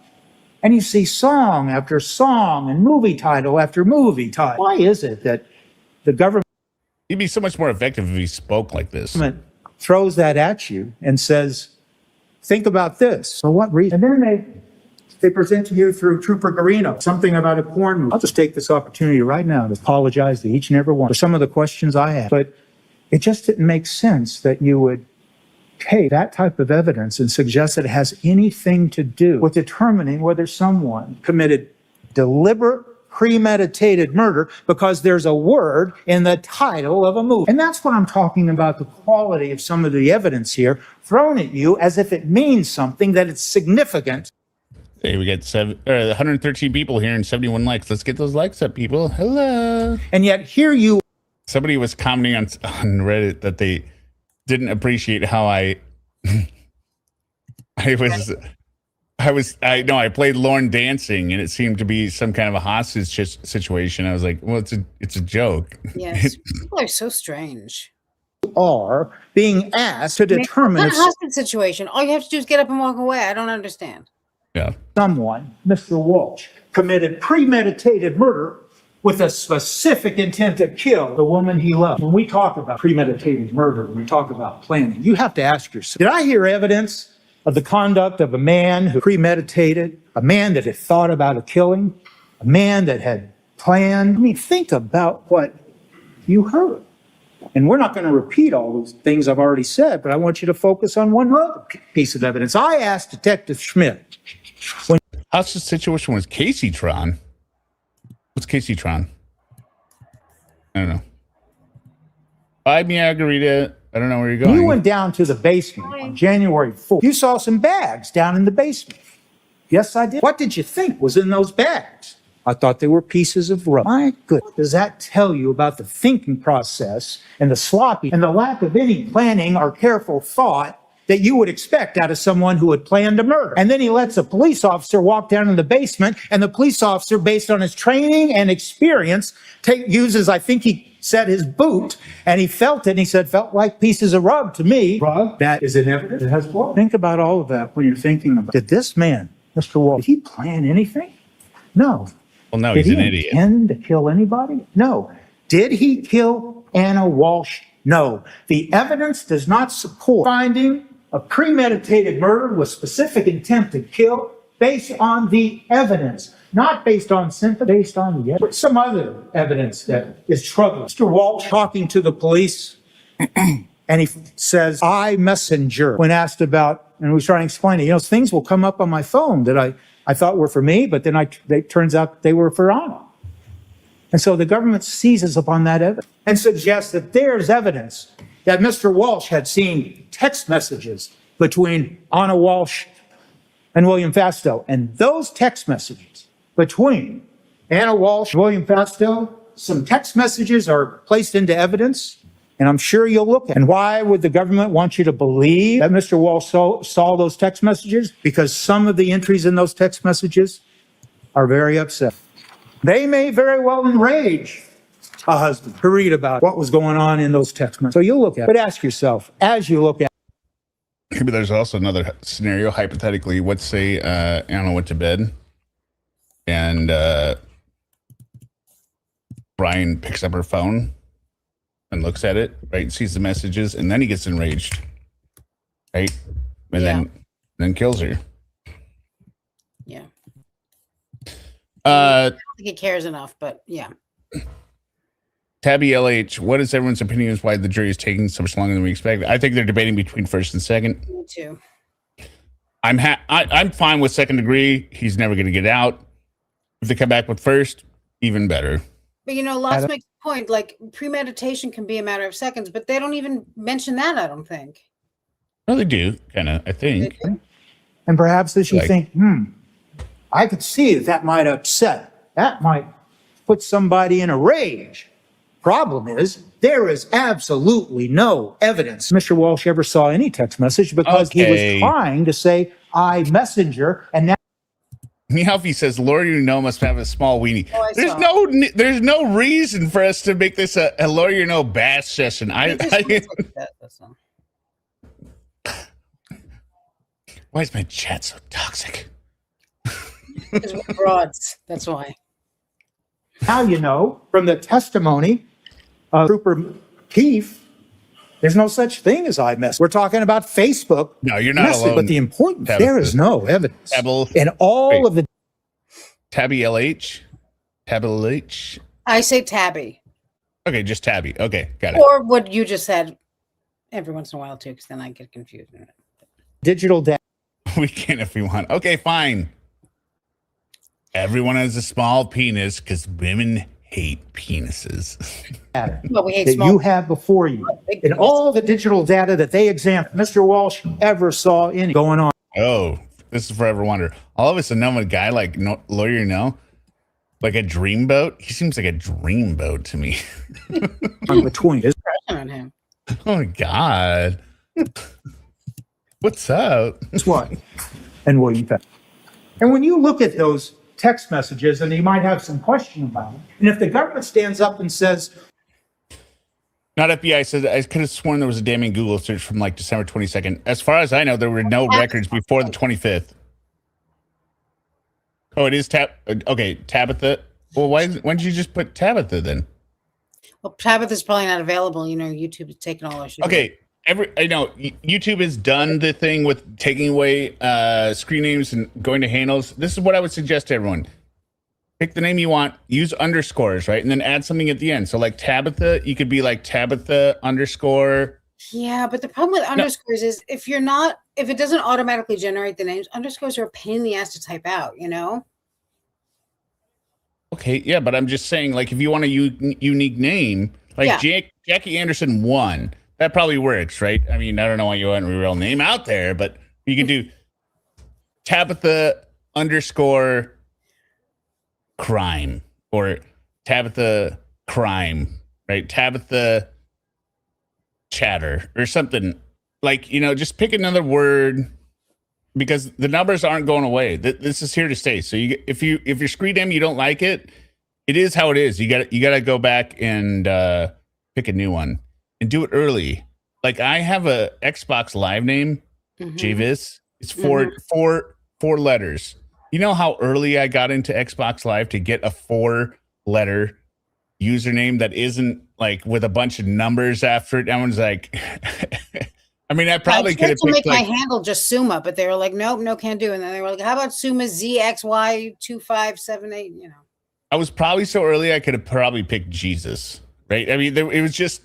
S4: And you see song after song and movie title after movie title. Why is it that the government
S1: He'd be so much more effective if he spoke like this.
S4: throws that at you and says, think about this. For what reason? And then they present to you through Trooper Garino something about a porn movie. I'll just take this opportunity right now to apologize to each and every one for some of the questions I had. But it just didn't make sense that you would take that type of evidence and suggest that it has anything to do with determining whether someone committed deliberate, premeditated murder because there's a word in the title of a movie. And that's what I'm talking about, the quality of some of the evidence here thrown at you as if it means something, that it's significant.
S1: Hey, we got 113 people here and 71 likes. Let's get those likes up, people. Hello.
S4: And yet here you.
S1: Somebody was commenting on Reddit that they didn't appreciate how I played Lorne dancing and it seemed to be some kind of a hostage situation. I was like, well, it's a joke.
S2: Yes, people are so strange.
S4: Are being asked to determine
S2: it's not a hostage situation. All you have to do is get up and walk away. I don't understand.
S1: Yeah.
S4: Someone, Mr. Walsh, committed premeditated murder with a specific intent to kill the woman he loved. When we talk about premeditated murder, when we talk about planning, you have to ask yourself, did I hear evidence of the conduct of a man who premeditated, a man that had thought about a killing, a man that had planned? I mean, think about what you heard. And we're not going to repeat all those things I've already said, but I want you to focus on one other piece of evidence. I asked Detective Schmidt.
S1: How's the situation with Casey Tron? What's Casey Tron? I don't know. Bye, Margarita. I don't know where you're going.
S4: You went down to the basement on January 4th. You saw some bags down in the basement. Yes, I did. What did you think was in those bags? I thought they were pieces of rubber. My goodness. Does that tell you about the thinking process and the sloppy and the lack of any planning or careful thought that you would expect out of someone who had planned a murder? And then he lets a police officer walk down in the basement, and the police officer, based on his training and experience, uses, I think he said, his boot, and he felt it, and he said, felt like pieces of rubber to me. Rub, that is an evidence. It has blood. Think about all of that when you're thinking about, did this man, Mr. Walshe, did he plan anything? No.
S1: Well, no,
S4: Did
S1: he's an
S4: he
S1: idiot.
S4: intend to kill anybody? No. Did he kill Anna Walshe? No. The evidence does not support finding a premeditated murder with specific intent to kill based on the evidence, not based on sympathy, based on the evidence. Some other evidence that is troubling. Mr. Walshe talking to the police, and he says, I messenger, when asked about, and we was trying to explain it, things will come up on my phone that I thought were for me, but then it turns out they were for Anna. And so the government seizes upon that evidence and suggests that there's evidence that Mr. Walshe had seen text messages between Anna Walshe and William Fastow. And those text messages between Anna Walshe and William Fastow, some text messages are placed into evidence, and I'm sure you'll look at. And why would the government want you to believe that Mr. Walshe saw those text messages? Because some of the entries in those text messages are very upset. They may very well enrage a husband to read about what was going on in those text messages. So you'll look at it. But ask yourself, as you look at it.
S1: Maybe there's also another scenario, hypothetically. Let's say Anna went to bed and Brian picks up her phone and looks at it, right, and sees the messages, and then he gets enraged, right, and then kills her.
S2: Yeah.
S1: I
S2: don't think he cares enough, but yeah.
S1: Tabby LH, what is everyone's opinion as why the jury is taking so much longer than we expected? I think they're debating between first and second.
S2: Me too.
S1: I'm fine with second degree. He's never going to get out. If they come back with first, even better.
S2: But Lots makes the point, like premeditation can be a matter of seconds, but they don't even mention that, I don't think.
S1: No, they do, kind of, I think.
S4: And perhaps as you think, I could see that might upset, that might put somebody in a rage. Problem is, there is absolutely no evidence Mr. Walshe ever saw any text message because he was trying to say, I messenger, and now
S1: Meowfie says, Lawyer must have a small weenie. There's no reason for us to make this a Lawyer bash session. Why is my chat so toxic?
S2: Because we're broads, that's why.
S4: Now from the testimony of Trooper Keefe, there's no such thing as iMessage. We're talking about Facebook.
S1: No, you're not alone.
S4: But the important, there is no evidence. In all of the...
S1: Tabby LH? Tabby LH?
S2: I say Tabby.
S1: Okay, just Tabby. Okay, got it.
S2: Or what you just said every once in a while, too, because then I get confused.
S4: Digital data.
S1: We can if we want. Okay, fine. Everyone has a small penis because women hate penises.
S2: Well, we hate
S4: that
S2: small
S4: you have before you. And all the digital data that they examined, Mr. Walshe ever saw any going on.
S1: Oh, this is forever wonder. All of a sudden, I'm a guy like Lawyer like a dreamboat. He seems like a dreamboat to me.
S4: Between his
S2: on him.
S1: Oh my God. What's up?
S4: That's what. And William Fastow. And when you look at those text messages, and you might have some question about them, and if the government stands up and says,
S1: not FBI said, I could have sworn there was a damning Google search from like December 22nd. As far as I know, there were no records before the 25th. Oh, it is okay, Tabitha. Well, why don't you just put Tabitha then?
S2: Well, Tabitha's probably not available. YouTube is taking all our shit.
S1: Okay. I know YouTube has done the thing with taking away screen names and going to handles. This is what I would suggest to everyone. Pick the name you want, use underscores, right? And then add something at the end. So like Tabitha, you could be like Tabitha underscore.
S2: Yeah, but the problem with underscores is if it doesn't automatically generate the names, underscores are a pain in the ass to type out,
S1: Okay, yeah, but I'm just saying, like, if you want a unique name, like Jackie Anderson 1, that probably works, right? I mean, I don't know why you want a real name out there, but you can do Tabitha underscore crime or Tabitha crime, right? Tabitha chatter or something. Like, just pick another word because the numbers aren't going away. This is here to stay. So if your screen name you don't like it, it is how it is. You got to go back and pick a new one and do it early. Like I have a Xbox Live name, Javis. It's four letters. You know how early I got into Xbox Live to get a 4-letter username that isn't like with a bunch of numbers after it? Everyone's like, I mean, I probably could have
S2: picked my handle just Suma, but they were like, nope, no, can't do. And then they were like, how about Suma ZXY2578?
S1: I was probably so early I could have probably picked Jesus, right? I mean, it was just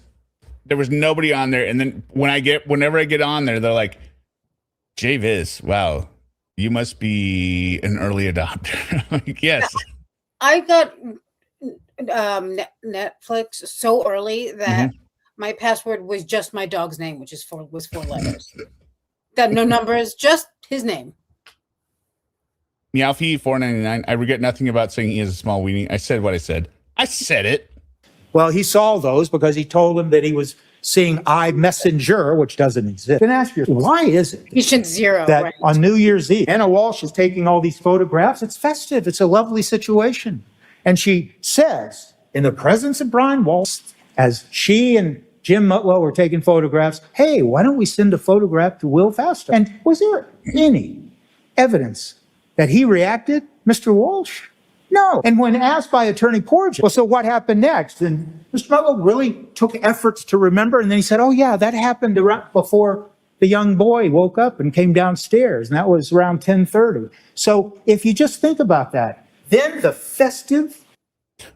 S1: there was nobody on there, and then whenever I get on there, they're like, Javis, wow, you must be an early adopter. Like, yes,
S2: I got Netflix so early that my password was just my dog's name, which is 4 letters. That no numbers, just his name.
S1: Meowfie 499. I regret nothing about saying he has a small weenie. I said what I said. I said it.
S4: Well, he saw those because he told him that he was seeing iMessenger, which doesn't exist. And ask yourself, why is it
S2: Patient 0
S4: that on New Year's Eve, Anna Walsh is taking all these photographs? It's festive. It's a lovely situation. And she says, in the presence of Brian Walsh, as she and Jim Mutwell were taking photographs, hey, why don't we send a photograph to Will Faster? And was there any evidence that he reacted, Mr. Walsh? No. And when asked by Attorney Porges, well, so what happened next? And Mr. Mutwell really took efforts to remember. And then he said, oh, yeah, that happened right before the young boy woke up and came downstairs. And that was around 10:30. So if you just think about that, then the festive.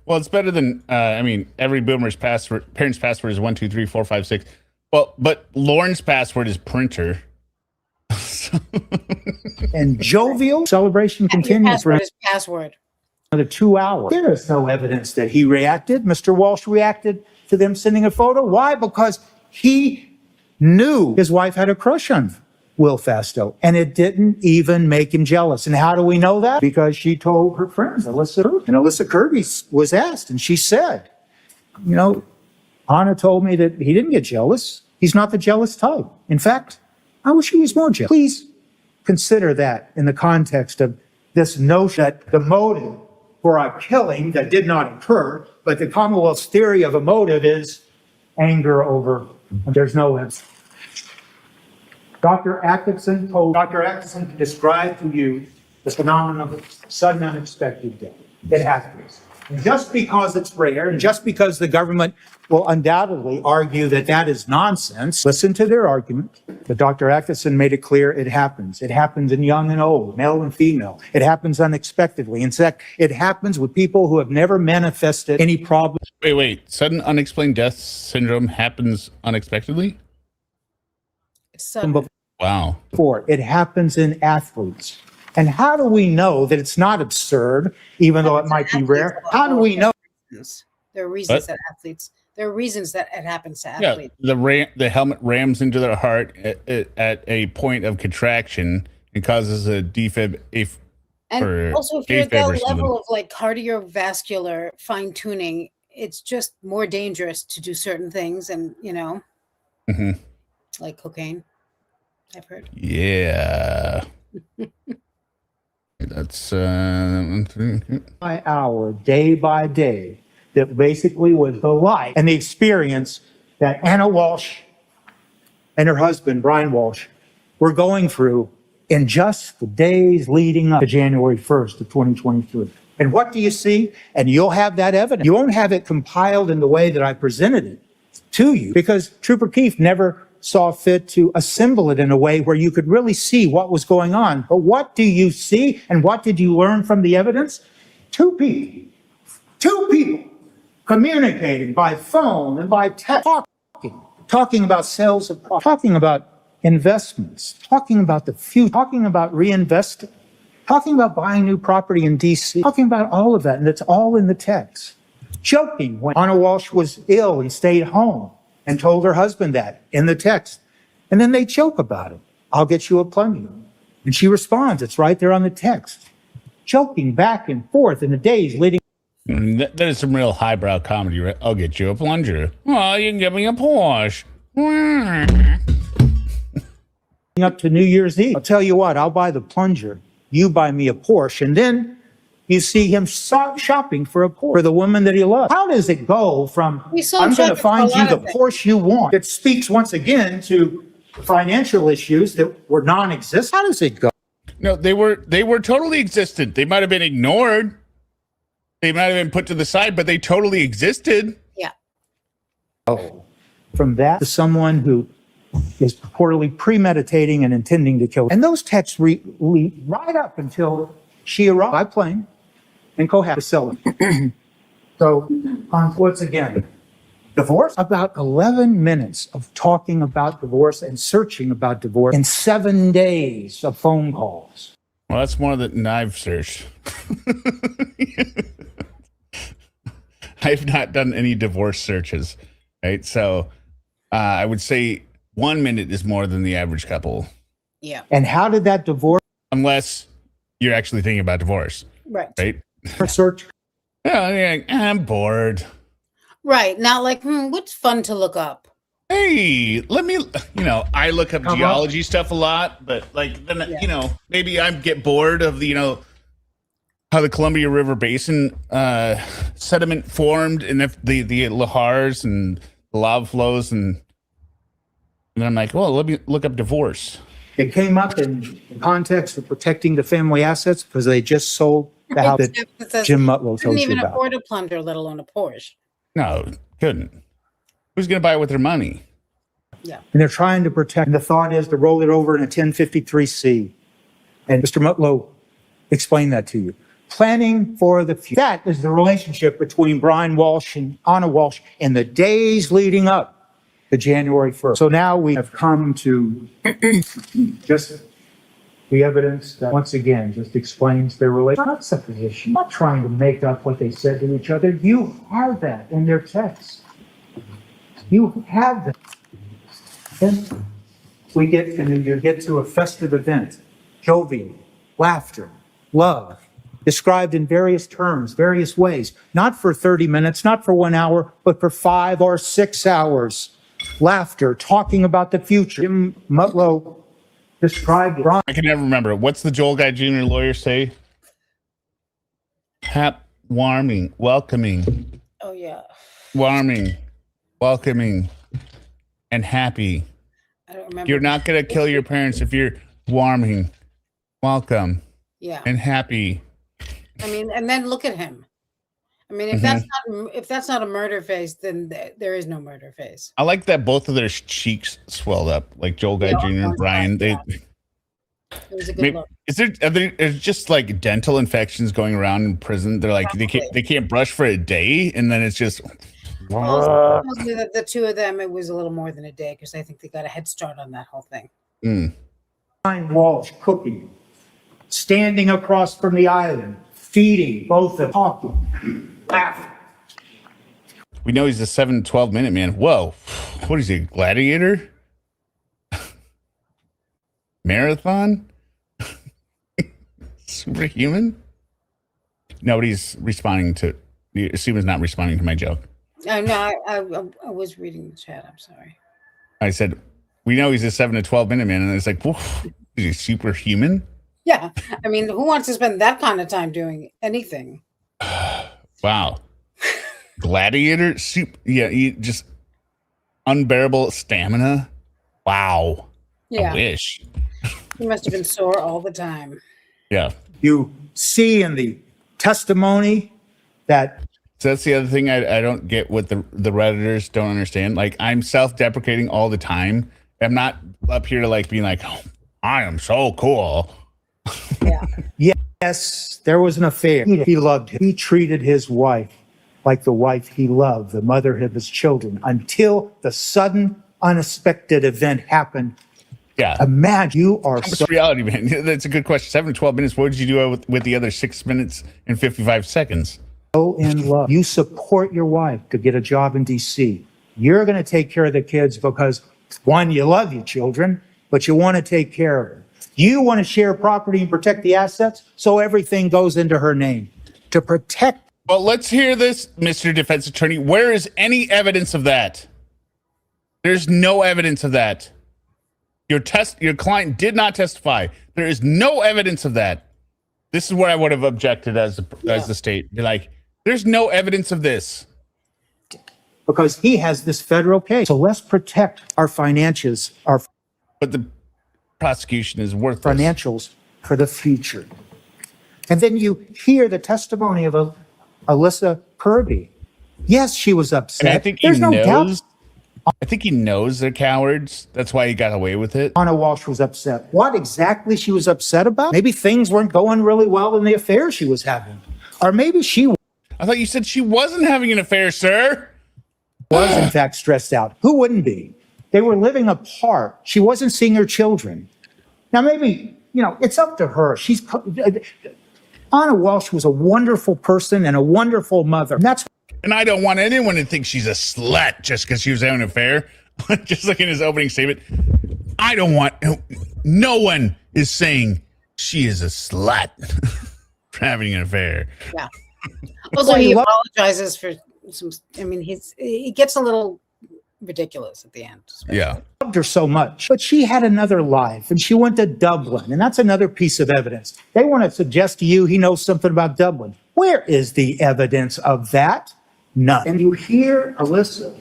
S1: Well, it's better than, every boomer's parents' password is 1, 2, 3, 4, 5, 6. Well, but Lauren's password is printer.
S4: And jovial celebration continues for
S2: his password.
S4: Another 2 hours. There is no evidence that he reacted. Mr. Walsh reacted to them sending a photo. Why? Because he knew his wife had a crush on Will Fasto, and it didn't even make him jealous. And how do we know that? Because she told her friends, Alyssa Kirby. And Alyssa Kirby was asked, and she said, Anna told me that he didn't get jealous. He's not the jealous type. In fact, I wish he was more jealous. Please consider that in the context of this notion that the motive for a killing that did not occur, but the Commonwealth's theory of a motive is anger over, there's no evidence. Dr. Atkinson to describe to you the phenomenon of sudden unexpected death. It happens. And just because it's rare, and just because the government will undoubtedly argue that that is nonsense, listen to their argument. But Dr. Atkinson made it clear it happens. It happens in young and old, male and female. It happens unexpectedly. In fact, it happens with people who have never manifested any problem.
S1: Wait. Sudden unexplained death syndrome happens unexpectedly?
S2: Sudden.
S1: Wow.
S4: It happens in athletes. And how do we know that it's not absurd, even though it might be rare? How do we know?
S2: There are reasons that athletes. There are reasons that it happens to athletes.
S1: Yeah, the helmet rams into their heart at a point of contraction and causes a defib.
S2: And also, if you're at that level of like cardiovascular fine tuning, it's just more dangerous to do certain things, and like cocaine. I've heard.
S1: Yeah. That's
S4: by hour, day by day, that basically was the life and the experience that Anna Walsh and her husband, Brian Walsh, were going through in just the days leading up to January 1st of 2023. And what do you see? And you'll have that evidence. You won't have it compiled in the way that I presented it to you, because Trooper Keefe never saw fit to assemble it in a way where you could really see what was going on. But what do you see, and what did you learn from the evidence? Two people communicating by phone and by text, talking about sales of property, talking about investments, talking about the future, talking about reinvesting, talking about buying new property in DC, talking about all of that, and it's all in the text. Joking when Anna Walshe was ill and stayed home and told her husband that in the text. And then they joke about it. I'll get you a plunger. And she responds, it's right there on the text. Joking back and forth in the days leading.
S1: That is some real highbrow comedy, right? I'll get you a plunger. Well, you can give me a Porsche.
S4: Up to New Year's Eve. I'll tell you what, I'll buy the plunger. You buy me a Porsche. And then you see him shopping for a Porsche for the woman that he loves. How does it go from, I'm going to find you the Porsche you want? It speaks once again to financial issues that were non-existent. How does it go?
S1: No, they were totally existent. They might have been ignored. They might have been put to the side, but they totally existed.
S2: Yeah.
S4: Oh, from that to someone who is purportedly premeditating and intending to kill. And those texts lead right up until she arrived by plane in Cohasset. So, once again, divorce? About 11 minutes of talking about divorce and searching about divorce in 7 days of phone calls.
S1: Well, that's more than I've searched. I've not done any divorce searches, right? So I would say 1 minute is more than the average couple.
S2: Yeah.
S4: And how did that divorce?
S1: Unless you're actually thinking about divorce.
S2: Right.
S4: Search.
S1: Yeah, I'm bored.
S2: Right. Not like, what's fun to look up?
S1: Hey, let me, I look up geology stuff a lot, but then, maybe I get bored of how the Columbia River Basin sediment formed, and if the lahars and the lava flows, and then I'm like, well, let me look up divorce. It
S4: came up in the context of protecting the family assets because they just sold the house that Jim Mutlow told you about.
S2: Couldn't even afford a plunger, let alone a Porsche.
S1: No, couldn't. Who's going to buy it with their money?
S4: Yeah. And they're trying to protect. And the thought is to roll it over in a 1053C. And Mr. Mutlow explained that to you. Planning for the future. That is the relationship between Brian Walshe and Anna Walshe in the days leading up to January 1st. So now we have come to just the evidence that once again just explains their relationship. Not supposition, not trying to make up what they said to each other. You have that in their text. You have that. Then you get to a festive event, jovial, laughter, love, described in various terms, various ways, not for 30 minutes, not for 1 hour, but for 5 or 6 hours. Laughter, talking about the future. Jim Mutlow described it.
S1: I can never remember. What's the Joel Guy Jr. lawyer say? Warming, welcoming.
S2: Oh, yeah.
S1: Warming, welcoming, and happy.
S2: I don't remember.
S1: You're not going to kill your parents if you're warming, welcome, and happy.
S2: I mean, and then look at him. I mean, if that's not a murder face, then there is no murder face.
S1: I like that both of their cheeks swelled up, like Joel Guy Jr. and Brian. It
S2: was a good look.
S1: Are there just like dental infections going around in prison? They're like they can't brush for a day, and then it's just.
S2: Well, the two of them, it was a little more than a day because I think they got a head start on that whole thing.
S4: Brian Walshe cooking, standing across from the island, feeding both of them, talking, laughing.
S1: We know he's a 7-12 minute man. Whoa, what is he, a gladiator? Marathon? Superhuman? Nobody's responding to. Steven's not responding to my joke.
S2: No, I was reading the chat. I'm sorry.
S1: I said, we know he's a 7-12 minute man, and it's like, woof, is he superhuman?
S2: Yeah, I mean, who wants to spend that kind of time doing anything?
S1: Wow, gladiator, just unbearable stamina. Wow,
S2: yeah.
S1: I wish.
S2: He must have been sore all the time.
S1: Yeah.
S4: You see in the testimony that
S1: So that's the other thing I don't get what the Redditors don't understand. Like, I'm self-deprecating all the time. I'm not up here to like being like, oh, I am so cool.
S2: Yeah.
S4: yes, there was an affair. He loved him. He treated his wife like the wife he loved, the mother of his children, until the sudden, unexpected event happened.
S1: Yeah.
S4: Imagine you are
S1: What's reality, man? That's a good question. 7 to 12 minutes. What did you do with the other 6 minutes and 55 seconds?
S4: so in love. You support your wife to get a job in DC. You're going to take care of the kids because, one, you love your children, but you want to take care of her. You want to share property and protect the assets, so everything goes into her name. To protect.
S1: Well, let's hear this, Mr. Defense Attorney. Where is any evidence of that? There's no evidence of that. Your client did not testify. There is no evidence of that. This is where I would have objected as the state. Be like, there's no evidence of this.
S4: Because he has this federal case. So let's protect our financials,
S1: But the prosecution is worthless.
S4: financials for the future. And then you hear the testimony of Alyssa Kirby. Yes, she was upset.
S1: And I think
S4: There's
S1: he
S4: no doubt.
S1: knows. I think he knows they're cowards. That's why he got away with it.
S4: Anna Walsh was upset. What exactly she was upset about? Maybe things weren't going really well in the affair she was having. Or maybe she
S1: I thought you said she wasn't having an affair, sir.
S4: was, in fact, stressed out. Who wouldn't be? They were living apart. She wasn't seeing her children. Now, maybe, it's up to her. Anna Walsh was a wonderful person and a wonderful mother.
S1: And I don't want anyone to think she's a slut just because she was having an affair. Just like in his opening statement. I don't want, no one is saying she is a slut for having an affair.
S2: Yeah. Also, he apologizes for some. I mean, he gets a little ridiculous at the end.
S1: Yeah.
S4: loved her so much, but she had another life and she went to Dublin. And that's another piece of evidence. They want to suggest to you he knows something about Dublin. Where is the evidence of that? None. And you hear Alyssa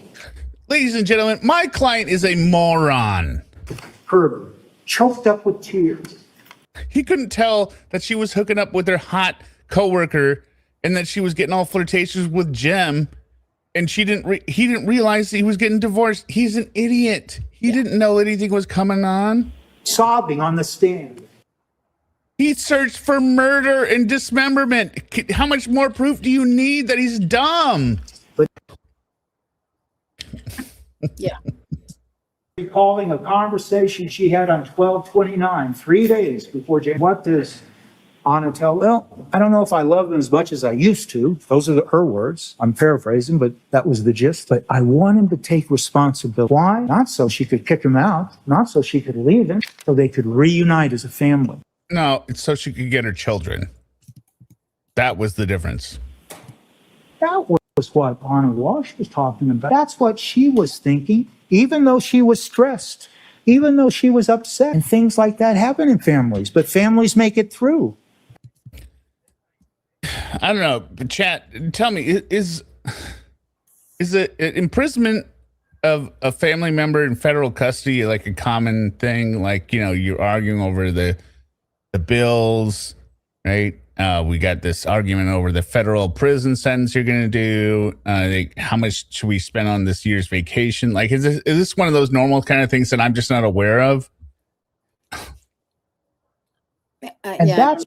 S1: Ladies and gentlemen, my client is a moron.
S4: Kirby choked up with tears.
S1: He couldn't tell that she was hooking up with her hot coworker and that she was getting all flirtatious with Jem. And he didn't realize he was getting divorced. He's an idiot. He didn't know anything was coming on.
S4: Sobbing on the stand.
S1: He searched for murder and dismemberment. How much more proof do you need that he's dumb?
S2: Yeah.
S4: Recalling a conversation she had on 12/29, 3 days before James. What does Anna tell? Well, I don't know if I love him as much as I used to. Those are her words. I'm paraphrasing, but that was the gist. But I want him to take responsibility. Why? Not so she could kick him out, not so she could leave him, so they could reunite as a family.
S1: No, it's so she could get her children. That was the difference.
S4: That was what Anna Walsh was talking about. That's what she was thinking, even though she was stressed, even though she was upset. And things like that happen in families, but families make it through.
S1: I don't know, but chat, tell me, is it imprisonment of a family member in federal custody like a common thing? Like, you're arguing over the bills, right? We got this argument over the federal prison sentence you're going to do. Like, how much should we spend on this year's vacation? Like, is this one of those normal kind of things that I'm just not aware of?
S4: And that's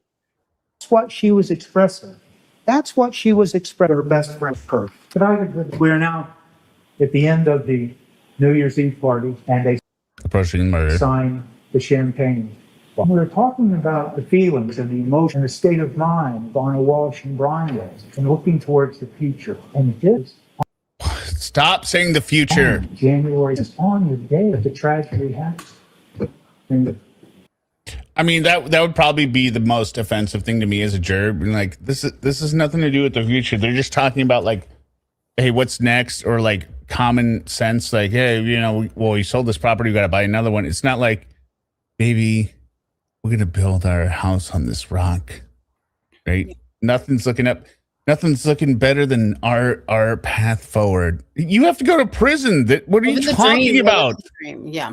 S4: what she was expressing. That's what she was expressing. Her best friend, her. But we are now at the end of the New Year's Eve party, and they
S1: Approaching murder.
S4: sign the champagne. We were talking about the feelings and the emotion and the state of mind of Anna Walsh and Brian was, and looking towards the future. And this
S1: Stop saying the future.
S4: January is on your day that the tragedy happened. And
S1: I mean, that would probably be the most offensive thing to me as a juror. Being like, this has nothing to do with the future. They're just talking about like, hey, what's next? Or like common sense, like, hey, we sold this property, we got to buy another one. It's not like, baby, we're going to build our house on this rock, right? Yeah. Nothing's looking better than our path forward. You have to go to prison. What are you talking about?
S2: Yeah.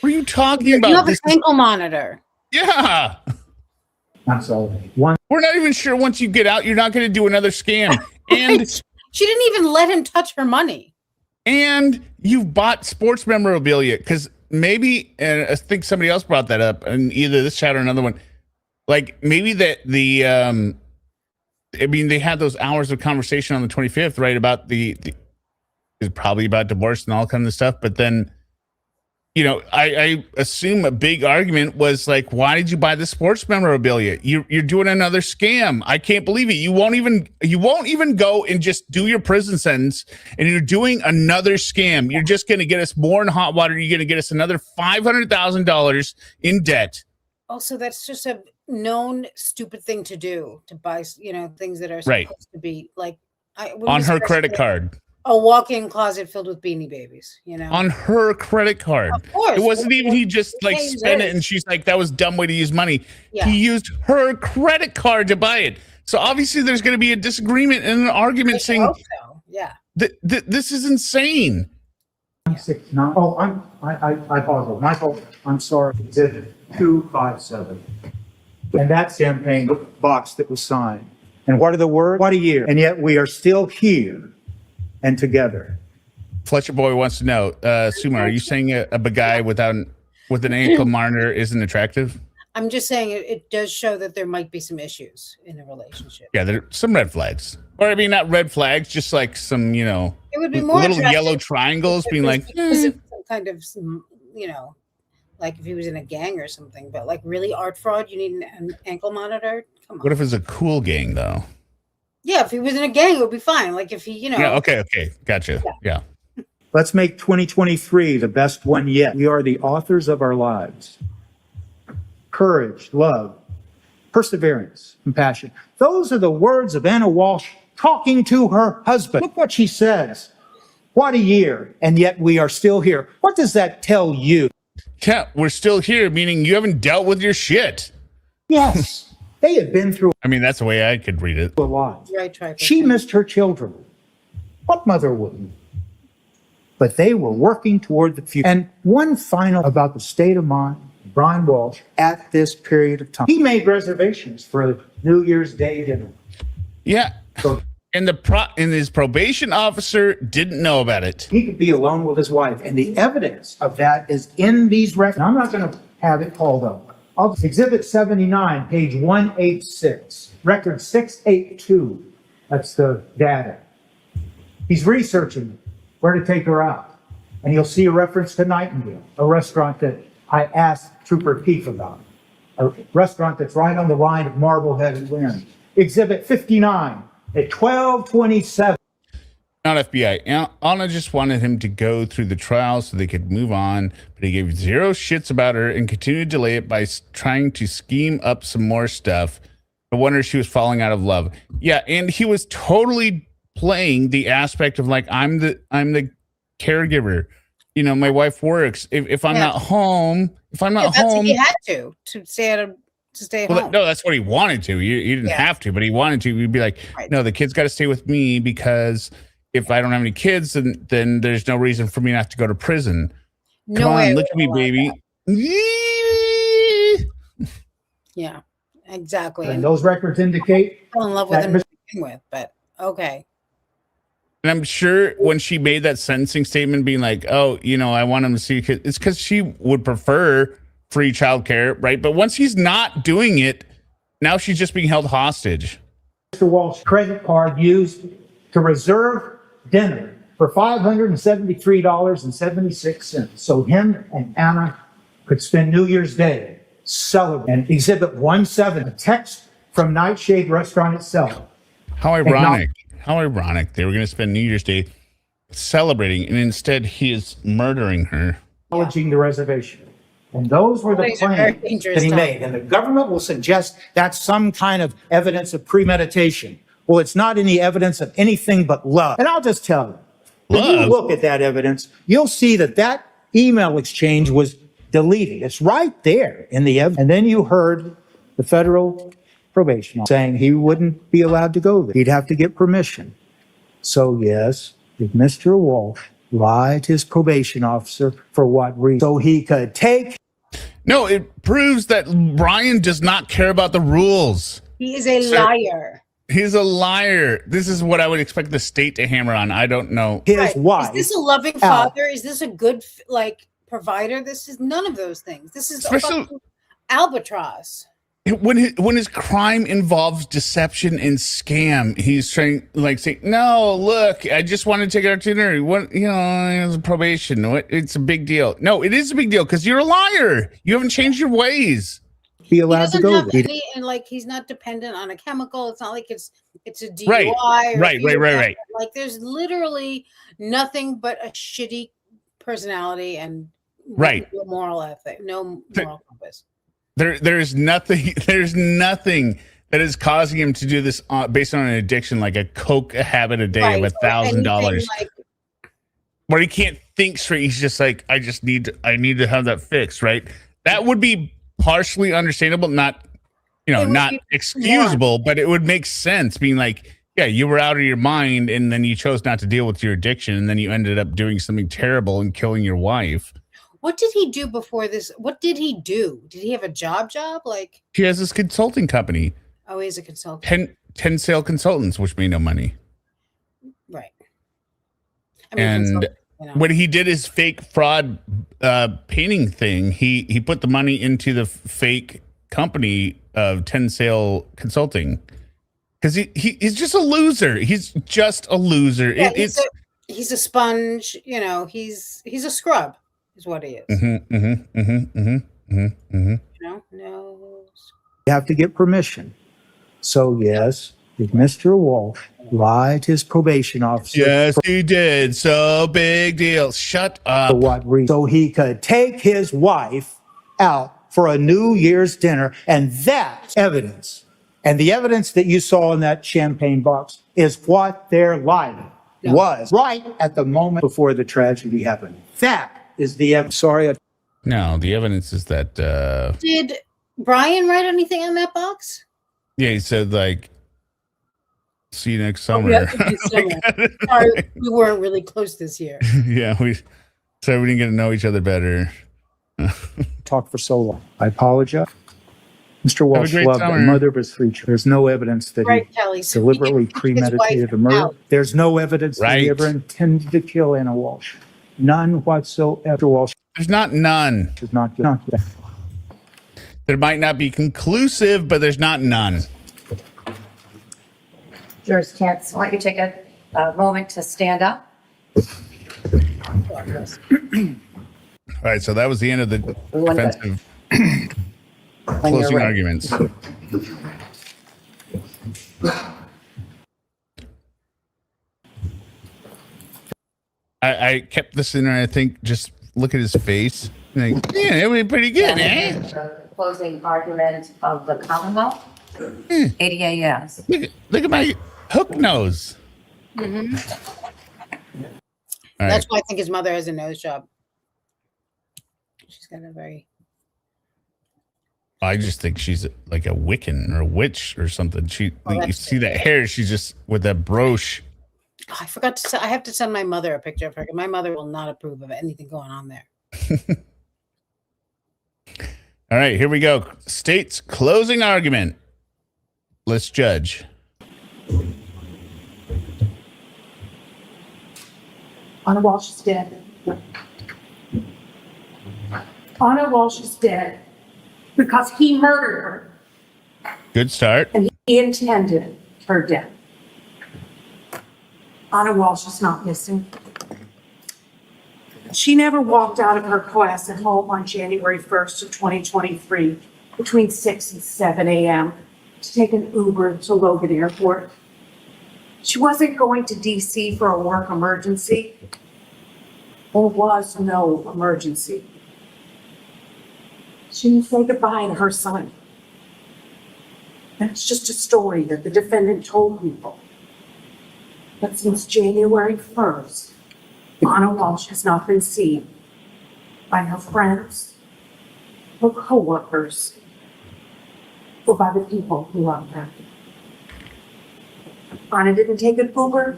S1: What are you talking about?
S2: You have an ankle monitor.
S1: Yeah.
S3: That's all. One.
S1: We're not even sure once you get out, you're not going to do another scam. And
S2: she didn't even let him touch her money. And
S1: you've bought sports memorabilia because maybe, and I think somebody else brought that up in either this chat or another one. Like maybe that I mean, they had those hours of conversation on the 25th, right? About it's probably about divorce and all kind of stuff. But then, you know, I assume a big argument was like, why did you buy the sports memorabilia? You're doing another scam. I can't believe it. You won't even go and just do your prison sentence, and you're doing another scam. You're just going to get us more in hot water. You're going to get us another $500,000 in debt.
S2: Also, that's just a known stupid thing to do, to buy, you know, things that are supposed to be like
S1: on her credit card.
S2: A walk-in closet filled with Beanie Babies, you know, on
S1: her credit card.
S2: Of course,
S1: it wasn't even he just like spent it, and she's like, "That was a dumb way to use money." Yeah. He used her credit card to buy it. So obviously, there's going to be a disagreement and an argument saying,
S2: "Yeah,
S1: this is insane."
S3: 6-9. Oh, I apologize. My fault. I'm sorry. It's 257.
S4: And that campaign box that was signed. And what are the words? What a year. And yet we are still here and together.
S1: Fletcher Boy wants to know, Suma, are you saying a guy with an ankle monitor isn't attractive?
S2: I'm just saying it does show that there might be some issues in a relationship.
S1: Yeah, there are some red flags. Or I mean, not red flags, just like some, you know,
S2: it would be more
S1: little yellow triangles being like,
S2: some kind of, you know, like if he was in a gang or something. But like really art fraud, you need an ankle monitor? Come on.
S1: What if it's a cool gang, though?
S2: Yeah, if he was in a gang, it would be fine. Like if he, you know.
S1: Yeah, okay. Gotcha. Yeah.
S4: Let's make 2023 the best one yet. We are the authors of our lives. Courage, love, perseverance, compassion. Those are the words of Anna Walshe talking to her husband. Look what she says. What a year, and yet we are still here. What does that tell you?
S1: Yeah, we're still here, meaning you haven't dealt with your shit.
S4: Yes, they have been through.
S1: I mean, that's the way I could read it.
S4: A lot.
S2: Right.
S4: She missed her children. What mother wouldn't? But they were working toward the future. And one final about the state of mind of Brian Walshe at this period of time. He made reservations for a New Year's Day dinner.
S1: Yeah. And his probation officer didn't know about it.
S4: He could be alone with his wife. And the evidence of that is in these records. I'm not going to have it called up. Exhibit 79, page 186, record 682. That's the data. He's researching where to take her out. And you'll see a reference to Nightingale, a restaurant that I asked Trooper Keefe about, a restaurant that's right on the line of Marblehead and Lynn. Exhibit 59 at 1227.
S1: Not FBI. Anna just wanted him to go through the trial so they could move on, but he gave zero shits about her and continued to delay it by trying to scheme up some more stuff. No wonder she was falling out of love. Yeah, and he was totally playing the aspect of like, I'm the caregiver. You know, my wife works. If I'm not home,
S2: that's
S1: home,
S2: he had to stay home.
S1: No, that's what he wanted to. He didn't have to, but he wanted to. He'd be like, no, the kids got to stay with me because if I don't have any kids, then there's no reason for me not to go to prison. Come on, look at me, baby.
S2: Yeah, exactly.
S3: And those records indicate
S2: I fell in love with him to begin with, but okay.
S1: And I'm sure when she made that sentencing statement being like, oh, you know, I want him to see kids, it's because she would prefer free childcare, right? But once he's not doing it, now she's just being held hostage.
S3: Mr. Walsh's credit card used to reserve dinner for $573.76. So him and Anna could spend New Year's Day celebrating. And Exhibit 17, a text from Nightshade Restaurant itself.
S1: How ironic. How ironic. They were going to spend New Year's Day celebrating, and instead he is murdering her.
S3: Acknowledging the reservation. And those were the plans that he made. And the government will suggest that's some kind of evidence of premeditation. Well, it's not any evidence of anything but love. And I'll just tell you, when you look at that evidence, you'll see that email exchange was deleted. It's right there in the evidence. And then you heard the federal probation officer saying he wouldn't be allowed to go there. He'd have to get permission. So yes, did Mr. Walshe lie to his probation officer for what reason? So he could take
S1: No, it proves that Brian does not care about the rules.
S2: He is a liar.
S1: He's a liar. This is what I would expect the state to hammer on. I don't know.
S4: His wife.
S2: Is this a loving father? Is this a good provider? This is none of those things. This is a fucking albatross.
S1: When his crime involves deception and scam, he's trying say, no, look, I just want to take out dinner. What, it's probation. It's a big deal. No, it is a big deal because you're a liar. You haven't changed your ways.
S4: Be allowed to go.
S2: And he's not dependent on a chemical. It's not like it's a DUI.
S1: Right.
S2: Like there's literally nothing but a shitty personality and no moral ethic, no moral compass.
S1: There's nothing that is causing him to do this based on an addiction like a coke habit a day of $1,000, where he can't think straight. He's just like, I need to have that fixed, right? That would be partially understandable, not excusable, but it would make sense. Being like, yeah, you were out of your mind, and then you chose not to deal with your addiction, and then you ended up doing something terrible and killing your wife.
S2: What did he do before this? What did he do? Did he have a job?
S1: He has this consulting company.
S2: Oh, he's a consultant.
S1: 10 sale consultants, which made no money.
S2: Right.
S1: When he did his fake fraud painting thing, he put the money into the fake company of 10 sale consulting because he's just a loser. He's just a loser.
S2: Yeah, he's a sponge. He's a scrub. Is what he is. No.
S4: You have to get permission. So yes, did Mr. Walsh lie to his probation officer?
S1: Yes, he did. So big deal. Shut up.
S4: For what reason? So he could take his wife out for a New Year's dinner, and that evidence, and the evidence that you saw in that champagne box, is what their lie was right at the moment before the tragedy happened. That is the evidence. Sorry.
S1: No, the evidence is that.
S2: Did Brian write anything on that box?
S1: Yeah, he said see you next summer.
S2: Sorry, we weren't really close this year.
S1: Yeah, we didn't get to know each other better.
S4: Talk for so long. I apologize. Mr. Walsh loved the mother of his 3 children. There's no evidence that he deliberately premeditated the murder. There's no evidence that he ever intended to kill Anna Walsh. None whatsoever. Walsh.
S1: There's not none.
S4: There's not.
S1: There might not be conclusive, but there's not none.
S5: Jurors can't. Why don't you take a moment to stand up?
S1: All right, so that was the end of the defensive closing arguments. I kept this in there. I think just look at his face. Like, yeah, it would be pretty good, eh?
S5: The closing argument of the Commonwealth. 80 yes.
S1: Look at my hook nose.
S2: Mm-hmm.
S1: Right.
S2: That's why I think his mother has a nose job. She's got a very.
S1: I just think she's like a Wiccan or a witch or something. You see that hair? She's just with that brooch.
S2: Oh, I forgot to. I have to send my mother a picture of her. My mother will not approve of anything going on there.
S1: All right, here we go. State's closing argument. Let's judge.
S6: Anna Walsh is dead. Anna Walsh is dead because he murdered her.
S1: Good start.
S6: And he intended her death. Anna Walsh is not missing. She never walked out of her class at home on January 1st of 2023 between 6 and 7 a.m. to take an Uber to Logan Airport. She wasn't going to DC for a work emergency. There was no emergency. She didn't say goodbye to her son. That's just a story that the defendant told people. But since January 1st, Anna Walsh has not been seen by her friends, her coworkers, or by the people who love her. Anna didn't take an Uber.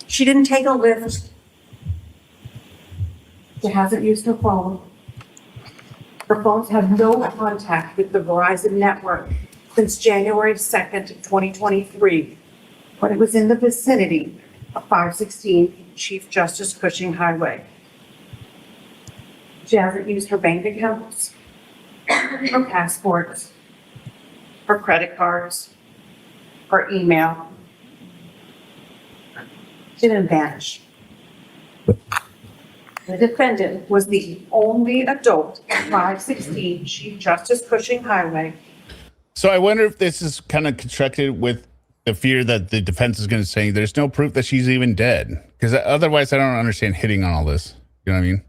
S6: She didn't take a Lyft. She hasn't used her phone. Her phones have no contact with the Verizon network since January 2nd, 2023, when it was in the vicinity of 516 Chief Justice Cushing Highway. She hasn't used her bank accounts, her passports, her credit cards, her email. She didn't vanish. The defendant was the only adult at 516 Chief Justice Cushing Highway.
S1: So I wonder if this is kind of constructed with the fear that the defense is going to say there's no proof that she's even dead. Because otherwise, I don't understand hitting on all this. You know what I mean?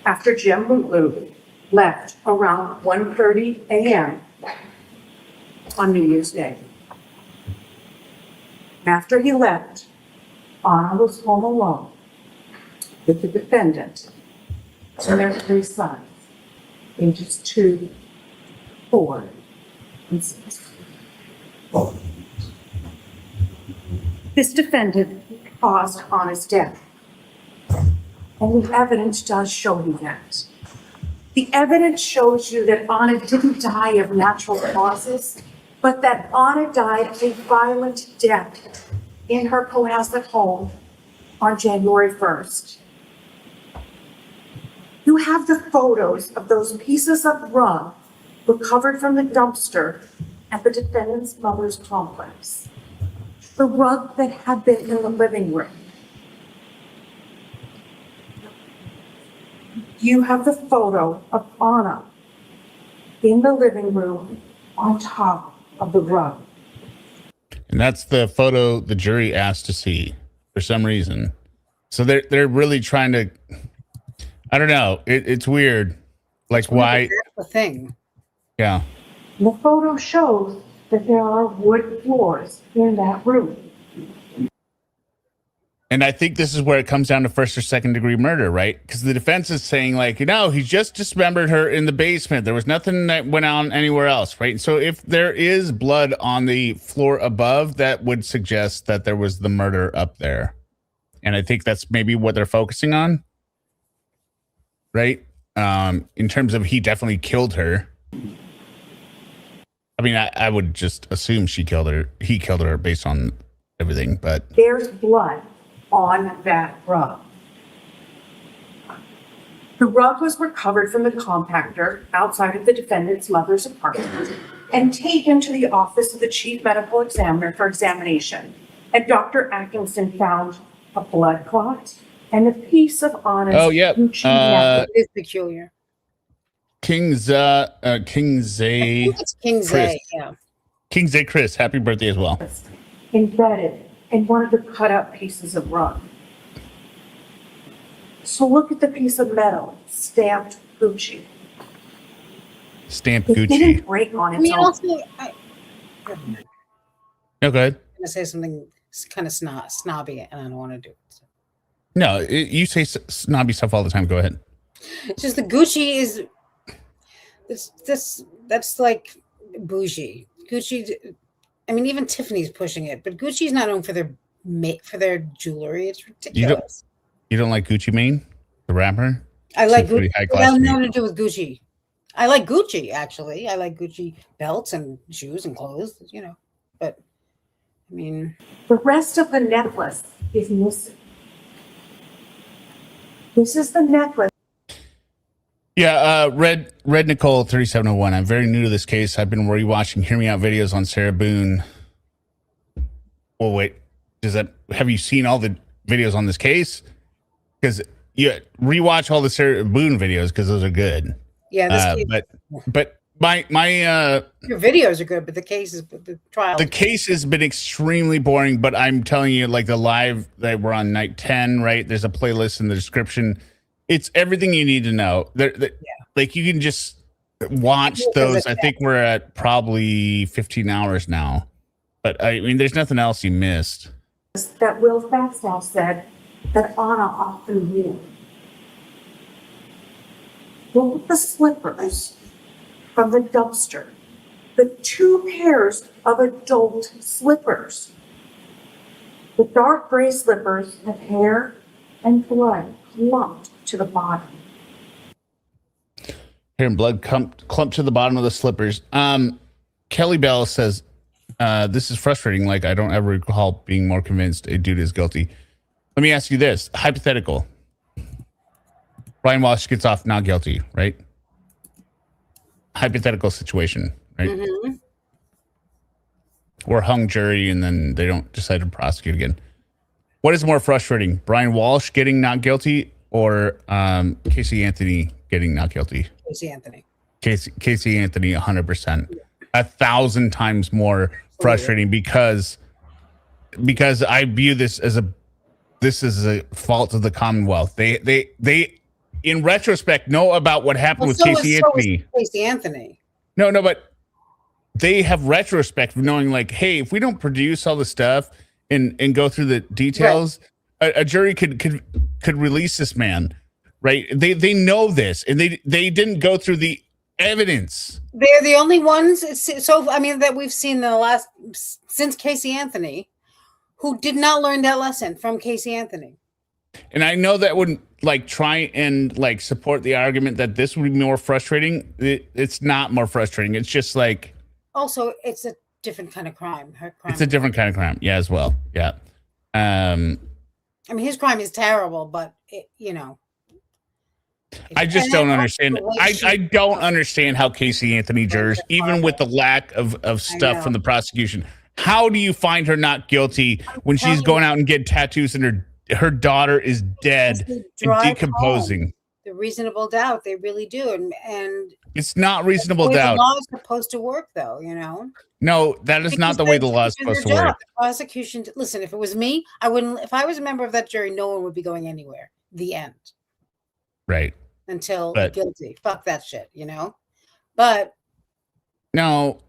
S6: After Jim Bootloop left around 1:30 a.m. on New Year's Day. After he left, Anna was home alone with the defendant and their 3 sons, ages 2, 4, and 6. This defendant caused Anna's death. And the evidence does show you that. The evidence shows you that Anna didn't die of natural causes, but that Anna died a violent death in her Cohasset home on January 1st. You have the photos of those pieces of rug recovered from the dumpster at the defendant's mother's complex. The rug that had been in the living room. You have the photo of Anna in the living room on top of the rug.
S1: And that's the photo the jury asked to see for some reason. So they're really trying to, I don't know. It's weird. Like why?
S2: That's the thing.
S1: Yeah.
S6: The photo shows that there are wood floors in that room.
S1: And I think this is where it comes down to first or second degree murder, right? Because the defense is saying like, he just dismembered her in the basement. There was nothing that went on anywhere else, right? So if there is blood on the floor above, that would suggest that there was the murder up there. And I think that's maybe what they're focusing on, right? In terms of he definitely killed her. I mean, I would just assume he killed her based on everything, but
S6: There's blood on that rug. The rug was recovered from the compactor outside of the defendant's mother's apartment and taken to the office of the chief medical examiner for examination. And Dr. Atkinson found a blood clot and a piece of Anna's Gucci necklace.
S2: It is peculiar.
S1: Kingsley
S2: I think it's Kingsley, yeah.
S1: Kingsley Chris, happy birthday as well.
S6: Embedded in one of the cut up pieces of rug. So look at the piece of metal stamped Gucci.
S1: Stamped
S6: It
S1: Gucci.
S6: didn't break on
S2: I
S6: its
S2: mean,
S6: own.
S2: also,
S1: No, go ahead.
S2: I'm going to say something kind of snobby, and I don't want to do it. So.
S1: No, you say snobby stuff all the time. Go ahead.
S2: It's just the Gucci is that's like bougie. Gucci, I mean, even Tiffany's pushing it, but Gucci's not known for their jewelry. It's ridiculous.
S1: You don't like Gucci Mane, the rapper?
S2: I like
S1: Pretty
S2: Gucci.
S1: high
S2: It
S1: class
S2: has
S1: to me.
S2: nothing to do with Gucci. I like Gucci, actually. I like Gucci belts and shoes and clothes, But, I mean...
S6: The rest of the necklace is missing. This is the necklace.
S1: Yeah, Red Nicole 3701. I'm very new to this case. I've been rewatching Hear Me Out videos on Sarah Boone. Well, wait, have you seen all the videos on this case? Because you rewatch all the Sarah Boone videos because those are good.
S2: Yeah, this case,
S1: but my
S2: your videos are good, but the case is the trial.
S1: the case has been extremely boring. But I'm telling you, like the live that we're on night 10, right? There's a playlist in the description. It's everything you need to know. Like you can just watch those. I think we're at probably 15 hours now. But I mean, there's nothing else you missed.
S6: That Will Faxall said that Anna often wore. Look at the slippers from the dumpster. The 2 pairs of adult slippers. The dark gray slippers have hair and blood clumped to the bottom.
S1: Hearing blood clump to the bottom of the slippers. Kelly Bell says, this is frustrating. Like, I don't ever recall being more convinced a dude is guilty. Let me ask you this. Hypothetical. Brian Walshe gets off not guilty, right? Hypothetical situation, right?
S2: Mm-hmm.
S1: Or hung jury and then they don't decide to prosecute again. What is more frustrating? Brian Walshe getting not guilty or Casey Anthony getting not guilty?
S2: Casey Anthony.
S1: Casey Anthony, 100%. 1,000 times more frustrating because I view this as a fault of the Commonwealth. They in retrospect know about what happened with Casey Anthony.
S2: Casey Anthony.
S1: No, but they have retrospect knowing like, hey, if we don't produce all the stuff and go through the details, right, a jury could release this man, right? They know this and they didn't go through the evidence.
S2: They're the only ones. So I mean that we've seen since Casey Anthony, who did not learn that lesson from Casey Anthony.
S1: And I know that wouldn't like try and like support the argument that this would be more frustrating. It's not more frustrating. It's just like
S2: also it's a different kind of crime.
S1: It's a different kind of crime. Yeah, as well. Yeah.
S2: I mean, his crime is terrible, but
S1: I just don't understand. I don't understand how Casey Anthony jurors, even with the lack of stuff from the prosecution, how do you find her not guilty when she's going out and getting tattoos and her daughter is dead and decomposing?
S2: Home. The reasonable doubt, they really do, and
S1: it's not reasonable doubt.
S2: The law is supposed to work, though.
S1: No, that is not the way the law is supposed to work.
S2: The prosecution. Listen, if it was me, I wouldn't. If I was a member of that jury, no one would be going anywhere. The end.
S1: Right.
S2: Until guilty. Fuck that shit, But
S1: no,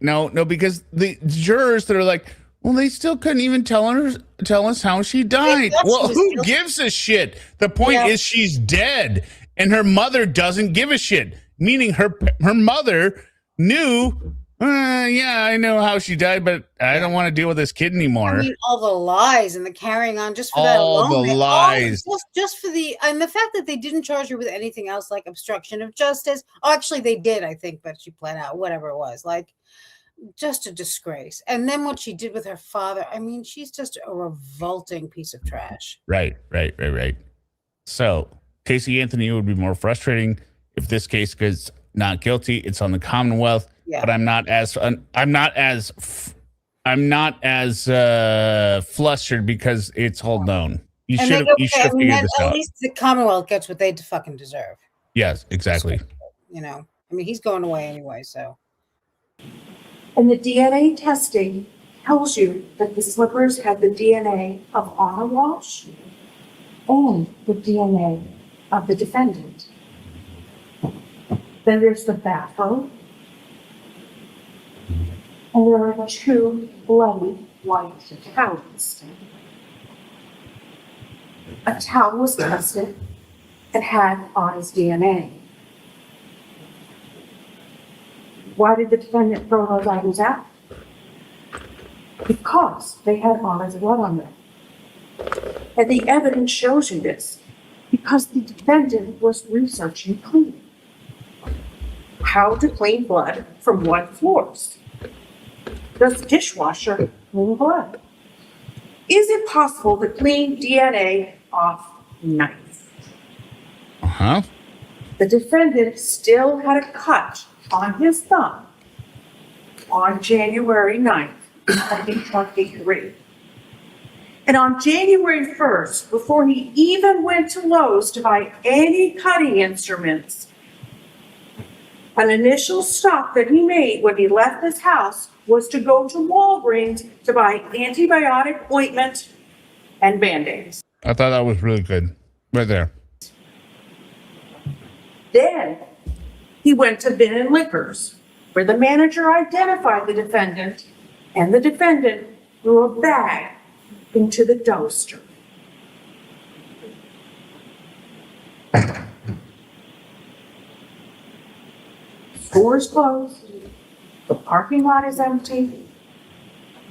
S1: because the jurors that are like, well, they still couldn't even tell us how she died. Well, who gives a shit? The point is she's dead, and her mother doesn't give a shit. Meaning her mother knew. I know how she died, but I don't want to deal with this kid anymore.
S2: I mean, all the lies and the carrying on just for that alone.
S1: All the lies.
S2: Just for and the fact that they didn't charge her with anything else like obstruction of justice. Oh, actually, they did, I think, but she pled out, whatever it was. Like, just a disgrace. And then what she did with her father, I mean, she's just a revolting piece of trash. Right.
S1: So, Casey Anthony would be more frustrating if this case goes not guilty. It's on the Commonwealth. Yeah. But I'm not as flustered because it's all known. You should have figured this out.
S2: At least the Commonwealth gets what they fucking deserve.
S1: Yes, exactly.
S2: So, I mean, he's going away anyway, so.
S6: And the DNA testing tells you that the slippers had the DNA of Anna Walshe and the DNA of the defendant. Then there's the bathroom. And there are 2 bloody white towels. A towel was tested and had Anna's DNA. Why did the defendant throw those items out? Because they had Anna's blood on them. And the evidence shows you this because the defendant was researching cleaning. How to clean blood from wood floors. Does the dishwasher clean blood? Is it possible to clean DNA off knife? The defendant still had a cut on his thumb on January 9th, 2023. And on January 1st, before he even went to Lowe's to buy any cutting instruments, an initial stop that he made when he left his house was to go to Walgreens to buy antibiotic ointment and Band-Aids.
S1: I thought that was really good. Right there.
S6: Then he went to Bin and Liquors, where the manager identified the defendant, and the defendant threw a bag into the dumpster. Stores closed. The parking lot is empty.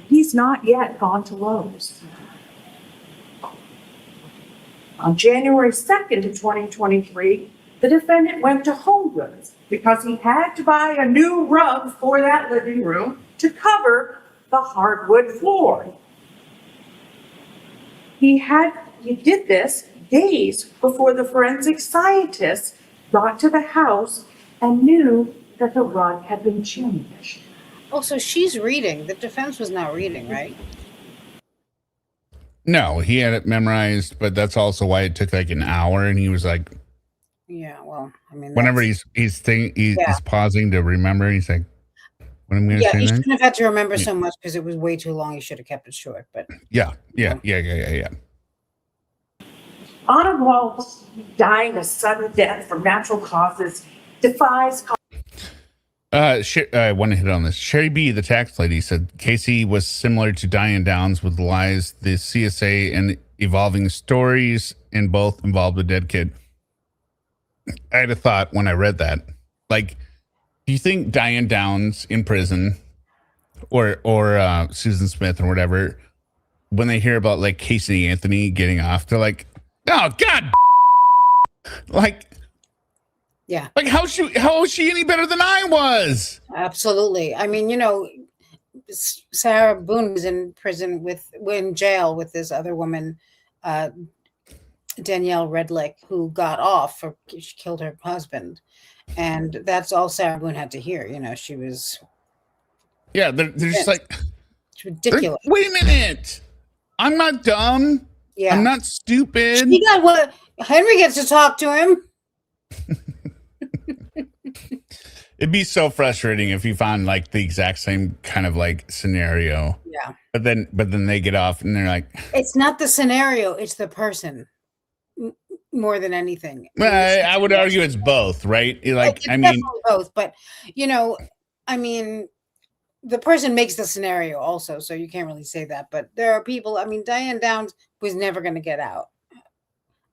S6: He's not yet gone to Lowe's. On January 2nd of 2023, the defendant went to Home Goods because he had to buy a new rug for that living room to cover the hardwood floor. He did this days before the forensic scientists got to the house and knew that the rug had been changed.
S2: Oh, so she's reading. The defense was not reading, right?
S1: No, he had it memorized, but that's also why it took like an hour. And he was like,
S2: Yeah, well, I mean,
S1: whenever he's pausing to remember, he's like, what am I going to say
S2: he
S1: next?
S2: shouldn't have had to remember so much because it was way too long. He should have kept it short, but
S1: Yeah.
S6: Anna Walshe dying a sudden death from natural causes defies.
S1: I want to hit on this. Sherry B, the tax lady, said Casey was similar to Diane Downs with lies, the CSA, and evolving stories, and both involved a dead kid. I had a thought when I read that. Like, do you think Diane Downs in prison or Susan Smith or whatever, when they hear about like Casey Anthony getting off, they're like, oh God, like,
S2: yeah,
S1: like how is she any better than I was?
S2: absolutely. I mean, you know, Sarah Boone was in prison in jail with this other woman, Danielle Redlick, who got off for she killed her husband, and that's all Sarah Boone had to hear. You know, she was.
S1: Yeah, they're just like,
S2: it's ridiculous.
S1: Wait a minute, I'm not dumb.
S2: Yeah,
S1: I'm not stupid.
S2: He got what Henry gets to talk to him.
S1: It'd be so frustrating if you found like the exact same kind of like scenario.
S2: Yeah.
S1: But then they get off and they're like,
S2: it's not the scenario, it's the person more than anything.
S1: Well, I would argue it's both, right? Like,
S2: it's
S1: I mean,
S2: definitely both, but you know, I mean, the person makes the scenario also, so you can't really say that. But there are people, I mean, Diane Downs was never going to get out.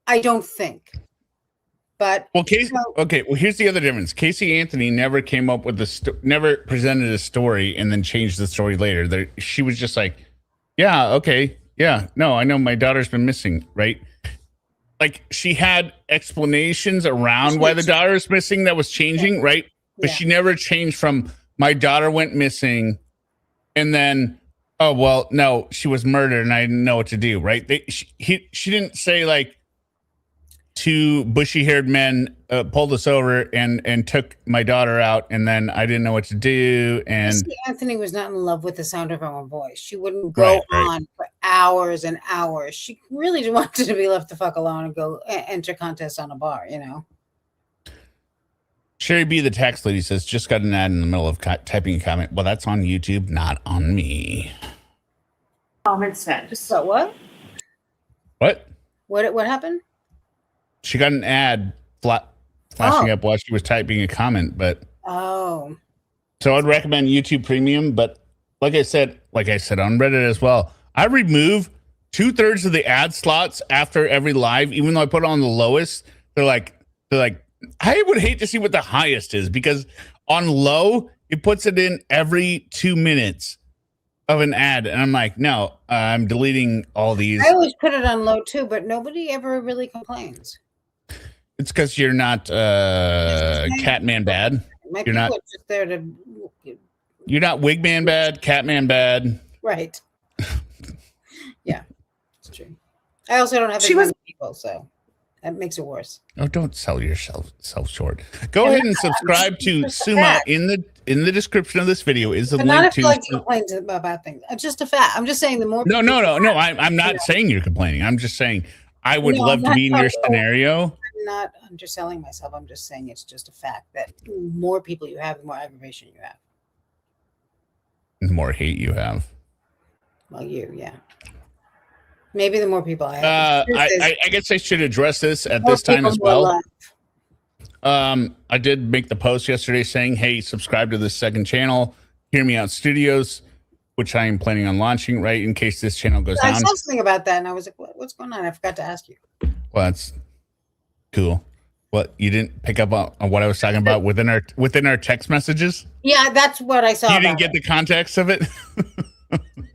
S2: I don't think. But
S1: well, okay. Well, here's the other difference. Casey Anthony never came up with never presented a story and then changed the story later. She was just like, yeah, okay, yeah, no, I know my daughter's been missing, right? Like she had explanations around why the daughter's missing that was changing, right? But she never changed from my daughter went missing, and then oh well, no, she was murdered and I didn't know what to do, right? She didn't say like. Two bushy-haired men pulled us over and took my daughter out, and then I didn't know what to do. And
S2: Anthony was not in love with the sound of her own voice. She wouldn't go on for hours and hours. She really wanted to be left the fuck alone and go enter contests on a bar, you know.
S1: Sherry B, the tax lady, says just got an ad in the middle of typing a comment. Well, that's on YouTube, not on me.
S6: Comment sent.
S2: So what? What happened?
S1: She got an ad flashing up while she was typing a comment, but so I'd recommend YouTube Premium. But like I said on Reddit as well, I remove 2/3 of the ad slots after every live, even though I put it on the lowest. They're like, I would hate to see what the highest is because on low it puts it in every 2 minutes of an ad, and I'm like, no, I'm deleting all these.
S2: I always put it on low too, but nobody ever really complains.
S1: It's because you're not Catman bad. You're not
S2: just there to.
S1: You're not Wigman bad, Catman bad.
S2: Right. Yeah, it's true. I also don't have as many people, so that makes it worse.
S1: Oh, don't sell yourself short. Go ahead and subscribe to Suma in the description of this video. Is the link to
S2: complaints about things. It's just a fact. I'm just saying the more.
S1: No. I'm not saying you're complaining. I'm just saying I would love to be in your scenario.
S2: I'm not underselling myself. I'm just saying it's just a fact that the more people you have, the more aggravation you have.
S1: The more hate you have.
S2: Well, yeah. Maybe the more people I have.
S1: I guess I should address this at this time as well. I did make the post yesterday saying, hey, subscribe to this second channel, Hear Me Out Studios, which I am planning on launching, right, in case this channel goes down.
S2: I saw something about that, and I was like, what's going on? I forgot to ask you.
S1: Well, that's cool. What, you didn't pick up on what I was talking about within our text messages?
S2: Yeah, that's what I saw.
S1: You didn't get the context of it?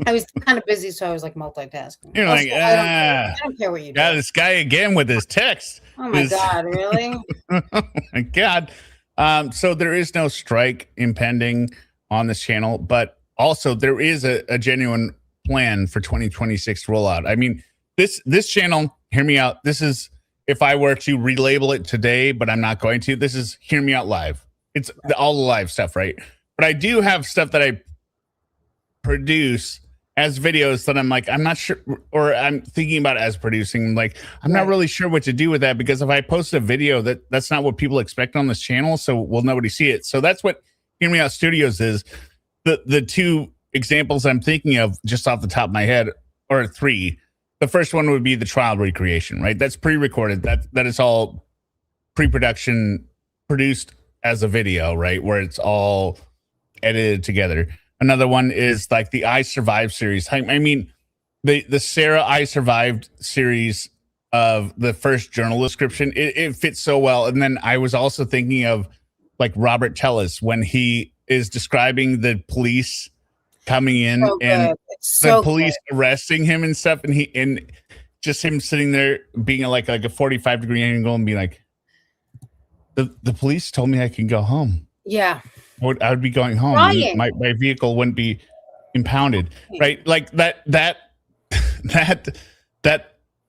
S2: I was kind of busy, so I was like multitasking.
S1: You're
S2: also,
S1: like,
S2: I don't care what you do.
S1: Got this guy again with his text.
S2: Oh my God, really?
S1: Oh my God. So there is no strike impending on this channel, but also there is a genuine plan for 2026 rollout. I mean, this channel, Hear Me Out, this is, if I were to relabel it today, but I'm not going to, this is Hear Me Out Live. It's all the live stuff, right? But I do have stuff that I produce as videos that I'm like, I'm not sure, or I'm thinking about as producing, like, I'm not really sure what to do with that, because if I post a video, that's not what people expect on this channel, so will nobody see it. So that's what Hear Me Out Studios is. The two examples I'm thinking of just off the top of my head, or three. The first one would be the trial recreation, right? That's pre-recorded. That is all pre-production, produced as a video, right? Where it's all edited together. Another one is like the I Survived series. I mean, the Sarah I Survived series of the first journal description, it fits so well. And then I was also thinking of like Robert Tellis when he is describing the police coming in and the police arresting him and stuff, and just him sitting there being like a 45-degree angle and being like, the police told me I can go home.
S2: Yeah.
S1: I would be going home. My vehicle wouldn't be impounded, right? Like that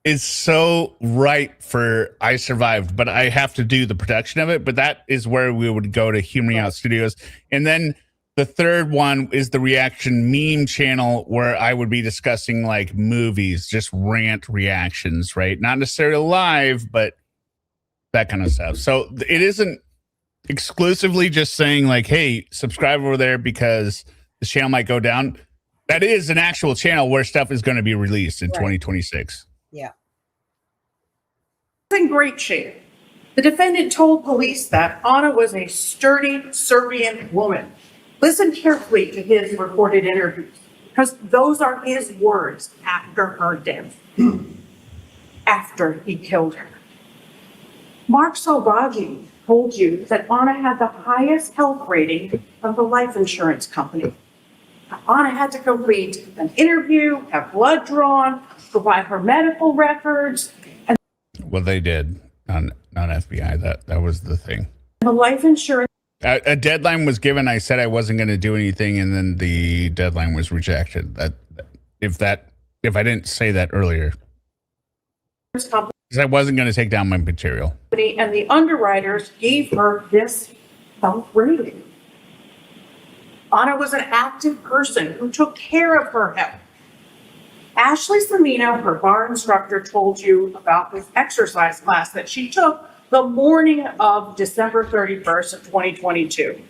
S1: is so right for I Survived, but I have to do the production of it. But that is where we would go to Hear Me Out Studios. And then the third one is the reaction meme channel, where I would be discussing like movies, just rant reactions, right? Not necessarily live, but that kind of stuff. So it isn't exclusively just saying like, hey, subscribe over there because the channel might go down. That is an actual channel where stuff is going to be released in 2026.
S2: Yeah.
S6: In great shape. The defendant told police that Anna was a sturdy Serbian woman. Listen carefully to his recorded interviews, because those are his words after her death, after he killed her. Mark Salvaggi told you that Anna had the highest health rating of the life insurance company. Anna had to complete an interview, have blood drawn, provide her medical records. And
S1: well, they did on FBI. That was the thing.
S6: The life insurance.
S1: A deadline was given. I said I wasn't going to do anything, and then the deadline was rejected. If I didn't say that earlier, because I wasn't going to take down my material.
S6: And the underwriters gave her this health rating. Anna was an active person who took care of her health. Ashley Samino, her bar instructor, told you about this exercise class that she took the morning of December 31st of 2022.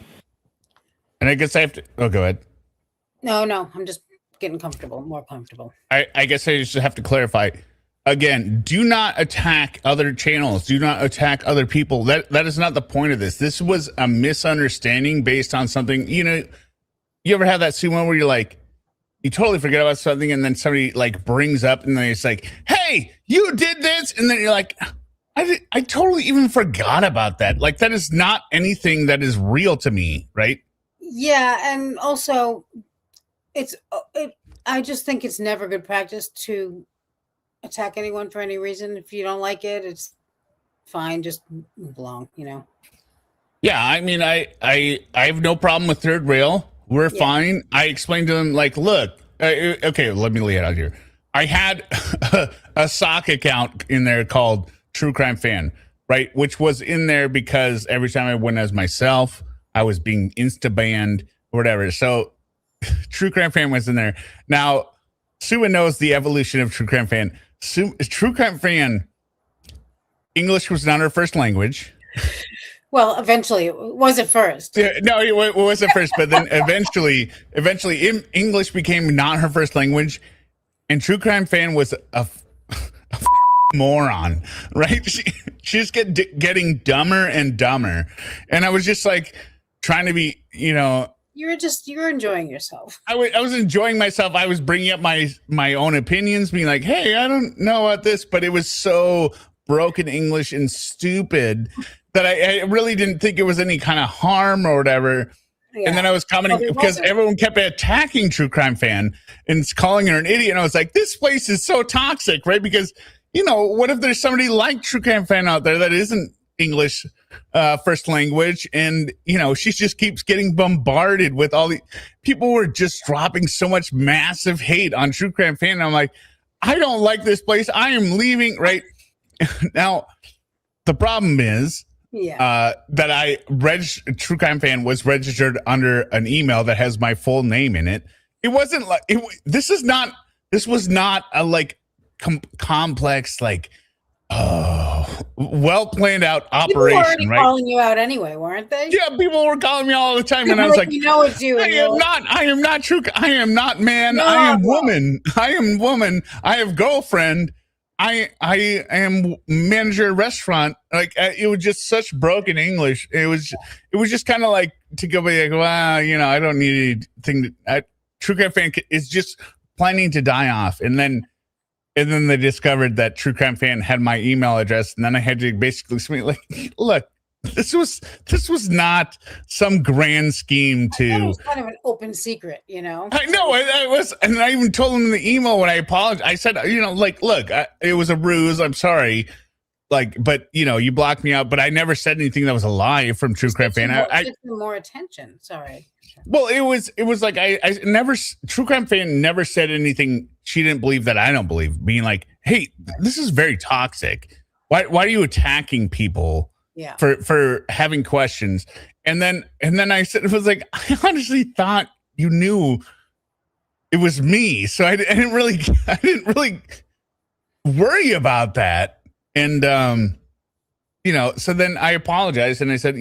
S1: And I guess I have to, go ahead.
S2: No, I'm just getting comfortable, more comfortable.
S1: I guess I just have to clarify. Again, do not attack other channels. Do not attack other people. That is not the point of this. This was a misunderstanding based on something, you ever have that scene where you're like, you totally forget about something, and then somebody like brings up, and then it's like, hey, you did this. And then you're like, I totally even forgot about that. Like, that is not anything that is real to me, right?
S2: Yeah, and also, I just think it's never good practice to attack anyone for any reason. If you don't like it, it's fine. Just move along,
S1: Yeah, I mean, I have no problem with third rail. We're fine. I explained to them, like, look, okay, let me lay it out here. I had a sock account in there called TrueCrimeFan, right? Which was in there because every time I went as myself, I was being insta-banned or whatever. So TrueCrimeFan was in there. Now, Sue knows the evolution of TrueCrimeFan. TrueCrimeFan, English was not her first language.
S2: Well, eventually it was at first.
S1: Yeah, no, it was at first, but then eventually English became not her first language, and TrueCrimeFan was a moron, right? She's getting dumber and dumber, and I was just like trying to be,
S2: You're enjoying yourself.
S1: I was enjoying myself. I was bringing up my own opinions, being like, hey, I don't know about this, but it was so broken English and stupid that I really didn't think it was any kind of harm or whatever. Yeah. And then I was commenting because everyone kept attacking TrueCrimeFan and calling her an idiot. And I was like, this place is so toxic, right? Because, what if there's somebody like TrueCrimeFan out there that isn't English first language, and she just keeps getting bombarded with all the people were just dropping so much massive hate on True Crime Fan. And I'm like, I don't like this place. I am leaving right now. The problem is that True Crime Fan was registered under an email that has my full name in it. It wasn't like this was not a like complex, like, well planned out operation. People were already
S2: calling you out anyway, weren't they?
S1: Yeah, people were calling me all the time, and I was like,
S2: it's you.
S1: I am not true. I am not man. No, I am woman. I am woman. I have girlfriend. I am manager restaurant. Like, it was just such broken English. It was just kind of like to go be like, well, I don't need anything. True Crime Fan is just planning to die off, and then they discovered that True Crime Fan had my email address, and then I had to basically say, like, look, this was not some grand scheme to.
S2: It was kind of an open secret,
S1: I know I was, and I even told them in the email when I apologized. I said, like, look, it was a ruse. I'm sorry. Like, but you blocked me out, but I never said anything that was a lie from True Crime Fan. I
S2: more attention. Sorry.
S1: Well, it was like I never True Crime Fan never said anything she didn't believe that I don't believe. Being like, hey, this is very toxic. Why are you attacking people?
S2: Yeah.
S1: For having questions? And then I said, it was like, I honestly thought you knew it was me, so I didn't really worry about that. And so then I apologized and I said,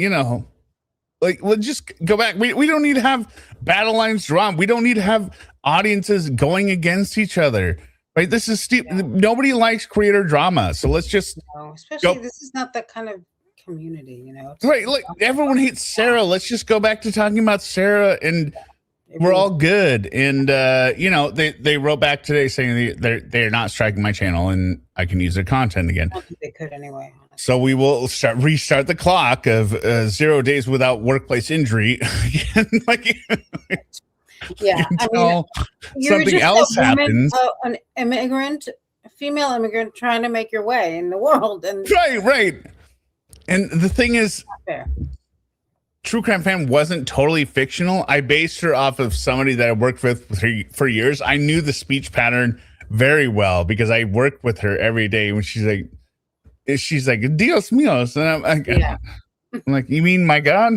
S1: like, let's just go back. We don't need to have battle lines drawn. We don't need to have audiences going against each other. Right? This is nobody likes creator drama. So let's just
S2: especially this is not that kind of community,
S1: Right. Like, everyone hates Sarah. Let's just go back to talking about Sarah, and we're all good. And they wrote back today saying they're not striking my channel and I can use their content again.
S2: I don't think they could anyway.
S1: So we will restart the clock of 0 days without workplace injury.
S2: Yeah,
S1: something else happens.
S2: A female immigrant trying to make your way in the world, and
S1: right. And the thing is, True Crime Fan wasn't totally fictional. I based her off of somebody that I worked with for years. I knew the speech pattern very well because I worked with her every day. When she's like, Dios míos. And I'm like, you mean my God?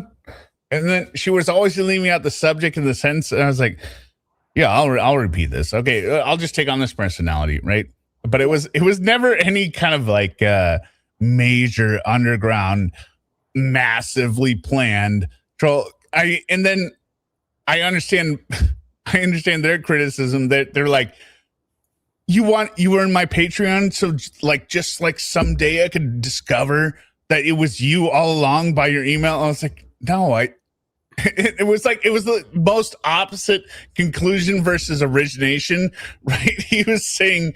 S1: And then she was always leaving out the subject and the sentence. And I was like, yeah, I'll repeat this. Okay, I'll just take on this personality, right? But it was never any kind of like major underground, massively planned troll. I understand their criticism that they're like, you were in my Patreon, so just like someday I could discover that it was you all along by your email. I was like, no, it was the most opposite conclusion versus origination, right? He was saying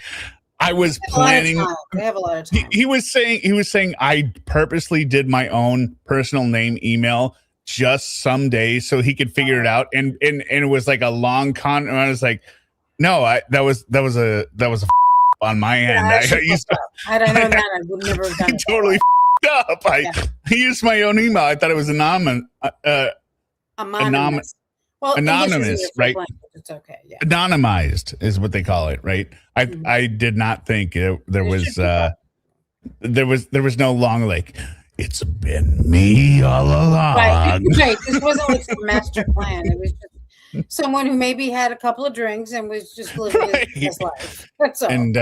S1: I was planning.
S2: They have a lot of time.
S1: He was saying I purposely did my own personal name email just someday so he could figure it out, and it was like a long con. And I was like, no, that was a on my end.
S2: Had I known that, I would never have done it.
S1: Totally up. I used my own email. I thought it was anonymous.
S2: Well,
S1: anonymous, right?
S2: It's okay. Yeah.
S1: Anonymized is what they call it, right? I did not think there was no long like it's been me all along.
S2: Right. This wasn't like some master plan. It was just someone who maybe had a couple of drinks and was just living his life. That's all.
S1: And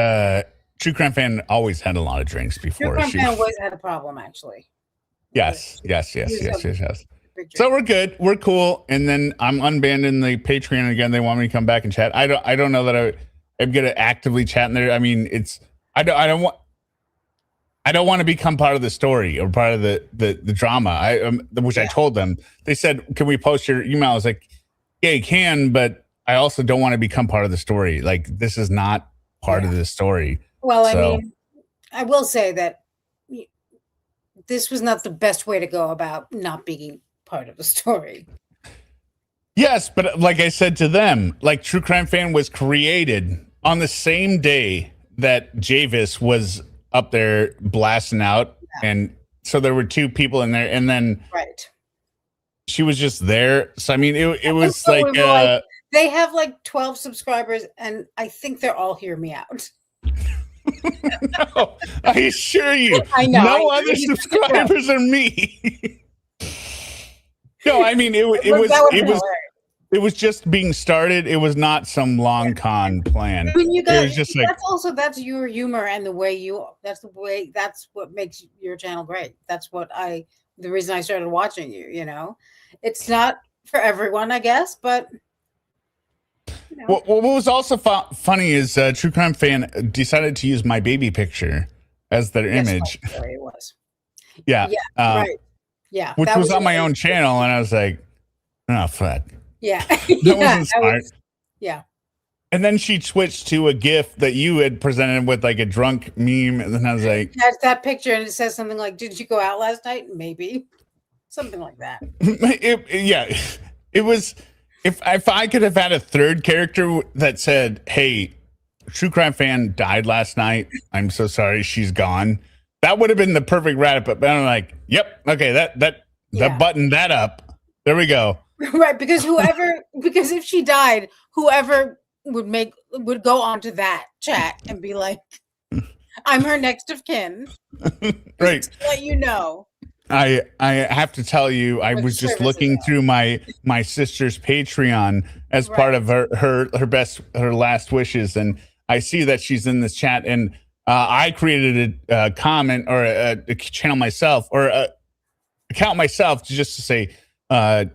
S1: True Crime Fan always had a lot of drinks before.
S2: True Crime Fan always had a problem, actually.
S1: Yes. So we're good. We're cool. And then I'm unbanning the Patreon again. They want me to come back and chat. I don't know that I'm going to actively chat in there. I mean, I don't want to become part of the story or part of the drama. Which I told them. They said, "Can we post your email?" I was like, "Yeah, you can, but I also don't want to become part of the story. Like, this is not part of the story."
S2: Well, I mean, I will say that this was not the best way to go about not being part of the story.
S1: Yes, but like I said to them, like True Crime Fan was created on the same day that Javis was up there blasting out and So there were two people in there, and then
S2: Right.
S1: she was just there. So I mean, it was
S2: So
S1: like,
S2: we were like, they have like 12 subscribers, and I think they're all hear me out.
S1: no, I assure you,
S2: I know.
S1: no other subscribers are me. No, I mean it was just being started. It was not some long con plan.
S2: I mean, you
S1: It
S2: guys,
S1: was just like,
S2: that's your humor and the way that's what makes your channel great. That's the reason I started watching you, you know. It's not for everyone, I guess, but you know.
S1: what was also funny is True Crime Fan decided to use my baby picture as their image.
S2: It was.
S1: Yeah.
S2: Right. Yeah.
S1: Which was on my own channel, and I was like, oh fuck.
S2: Yeah.
S1: That wasn't smart.
S2: Yeah.
S1: And then she switched to a GIF that you had presented with like a drunk meme, and then I was like,
S2: That's that picture, and it says something like, "Did you go out last night?" Maybe something like that.
S1: It was. If I could have had a third character that said, "Hey, True Crime Fan died last night. I'm so sorry, she's gone." That would have been the perfect wrap up. But I'm like, "Yep, okay, that buttoned that up. There we go."
S2: Right, because if she died, whoever would go onto that chat and be like, "I'm her next of kin."
S1: Right.
S2: To let you know.
S1: I have to tell you, I was just looking through my sister's Patreon as part of her last wishes, and I see that she's in this chat, and I created a comment or a channel myself or a account myself just to say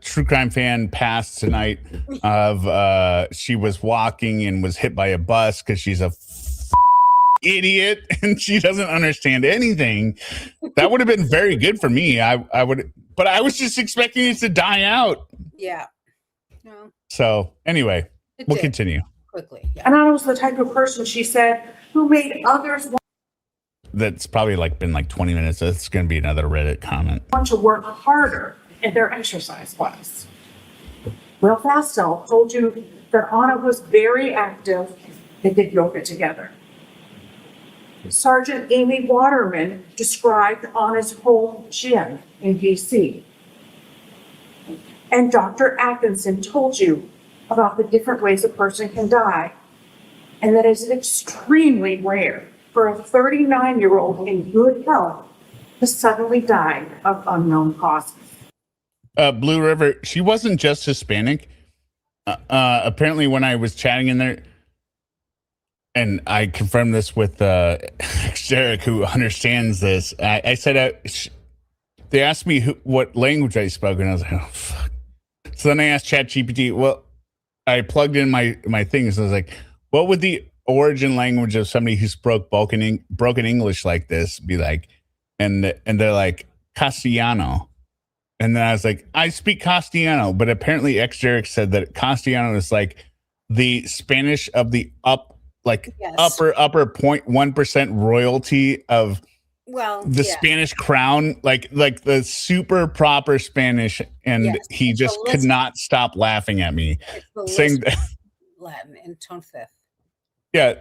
S1: True Crime Fan passed tonight of she was walking and was hit by a bus because she's a idiot and she doesn't understand anything. That would have been very good for me. I would, but I was just expecting it to die out.
S2: Yeah. No.
S1: So anyway, we'll continue
S2: quickly. Yeah.
S6: And I was the type of person, she said, who made others
S1: That's probably been 20 minutes. That's going to be another Reddit comment.
S6: want to work harder in their exercise class. Will Fastel told you that Anna was very active. They did yoga together. Sergeant Amy Waterman described Anna's home gym in DC. And Dr. Atkinson told you about the different ways a person can die, and that it's extremely rare for a 39-year-old in good health to suddenly die of unknown causes.
S1: Blue River, she wasn't just Hispanic. Apparently, when I was chatting in there, and I confirmed this with Derek, who understands this, I said, they asked me what language I spoke, and I was like, oh, fuck. So then I asked ChatGPT, well, I plugged in my things, and I was like, what would the origin language of somebody who spoke broken English like this be like? And they're like, Castellano. And then I was like, I speak Castellano, but apparently Derek said that Castellano is like the Spanish of the upper 0.1% royalty of Spanish crown, like the super proper Spanish. And he just could not stop laughing at me saying
S2: Latin in tone fifth.
S1: Yeah,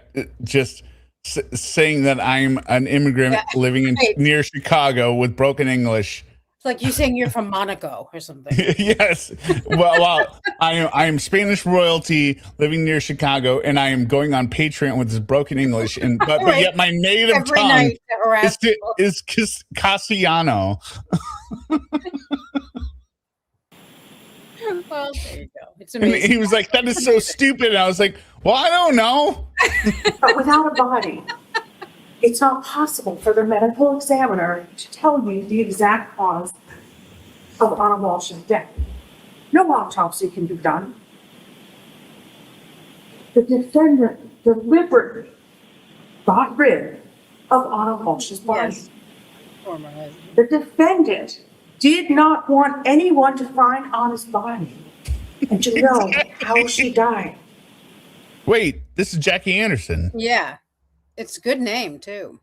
S1: just saying that I'm an immigrant living near Chicago with broken English.
S2: It's like you saying you're from Monaco or something.
S1: Yes. Well, I am Spanish royalty living near Chicago, and I am going on Patreon with this broken English, and but yet my native tongue is Castellano.
S2: Well, there you go. It's
S1: amazing. And he was like, "That is so stupid." And I was like, "Well, I don't know."
S6: But without a body, it's not possible for the medical examiner to tell you the exact cause of Anna Walshe's death. No autopsy can be done. The defendant deliberately got rid of Anna Walshe's body.
S2: Yes. Former husband.
S6: The defendant did not want anyone to find Anna's body and to know how she died.
S1: Wait, this is Jackie Anderson.
S2: Yeah. It's a good name, too.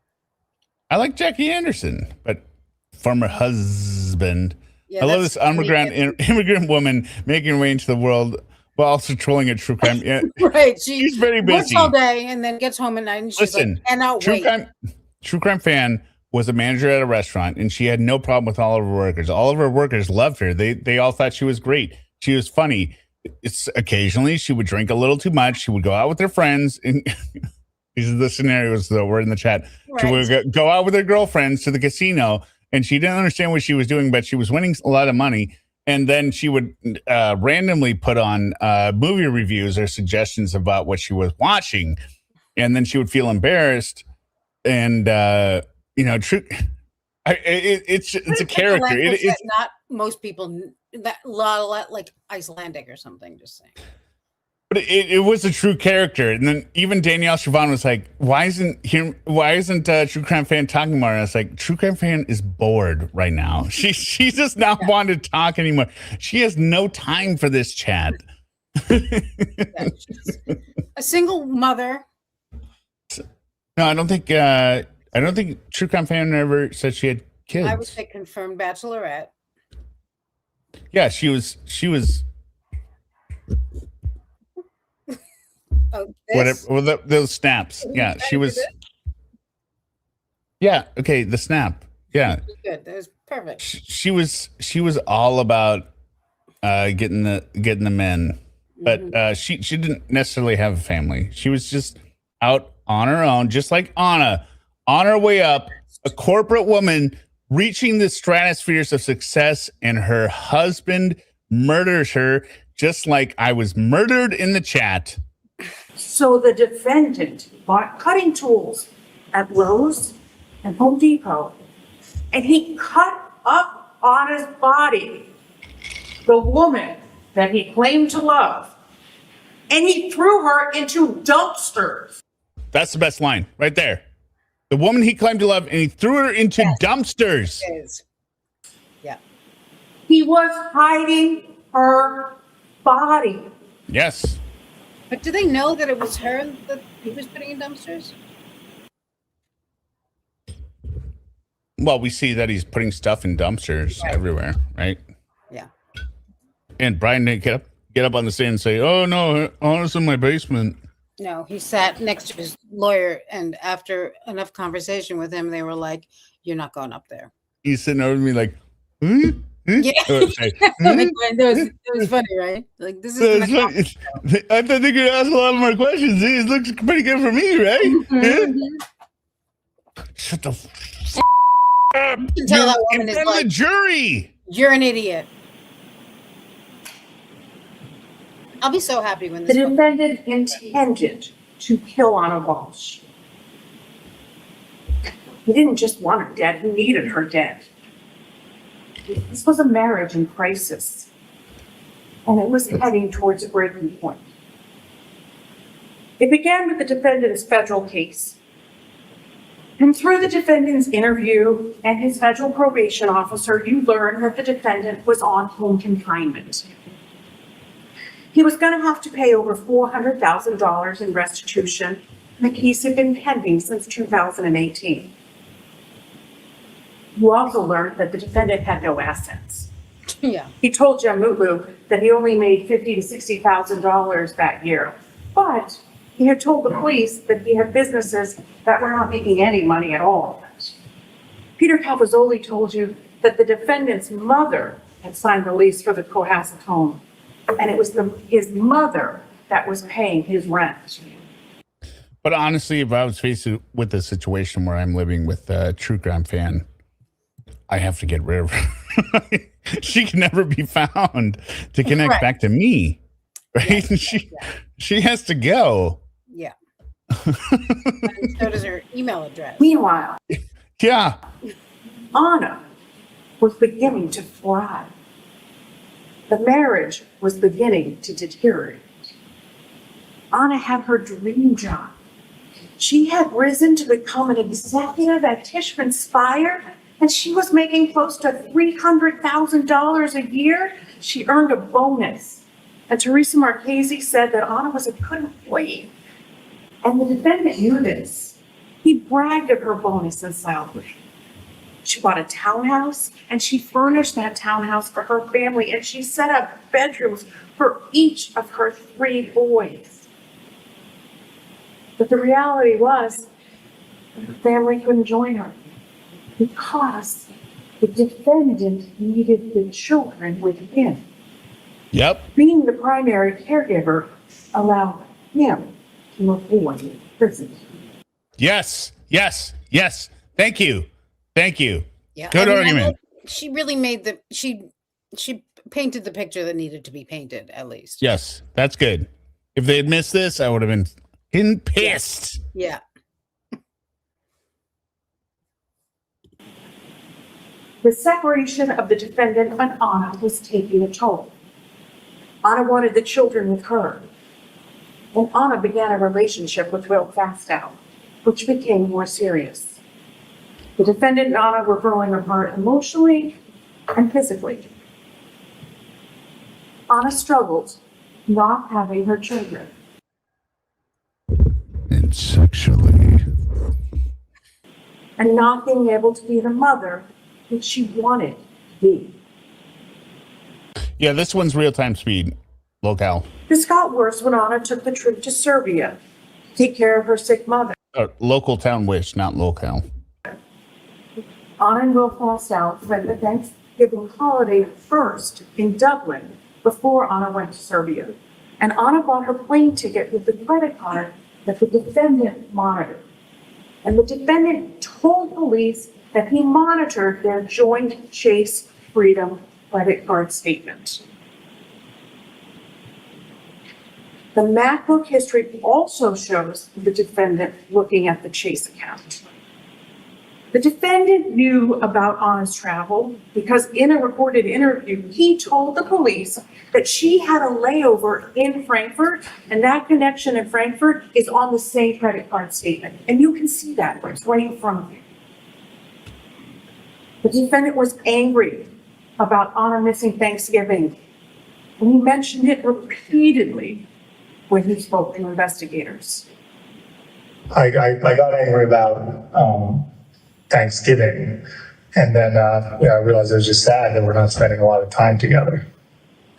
S1: I like Jackie Anderson, but former husband.
S2: Yeah,
S1: I love this immigrant woman making her way into the world while also trolling a true crime. Yeah.
S2: Right.
S1: She's very busy.
S2: Works all day and then gets home at night and she's like, cannot wait.
S1: True Crime Fan was a manager at a restaurant, and she had no problem with all of her workers. All of her workers loved her. They all thought she was great. She was funny. Occasionally, she would drink a little too much. She would go out with her friends, and these are the scenarios that were in the chat. Right. She would go out with her girlfriends to the casino, and she didn't understand what she was doing, but she was winning a lot of money. And then she would randomly put on movie reviews or suggestions about what she was watching, and then she would feel embarrassed. And it's a character. It's
S2: not most people. That a lot like Icelandic or something. Just saying.
S1: But it was a true character, and then even Danielle Siobhan was like, "Why isn't True Crime Fan talking more?" And I was like, "True Crime Fan is bored right now. She does not want to talk anymore. She has no time for this chat."
S2: A single mother.
S1: No, I don't think True Crime Fan ever said she had kids.
S2: I would say confirmed bachelorette.
S1: Yeah, she was.
S2: Oh,
S1: whatever, those snaps. Yeah, she was. Yeah. Okay. The snap. Yeah.
S2: Good. That was perfect.
S1: She was all about getting the men, but she didn't necessarily have a family. She was just out on her own, just like Anna, on her way up, a corporate woman reaching the stratospheres of success, and her husband murders her, just like I was murdered in the chat.
S6: So the defendant bought cutting tools at Lowe's and Home Depot, and he cut up Anna's body, the woman that he claimed to love, and he threw her into dumpsters.
S1: That's the best line right there. The woman he claimed to love, and he threw her into dumpsters.
S2: It is. Yeah.
S6: He was hiding her body.
S1: Yes.
S2: But do they know that it was her that he was putting in dumpsters?
S1: Well, we see that he's putting stuff in dumpsters everywhere, right?
S2: Yeah.
S1: And Brian didn't get up on the stand and say, "Oh no, Anna's in my basement."
S2: No, he sat next to his lawyer, and after enough conversation with him, they were like, "You're not going up there."
S1: He's sitting over me like,
S2: Yeah. That was funny, right? Like, this is
S1: I thought they could ask a lot more questions. It looks pretty good for me, right? Shut the up.
S2: You can tell that woman is like,
S1: the jury.
S2: You're an idiot. I'll be so happy when this.
S6: The defendant intended to kill Anna Walshe. He didn't just want her dead, he needed her dead. This was a marriage in crisis, and it was heading towards a breaking point. It began with the defendant's federal case. And through the defendant's interview and his federal probation officer, you learn that the defendant was on home confinement. He was going to have to pay over $400,000 in restitution. The case had been pending since 2018. You also learned that the defendant had no assets.
S2: Yeah.
S6: He told Jamulu that he only made $50,000 to $60,000 that year, but he had told the police that he had businesses that were not making any money at all. Peter Calvazzoli told you that the defendant's mother had signed the lease for the Cohasset home, and it was his mother that was paying his rent.
S1: But honestly, if I was faced with a situation where I'm living with a True Crime Fan, I have to get rid of her. She can never be found to connect back to me, right? Yeah. She has to go.
S2: Yeah. And so does her email address.
S6: Meanwhile,
S1: yeah,
S6: Anna was beginning to thrive. The marriage was beginning to deteriorate. Anna had her dream job. She had risen to become an executive at Tishman Speyer, and she was making close to $300,000 a year. She earned a bonus. And Teresa Marchese said that Anna was a good employee. And the defendant knew this. He bragged of her bonus and salary. She bought a townhouse, and she furnished that townhouse for her family, and she set up bedrooms for each of her 3 boys. But the reality was, the family couldn't join her. because the defendant needed the children with him.
S1: Yep.
S6: Being the primary caregiver allowed him to avoid prison.
S1: Yes. Yes. Yes. Thank you. Thank you.
S2: Yeah.
S1: Good argument.
S2: She really made she painted the picture that needed to be painted, at least.
S1: Yes. That's good. If they had missed this, I would have been pissed.
S2: Yeah.
S6: The separation of the defendant and Anna was taking a toll. Anna wanted the children with her, and Anna began a relationship with Will Fastow, which became more serious. The defendant and Anna were growing apart emotionally and physically. Anna struggled not having her children.
S1: And sexually.
S6: And not being able to be the mother that she wanted to be.
S1: Yeah, this one's real-time speed. Locale.
S6: This got worse when Anna took the trip to Serbia to take care of her sick mother.
S1: Local town wish, not locale.
S6: Anna and Will Fastow spent the Thanksgiving holiday first in Dublin before Anna went to Serbia. And Anna bought her plane ticket with the credit card that the defendant monitored. And the defendant told police that he monitored their joint Chase Freedom credit card statement. The MacBook history also shows the defendant looking at the Chase account. The defendant knew about Anna's travel because in a recorded interview, he told the police that she had a layover in Frankfurt, and that connection in Frankfurt is on the same credit card statement. And you can see that, it's right in front of you. The defendant was angry about Anna missing Thanksgiving, and he mentioned it repeatedly when he spoke to investigators.
S3: I got angry about Thanksgiving, and then I realized it was just sad that we're not spending a lot of time together.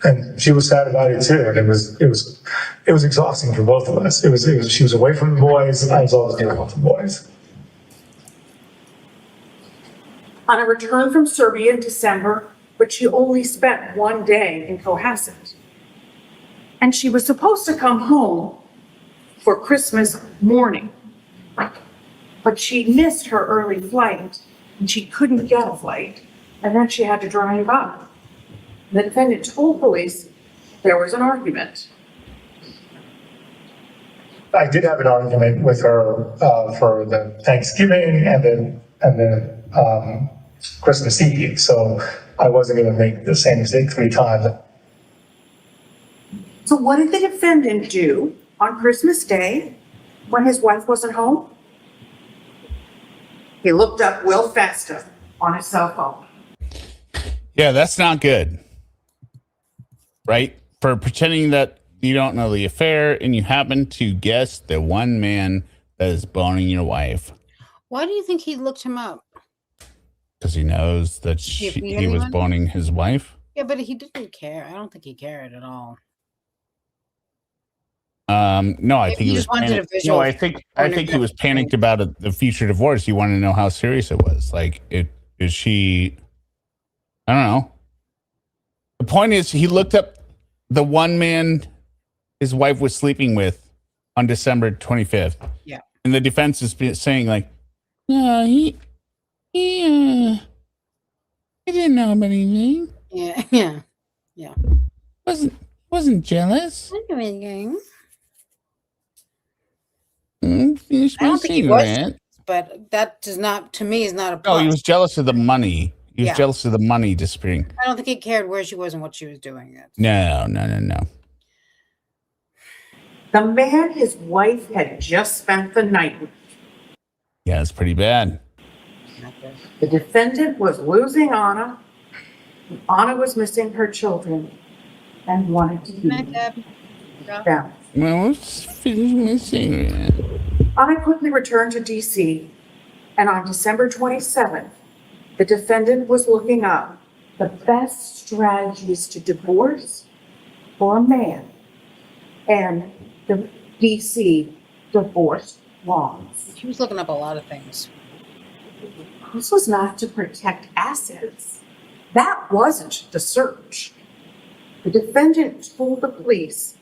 S3: And she was sad about it too, and it was exhausting for both of us. She was away from the boys, I was always dealing with the boys.
S6: Anna returned from Serbia in December, but she only spent one day in Cohasset. And she was supposed to come home for Christmas morning. But she missed her early flight, and she couldn't get a flight, and then she had to drive up. The defendant told police there was an argument.
S3: I did have an argument with her for the Thanksgiving and then Christmas Eve, so I wasn't going to make the same mistake 3 times.
S6: So what did the defendant do on Christmas Day when his wife wasn't home? He looked up Will Fastow on his cell phone.
S1: Yeah, that's not good. Right? For pretending that you don't know the affair and you happen to guess the one man that is boning your wife.
S2: Why do you think he looked him up?
S1: Because he knows that he was boning his wife.
S2: Yeah, but he didn't care. I don't think he cared at all.
S1: No, I think he was
S2: wanted a
S1: panicked.
S2: visual.
S1: No, I think he was panicked about the future divorce. He wanted to know how serious it was. Like, is she? I don't know. The point is, he looked up the one man his wife was sleeping with on December 25th.
S2: Yeah,
S1: and the defense is saying like, no, he didn't know about anything.
S2: Yeah.
S1: Wasn't jealous.
S2: I don't think he was, but that does not, to me, is not a plus.
S1: No, he was jealous of the money. He was jealous of the money disappearing.
S2: I don't think he cared where she was and what she was doing.
S1: No.
S6: The man his wife had just spent the night with.
S1: Yeah, it's pretty bad.
S6: The defendant was losing Anna. Anna was missing her children and wanted to be them.
S1: Well, let's finish my cigarette.
S6: Anna quickly returned to D.C., and on December 27th, the defendant was looking up the best strategies to divorce for a man and the D.C. divorce laws.
S2: She was looking up a lot of things.
S6: This was not to protect assets. That wasn't the search. The defendant told the police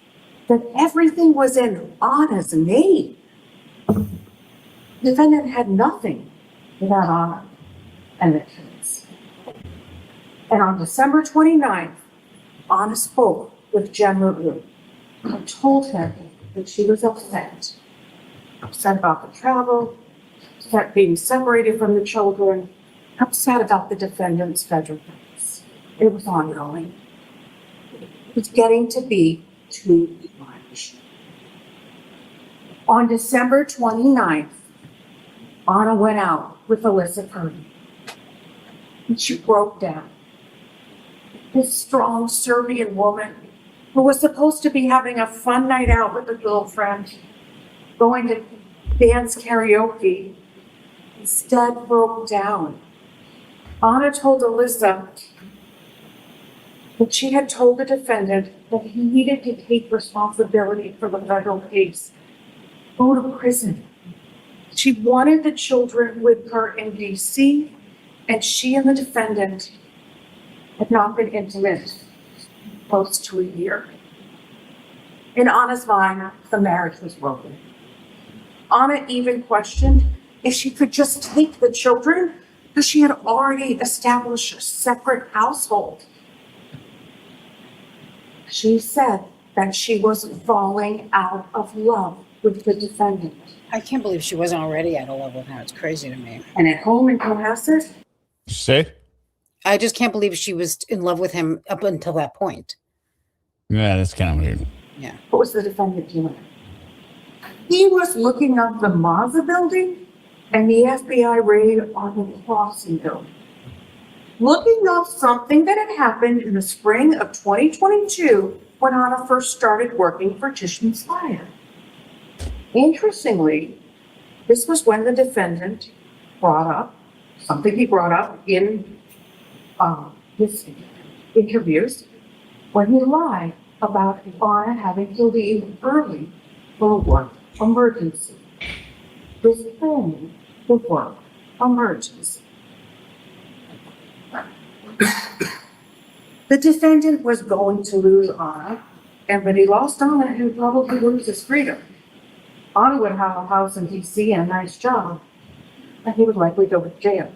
S6: that everything was in Anna's name. The defendant had nothing without Anna and the kids. And on December 29th, Anna spoke with Jen Rue and told him that she was upset about the travel, upset being separated from the children, upset about the defendant's federal case. It was ongoing. It was getting to be too much. On December 29th, Anna went out with Alyssa Purdy, and she broke down. This strong Serbian woman who was supposed to be having a fun night out with a girlfriend, going to dance karaoke, instead broke down. Anna told Alyssa that she had told the defendant that he needed to take responsibility for the federal case, go to prison. She wanted the children with her in DC, and she and the defendant had not been intimate close to a year. In Anna's mind, the marriage was broken. Anna even questioned if she could just take the children because she had already established a separate household. She said that she was falling out of love with the defendant.
S2: I can't believe she wasn't already out of love with him. It's crazy to me.
S6: And at home in Cohasset,
S1: Say?
S2: I just can't believe she was in love with him up until that point.
S1: Yeah, that's kind of weird.
S2: Yeah.
S6: what was the defendant doing? He was looking up the Mazda building and the FBI raid on the Crossing building. Looking up something that had happened in the spring of 2022 when Anna first started working for Tishman's Fire. Interestingly, this was when the defendant brought up something he brought up in his interviews when he lied about Anna having to leave early for a work emergency. This thing, the work emergency. The defendant was going to lose Anna, and when he lost Anna, he would probably lose his freedom. Anna would have a house in DC and a nice job, and he would likely go to jail.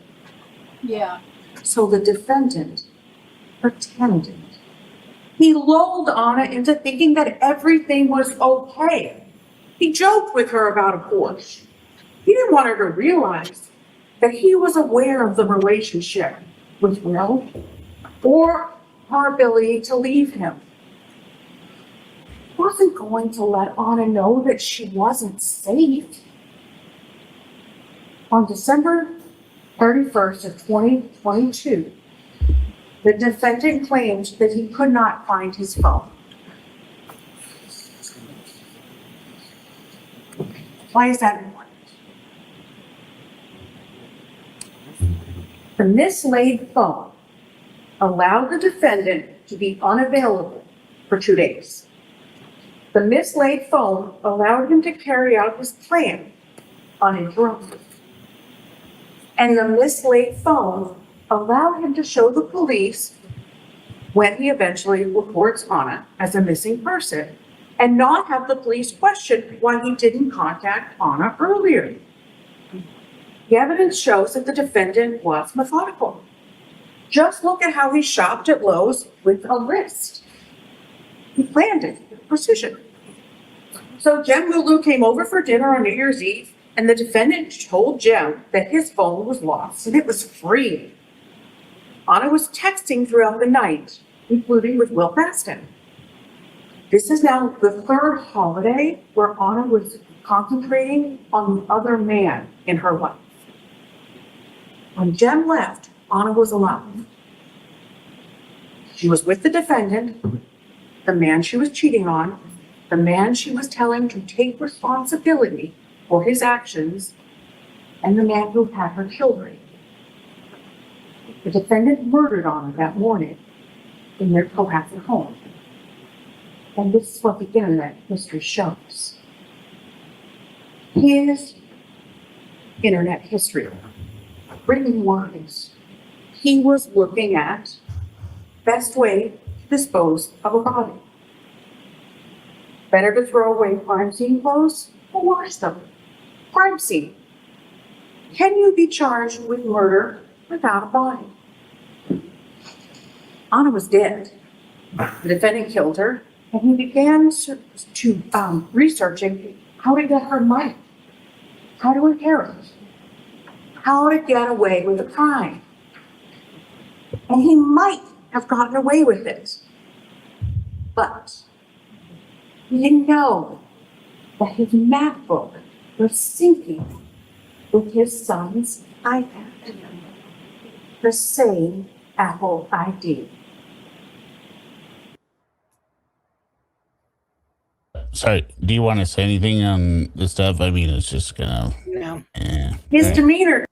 S2: Yeah.
S6: So the defendant pretended. He lulled Anna into thinking that everything was okay. He joked with her about a Porsche. He didn't want her to realize that he was aware of the relationship with Will or her ability to leave him. He wasn't going to let Anna know that she wasn't safe. On December 31st of 2022, the defendant claimed that he could not find his phone. Why is that important? The mislaid phone allowed the defendant to be unavailable for 2 days. The mislaid phone allowed him to carry out his plan uninterrupted. And the mislaid phone allowed him to show the police when he eventually reports Anna as a missing person and not have the police question why he didn't contact Anna earlier. The evidence shows that the defendant was methodical. Just look at how he shopped at Lowe's with a list. He planned it with precision. So Jem Lulu came over for dinner on New Year's Eve, and the defendant told Jem that his phone was lost and it was free. Anna was texting throughout the night, including with Will Baston. This is now the third holiday where Anna was concentrating on the other man in her life. When Jem left, Anna was alone. She was with the defendant, the man she was cheating on, the man she was telling to take responsibility for his actions, and the man who had her children. The defendant murdered Anna that morning in their Cohasset home. And this is what the internet history shows. His internet history written wise. He was looking at best way to dispose of a body. Better to throw away crime scene clothes or wash them? Crime scene. Can you be charged with murder without a body? Anna was dead. The defendant killed her, and he began to researching how to get her money, how to inherit, how to get away with a crime. And he might have gotten away with it, but he didn't know that his MacBook was syncing with his son's iPad, the same Apple ID.
S1: Sorry, do you want to say anything on this stuff? I mean, it's just kind of...
S2: No.
S6: His demeanor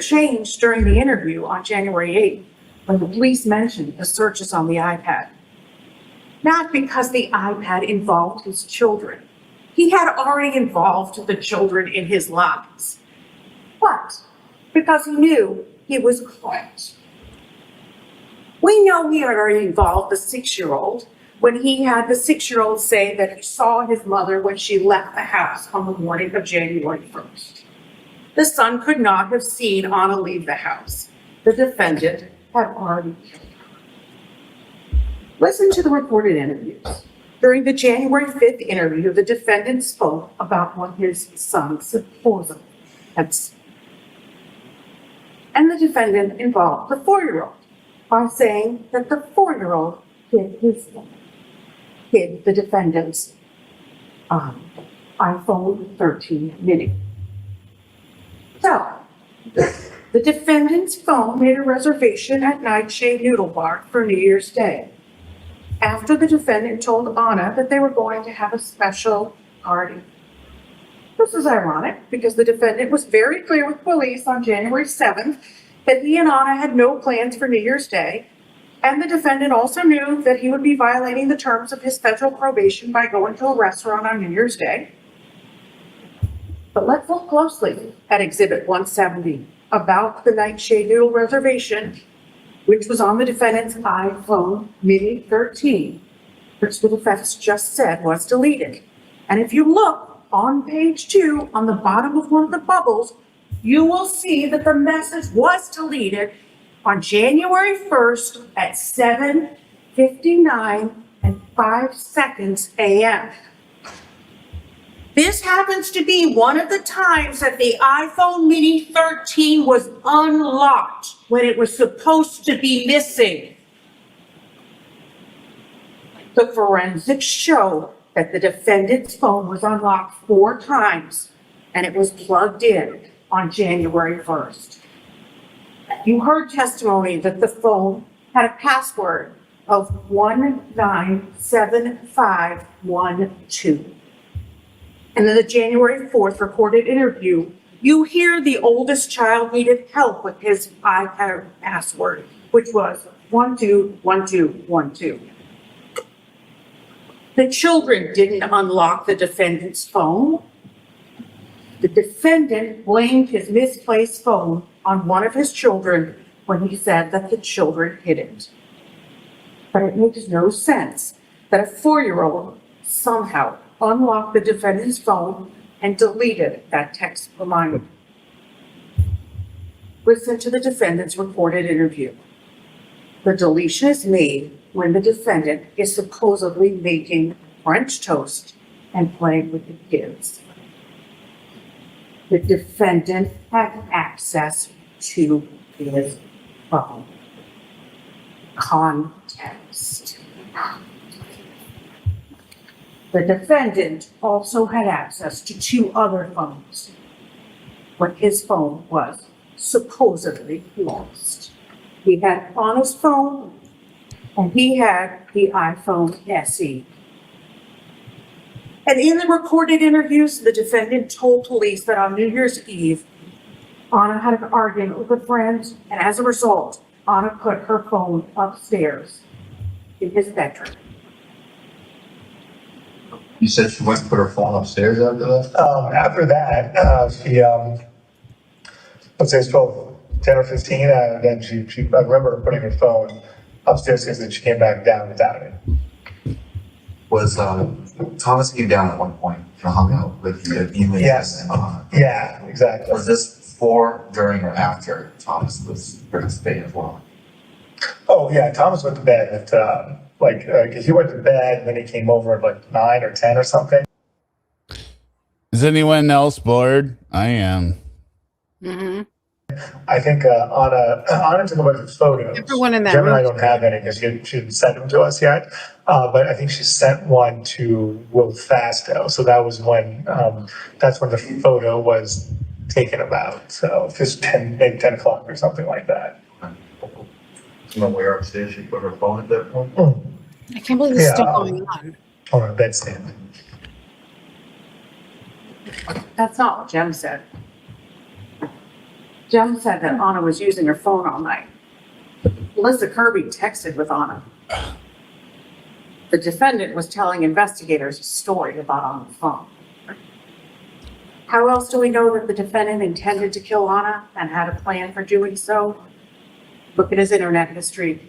S6: changed during the interview on January 8th when the police mentioned the searches on the iPad. Not because the iPad involved his children. He had already involved the children in his lives. But because he knew he was caught. We know he had already involved the 6-year-old when he had the 6-year-old say that he saw his mother when she left the house on the morning of January 1st. The son could not have seen Anna leave the house. The defendant had already killed her. Listen to the recorded interviews. During the January 5th interview, the defendant spoke about what his son supposedly had seen. And the defendant involved the 4-year-old by saying that the 4-year-old hid the defendant's iPhone 13 mini. So, the defendant's phone made a reservation at Nightshade Noodle Bar for New Year's Day. After the defendant told Anna that they were going to have a special party. This is ironic because the defendant was very clear with police on January 7th that he and Anna had no plans for New Year's Day, and the defendant also knew that he would be violating the terms of his federal probation by going to a restaurant on New Year's Day. But let's look closely at Exhibit 170 about the Nightshade Noodle reservation, which was on the defendant's iPhone Mini 13, which the defense just said was deleted. And if you look on page 2, on the bottom of one of the bubbles, you will see that the message was deleted on January 1st at 7:59 a.m. This happens to be one of the times that the iPhone Mini 13 was unlocked when it was supposed to be missing. The forensics show that the defendant's phone was unlocked 4 times and it was plugged in on January 1st. You heard testimony that the phone had a password of 197512. And in the January 4th recorded interview, you hear the oldest child needed help with his iPad password, which was 121212. The children didn't unlock the defendant's phone. The defendant blamed his misplaced phone on one of his children when he said that the children hid it. But it makes no sense that a 4-year-old somehow unlocked the defendant's phone and deleted that text reminder. Listen to the defendant's recorded interview. The deletion is made when the defendant is supposedly making French toast and playing with the kids. The defendant had access to his phone. Context. The defendant also had access to 2 other phones when his phone was supposedly lost. He had Anna's phone and he had the iPhone SE. And in the recorded interviews, the defendant told police that on New Year's Eve, Anna had an argument with a friend, and as a result, Anna put her phone upstairs in his bedroom.
S7: You said she went and put her phone upstairs after that?
S8: After that, she, let's say, 12
S3: 10 or 15, and then I remember her putting her phone upstairs because then she came back down without it.
S7: Was Thomas came down at one point and hung out with you at evening?
S3: Yes. Yeah, exactly.
S7: Was this before, during, or after Thomas was participating as well?
S3: Oh, yeah, Thomas went to bed at, he went to bed and then he came over at like 9 or 10 or something.
S1: Is anyone else bored? I am.
S2: Mm-hmm.
S3: I think Anna took a bunch of photos.
S2: Everyone in that
S3: Jem and I
S2: room.
S3: don't have any because she didn't send them to us yet. But I think she sent one to Will Fasto. So that was when, that's when the photo was taken about. So it was maybe 10 o'clock or something like that.
S7: Somewhere upstairs, she put her phone at that point?
S2: I can't believe this is still going on.
S3: On a bedstand.
S6: That's not what Jem said. Jem said that Anna was using her phone all night. Melissa Kirby texted with Anna. The defendant was telling investigators a story about Anna's phone. How else do we know that the defendant intended to kill Anna and had a plan for doing so? Look at his internet history.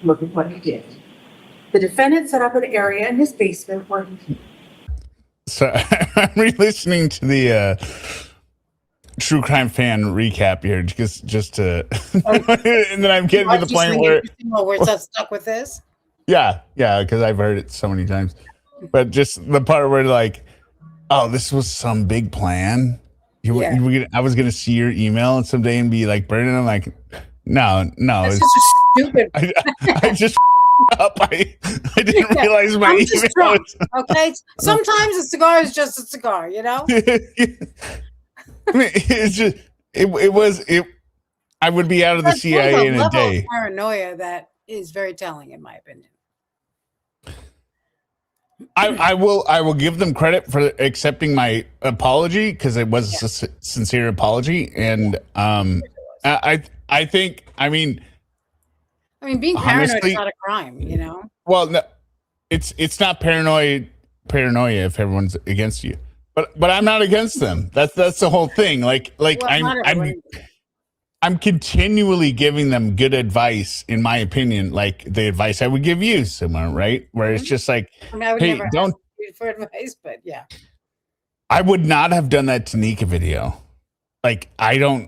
S6: Look at what he did. The defendant set up an area in his basement where he...
S1: So I'm re-listening to the True Crime Fan recap here just to, and then I'm getting to the point where
S2: we're so stuck with this.
S1: yeah, because I've heard it so many times, but just the part where like, oh, this was some big plan. I was gonna see your email someday and be like, Brandon, I'm like, no,
S2: That's such a stupid.
S1: I just up. I didn't realize my
S2: I'm just
S1: email
S2: drunk,
S1: was...
S2: okay? Sometimes a cigar is just a cigar, you know?
S1: I mean, it's just it. I would be out of the CIA in a day.
S2: Of paranoia that is very telling, in my opinion.
S1: I will give them credit for accepting my apology because it was a sincere apology, and I think
S2: being paranoid
S1: honestly,
S2: is not a crime, you know.
S1: Well, no, it's not paranoia if everyone's against you. But I'm not against them. That's the whole thing. Like well, I'm continually giving them good advice, in my opinion, like the advice I would give you, someone, right? Where it's just like,
S2: I would
S1: hey,
S2: never
S1: don't
S2: ask you for advice, but yeah.
S1: I would not have done that to Nika video. Like that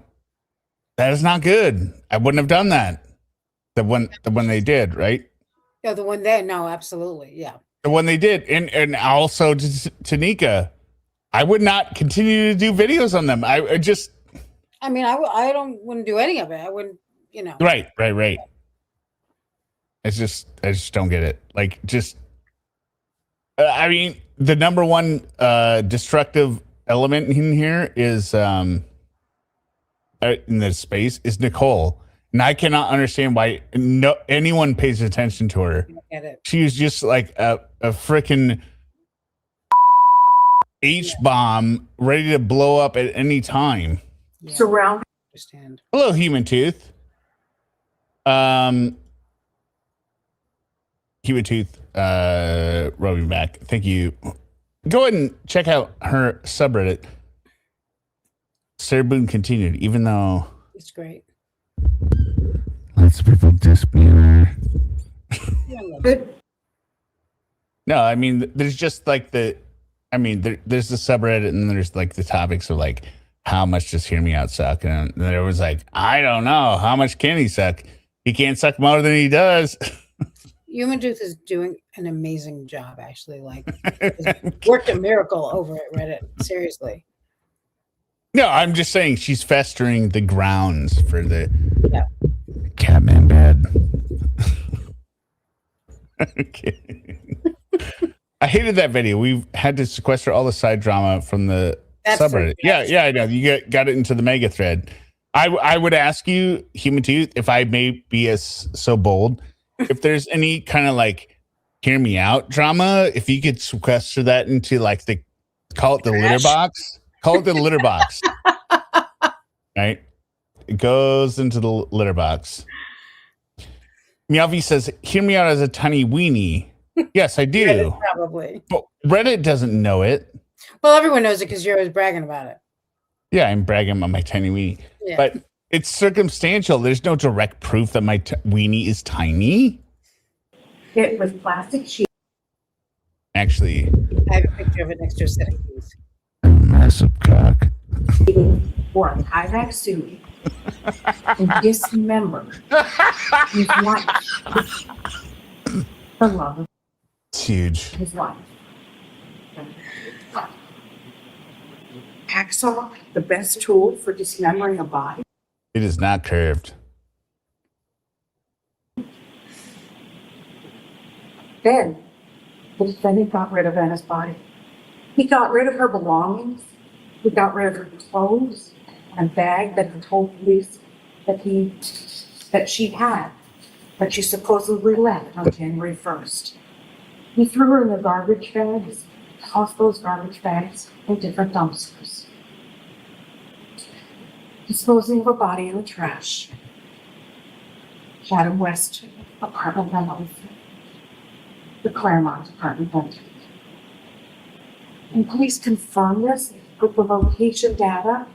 S1: is not good. I wouldn't have done that. The one they did, right?
S2: Yeah, the one there, no, absolutely. Yeah.
S1: The one they did. And also to Nika, I would not continue to do videos on them. I wouldn't do any of it. I wouldn't, you know. Right. I just don't get it. Like, just, the number one destructive element in here is, in this space, is Nicole. And I cannot understand why anyone pays attention to her.
S2: I get it.
S1: She was just like a freaking H-bomb ready to blow up at any time.
S2: Yeah.
S6: Surround.
S2: Understand.
S1: Hello, Human Tooth. Human Tooth, rubbing back. Thank you. Go ahead and check out her subreddit. Sarah Boone continued, even though
S2: It's great.
S1: lots of people dispute her. No, there's just like there's the subreddit, and then there's like the topics of like, how much does Hear Me Out suck? And there was like, I don't know. How much can he suck? He can't suck more than he does.
S2: Human Tooth is doing an amazing job, actually. Like, worked a miracle over at Reddit. Seriously.
S1: No, I'm just saying she's festering the grounds for the Catman bed. Okay. I hated that video. We've had to sequester all the side drama from the subreddit. Yeah, I know. You got it into the mega thread. I would ask you, Human Tooth, if I may be so bold, if there's any kind of like Hear Me Out drama, if you could sequester that into like call it the litter box. Call it the litter box. Right? It goes into the litter box. Meowvy says, Hear Me Out as a tiny weenie. Yes, I do.
S2: Reddit, probably.
S1: But Reddit doesn't know it.
S2: Well, everyone knows it because you're always bragging about it.
S1: Yeah, I'm bragging about my tiny weenie.
S2: Yeah.
S1: But It's circumstantial. There's no direct proof that my weenie is tiny.
S6: It was plastic sheet.
S1: Actually,
S2: I have a picture of it next to a set of keys.
S1: massive cock.
S6: Or a Tyvek suit and dismember his wife. The love of
S1: It's huge.
S6: his life. Hacksaw, the best tool for dismembering a body.
S1: It is not curved.
S6: Then the defendant got rid of Anna's body. He got rid of her belongings. He got rid of her clothes and bag that he told police that she had, that she supposedly left on January 1st. He threw her in the garbage bags, tossed those garbage bags in different dumpsters, disposing of a body in the trash. Chatham West apartment rentals, the Claremont apartment rental. And police confirmed this with the location data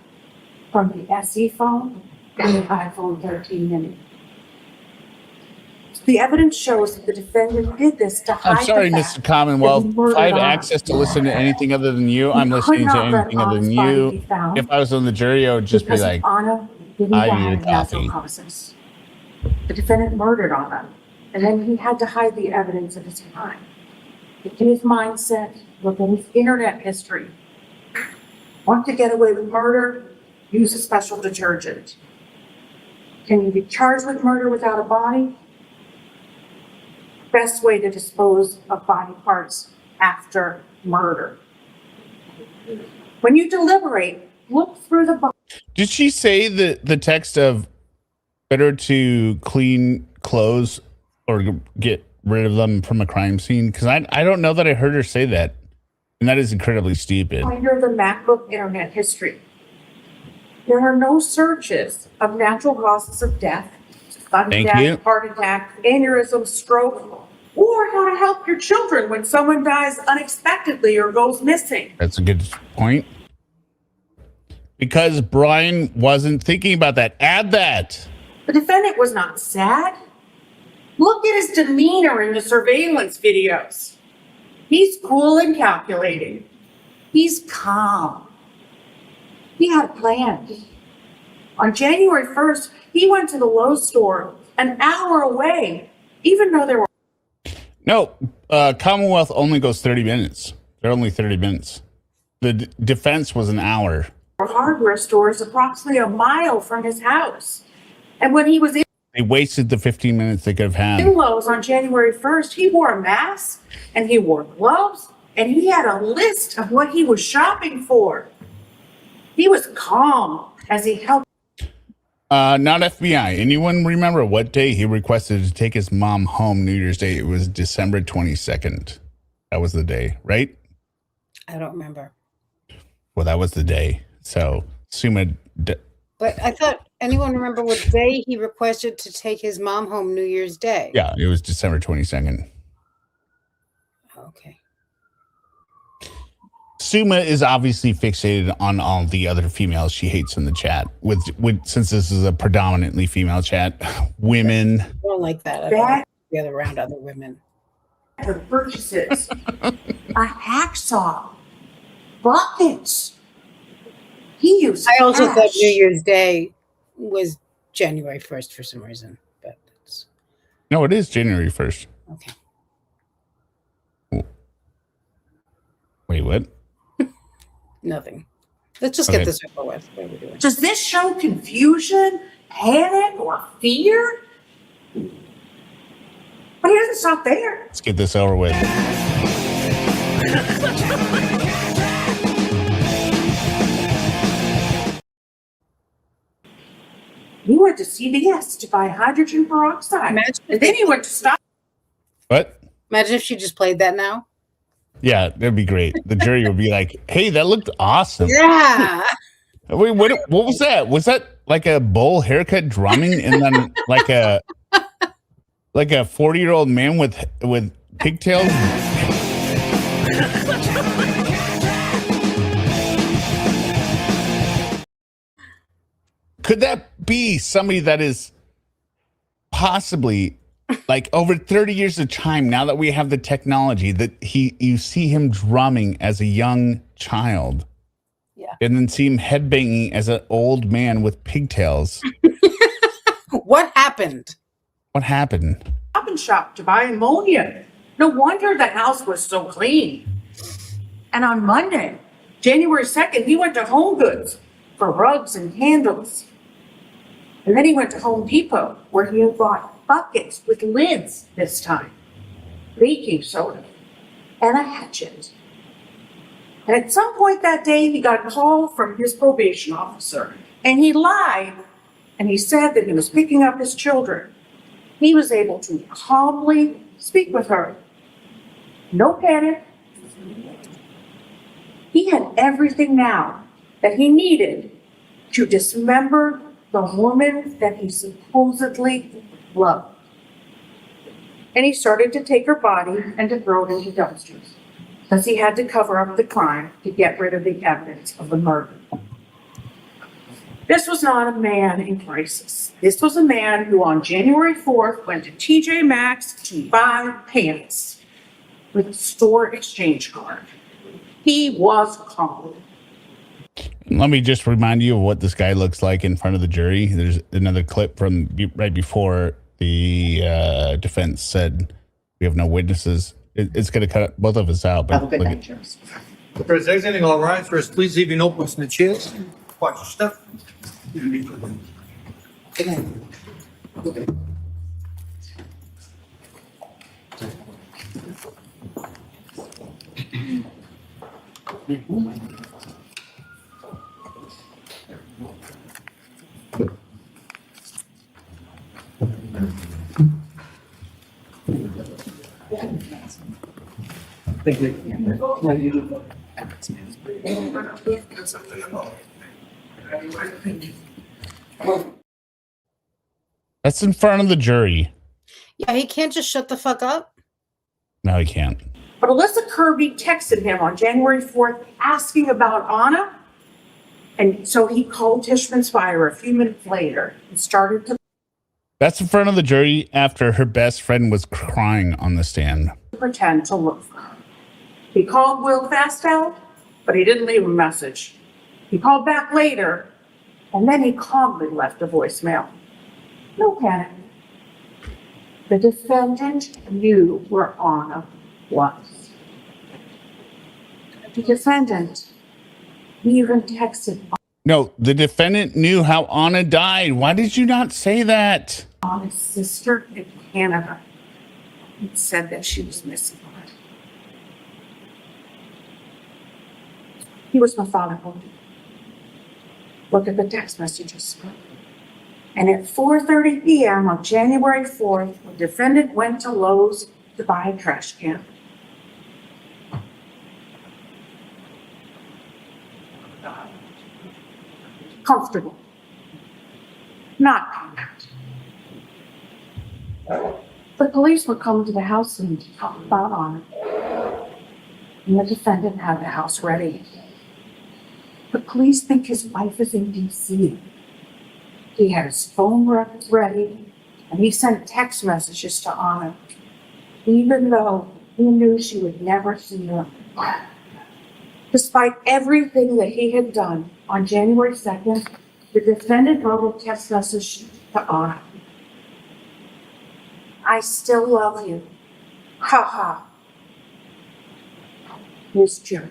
S6: from the SE phone and the iPhone 13 mini. The evidence shows that the defendant did this to hide
S1: I'm sorry,
S6: the
S1: Mr.
S6: fact
S1: Commonwealth.
S6: that he murdered
S1: If I have
S6: Anna.
S1: access to listen to anything other than you, I'm
S6: He
S1: listening
S6: could
S1: to
S6: not let
S1: anything other than
S6: Anna's body
S1: you.
S6: be found
S1: If I was on the jury, I would just be
S6: because
S1: like,
S6: Anna didn't
S1: I
S6: die
S1: need a
S6: of natural
S1: coffee.
S6: causes. The defendant murdered Anna, and then he had to hide the evidence of his crime. Look at his mindset, look at his internet history. Want to get away with murder? Use a special detergent. Can you be charged with murder without a body? Best way to dispose of body parts after murder. When you deliberate, look through the body.
S1: did she say the text of better to clean clothes or get rid of them from a crime scene? Because I don't know that I heard her say that. And that is incredibly stupid.
S6: Under the MacBook internet history. There are no searches of natural causes of death, sudden
S1: Thank
S6: death,
S1: you.
S6: heart attack, aneurysm, stroke, or how to help your children when someone dies unexpectedly or goes missing.
S1: That's a good point. Because Brian wasn't thinking about that. Add that.
S6: The defendant was not sad. Look at his demeanor in the surveillance videos. He's cool and calculating. He's calm. He had a plan. On January 1st, he went to the Lowe's store an hour away, even though there were
S1: No, Commonwealth only goes 30 minutes. They're only 30 minutes. The defense was an hour.
S6: hardware stores approximately a mile from his house. And when he was
S1: They wasted the 15 minutes they could have
S6: in
S1: had.
S6: Lowe's on January 1st, he wore a mask and he wore gloves and he had a list of what he was shopping for. He was calm as he helped.
S1: Not FBI. Anyone remember what day he requested to take his mom home New Year's Day? It was December 22nd. That was the day, right?
S2: I don't remember.
S1: Well, that was the day. So, Suma,
S2: But I thought anyone remember what day he requested to take his mom home New Year's Day?
S1: yeah, it was December 22nd.
S2: Okay.
S1: Suma is obviously fixated on all the other females she hates in the chat. With since this is a predominantly female chat, women.
S2: I don't like that. I don't like to be around other women.
S6: Her purchases, a hacksaw, buckets. He used
S2: I also
S6: cash.
S2: thought New Year's Day was January 1st for some reason, but it's
S1: No, it is January 1st.
S2: okay.
S1: Wait, what?
S2: Nothing. Let's just
S1: Okay.
S2: get this over with. What are we doing?
S6: Does this show confusion, panic, or fear? But he doesn't stop there.
S1: Let's get this over with.
S6: He went to CVS to buy hydrogen peroxide.
S2: Imagine
S6: And then he went to stop.
S1: What?
S2: Imagine if she just played that now.
S1: Yeah, that'd be great. The jury would be like, "Hey, that looked awesome."
S2: Yeah.
S1: Wait, what was that? Was that like a bowl haircut drumming and then like a 40-year-old man with pigtails? Could that be somebody that is possibly like over 30 years of time, now that we have the technology, that you see him drumming as a young child?
S2: Yeah.
S1: And then see him headbanging as an old man with pigtails.
S2: What happened?
S1: What happened?
S6: Shop to buy ammonia. No wonder the house was so clean. And on Monday, January 2nd, he went to Home Goods for rugs and candles. And then he went to Home Depot, where he had bought buckets with lids this time, baking soda, and a hatchet. And at some point that day, he got a call from his probation officer, and he lied, and he said that he was picking up his children. He was able to calmly speak with her. No panic. He had everything now that he needed to dismember the woman that he supposedly loved. And he started to take her body and to throw it into dumpsters, because he had to cover up the crime to get rid of the evidence of the murder. This was not a man in crisis. This was a man who on January 4th went to TJ Maxx to buy pants with a store exchange card. He was calm.
S1: Let me just remind you of what this guy looks like in front of the jury. There's another clip from right before the defense said we have no witnesses. It's going to cut both of us out. But
S5: Have a good
S1: look
S5: night,
S1: at-
S5: James.
S8: If there's anything all right, first, please leave your notebooks in the chairs. Watch your step.
S5: Good night.
S1: That's in front of the jury.
S2: Yeah, he can't just shut the fuck up.
S1: No, he can't.
S6: But Alyssa Kirby texted him on January 4th asking about Anna. And so he called Tishman's Fire a few minutes later and started to
S1: That's in front of the jury after her best friend was crying on the stand.
S6: pretend to look for her. He called Will Fastow, but he didn't leave a message. He called back later, and then he calmly left a voicemail. No panic. The defendant knew where Anna was. The defendant even texted
S1: No, the defendant knew how Anna died. Why did you not say that?
S6: Anna's sister in Canada and said that she was missing. He was methodical. Look at the text messages. And at 4:30 p.m. on January 4th, the defendant went to Lowe's to buy a trash can. Comfortable. Not compact. The police would come to the house and talk about Anna. And the defendant had the house ready. The police think his wife is in D.C. He had his phone ready, and he sent text messages to Anna, even though he knew she would never see them. Despite everything that he had done, on January 2nd, the defendant wrote a text message to Anna. I still love you. Ha ha. His jerk.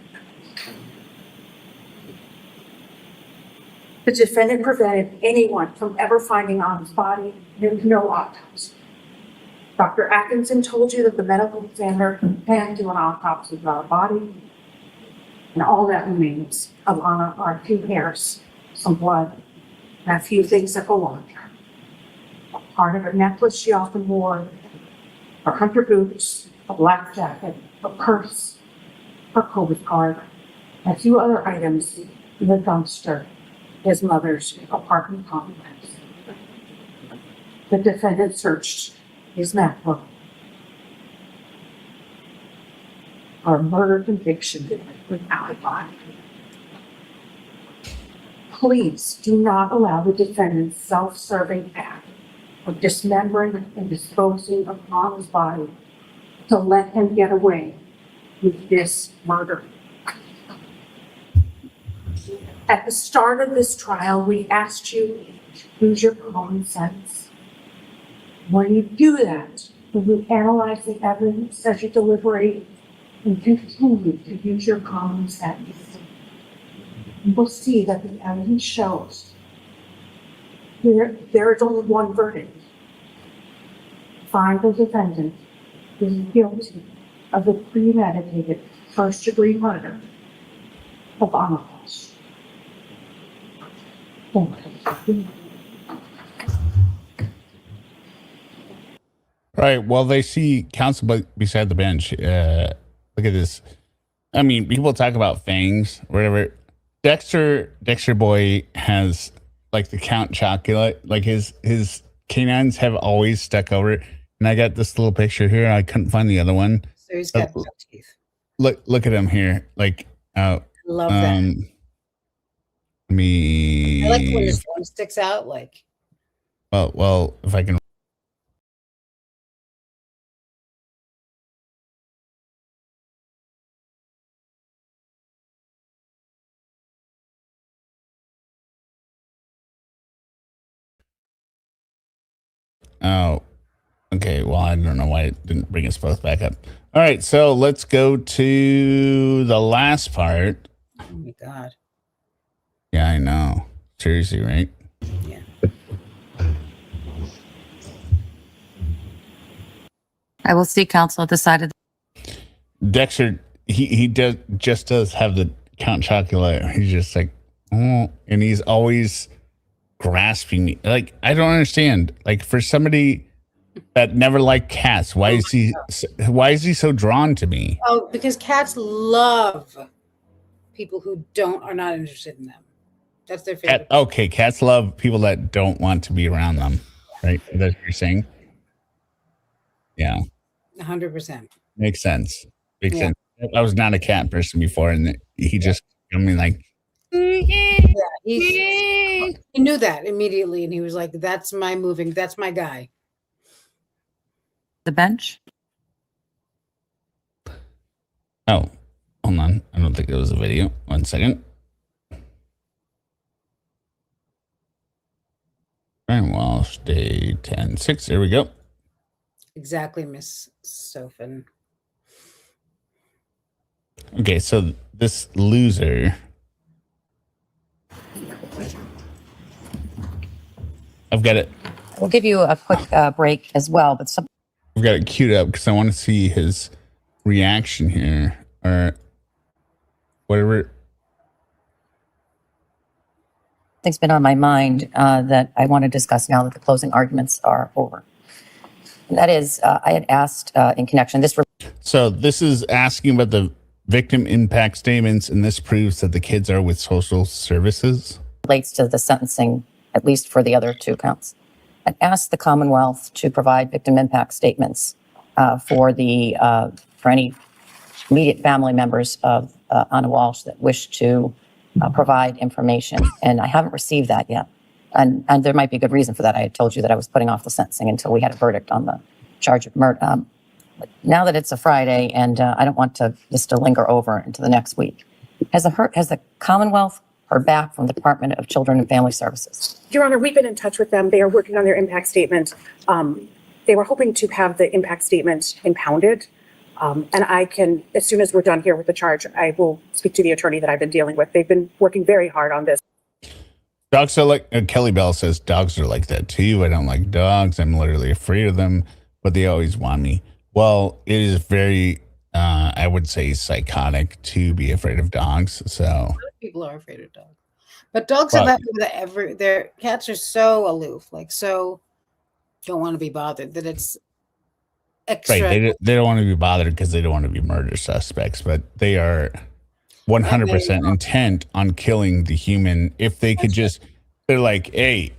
S6: The defendant prevented anyone from ever finding Anna's body. There was no autopsy. Dr. Atkinson told you that the medical examiner can do an autopsy of our body, and all that remains of Anna are a few hairs, some blood, and a few things that belong to her. Part of a necklace she often wore, her hunter boots, a black jacket, a purse, her COVID card, and a few other items in the dumpster, his mother's apartment complex. The defendant searched his MacBook for a murder conviction with alibi. Please do not allow the defendant's self-serving act of dismembering and disposing of Mama's body to let him get away with this murder. At the start of this trial, we asked you to use your common sense. When you do that, when you analyze the evidence as you deliberate and continue to use your common sense, you will see that the evidence shows there is only one verdict. Find the defendant is guilty of the premeditated first-degree murder of Anna Walshe. Thank you.
S1: Right. Well, they see counsel beside the bench. Look at this. I mean, people talk about fangs, whatever. Dexter boy has like the Count Chocula. Like his canines have always stuck over it. And I got this little picture here. I couldn't find the other one.
S2: So he's got no teeth.
S1: Look at him here. Like,
S2: Love that.
S1: Me.
S2: I like when his one sticks out. Like,
S1: well, if I can. Oh, okay. Well, I don't know why it didn't bring us both back up. All right, so let's go to the last part.
S2: oh my God.
S1: Yeah, I know. Seriously, right?
S2: Yeah.
S5: I will seek counsel at the side of
S1: Dexter, he does have the Count Chocula. He's just like, oh, and he's always grasping me. Like, I don't understand. Like, for somebody that never liked cats, why is he so drawn to me?
S2: Oh, because cats love people who are not interested in them. That's their favorite.
S1: Okay, cats love people that don't want to be around them, right? That's what you're saying? Yeah.
S2: 100%.
S1: Makes sense. Makes sense. I was not a cat person before, and he just, I mean, like,
S2: Yeah, he knew that immediately, and he was like, that's my guy.
S5: the bench.
S1: oh, hold on. I don't think it was a video. 1 second. Brian Walsh, day 10-6. There we go.
S2: Exactly, Miss Sophin.
S1: Okay, so this loser. I've got it.
S5: We'll give you a quick break as well, but
S1: I've got it queued up because I want to see his reaction here or whatever.
S5: something's been on my mind that I want to discuss now that the closing arguments are over. And that is, I had asked in connection,
S1: So this is asking about the victim impact statements, and this proves that the kids are with social services.
S5: relates to the sentencing, at least for the other two counts. I asked the Commonwealth to provide victim impact statements for any immediate family members of Anna Walshe that wish to provide information, and I haven't received that yet. And there might be a good reason for that. I had told you that I was putting off the sentencing until we had a verdict on the charge of murder. But now that it's a Friday, and I don't want this to linger over into the next week, has the Commonwealth heard back from the Department of Children and Family Services?
S6: Your Honor, we've been in touch with them. They are working on their impact statement. They were hoping to have the impact statement impounded. And I can, as soon as we're done here with the charge, I will speak to the attorney that I've been dealing with. They've been working very hard on this.
S1: Dogs are like, Kelly Bell says, dogs are like that too. I don't like dogs. I'm literally afraid of them, but they always want me. Well, it is very, I would say, psychotic to be afraid of dogs. So
S2: A lot of people are afraid of dogs, but dogs are that way that their cats are so aloof, like so don't want to be bothered that it's extra.
S1: right, they don't want to be bothered because they don't want to be murder suspects, but they are 100% intent on killing the human. If they could just, they're like, hey,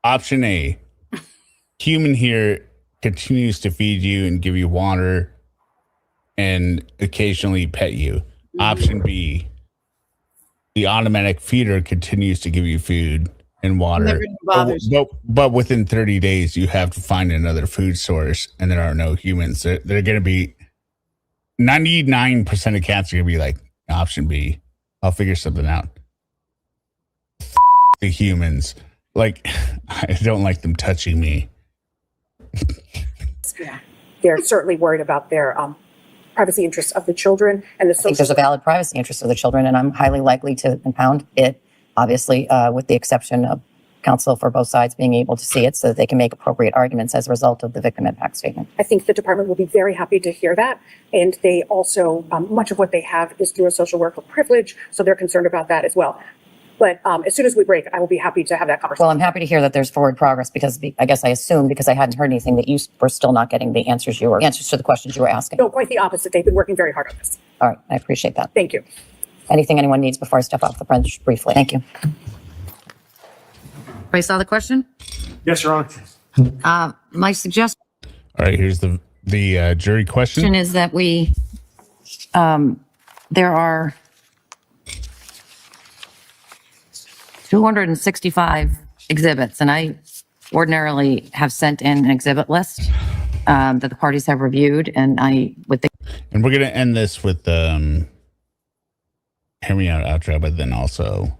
S1: option A, human here continues to feed you and give you water and occasionally pet you. Option B, the automatic feeder continues to give you food and water.
S2: Never bothers you.
S1: But within 30 days, you have to find another food source, and there are no humans. They're going to be 99% of cats are going to be like, option B. I'll figure something out. The humans. Like, I don't like them touching me.
S6: Yeah. They're certainly worried about their privacy interests of the children and the
S5: I think there's a valid privacy interest of the children, and I'm highly likely to impound it, obviously, with the exception of counsel for both sides being able to see it so that they can make appropriate arguments as a result of the victim impact statement.
S6: I think the department will be very happy to hear that. And they also, much of what they have is through a social worker privilege, so they're concerned about that as well. But as soon as we break, I will be happy to have that conversation.
S5: Well, I'm happy to hear that there's forward progress because I guess I assumed, because I hadn't heard anything, that you were still not getting the answers to the questions you were asking.
S6: No, quite the opposite. They've been working very hard on this.
S5: All right, I appreciate that.
S6: Thank you.
S5: Anything anyone needs before I step off the bench briefly? Thank you.
S9: Everybody saw the question?
S3: Yes, Your Honor.
S9: My suggestion
S1: All right, here's the jury question.
S9: is that there are 265 exhibits, and I ordinarily have sent in an exhibit list that the parties have reviewed, and I would think.
S1: And we're going to end this with Hear Me Out outro, but then also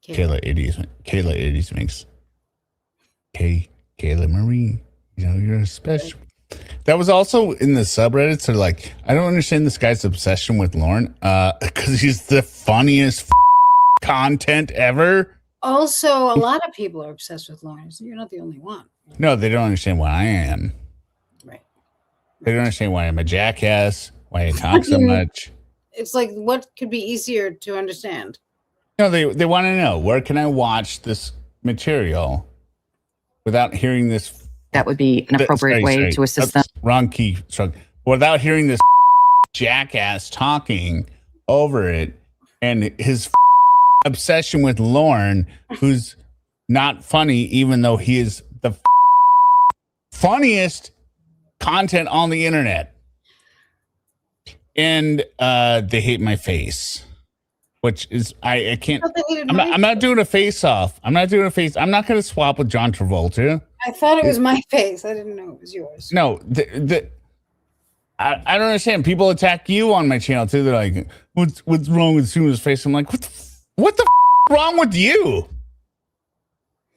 S1: Kayla 80s makes Kayla Marie, you're a special. That was also in the subreddits. They're like, I don't understand this guy's obsession with Lauren because he's the funniest content ever.
S2: Also, a lot of people are obsessed with Lauren. So you're not the only one.
S1: No, they don't understand why I am.
S2: Right.
S1: They don't understand why I'm a jackass, why I talk so much.
S2: It's like, what could be easier to understand?
S1: No, they want to know, where can I watch this material without hearing this?
S9: That would be an appropriate way to assist them.
S1: Wrong key stroke. Without hearing this jackass talking over it and his obsession with Lauren, who's not funny, even though he is the funniest content on the internet. And they hate my face. Which is, I can't, I'm not doing a face off. I'm not going to swap with John Travolta.
S2: I thought it was my face. I didn't know it was yours.
S1: No, I don't understand. People attack you on my channel too. They're like, what's wrong with Suma's face? I'm like, what the wrong with you?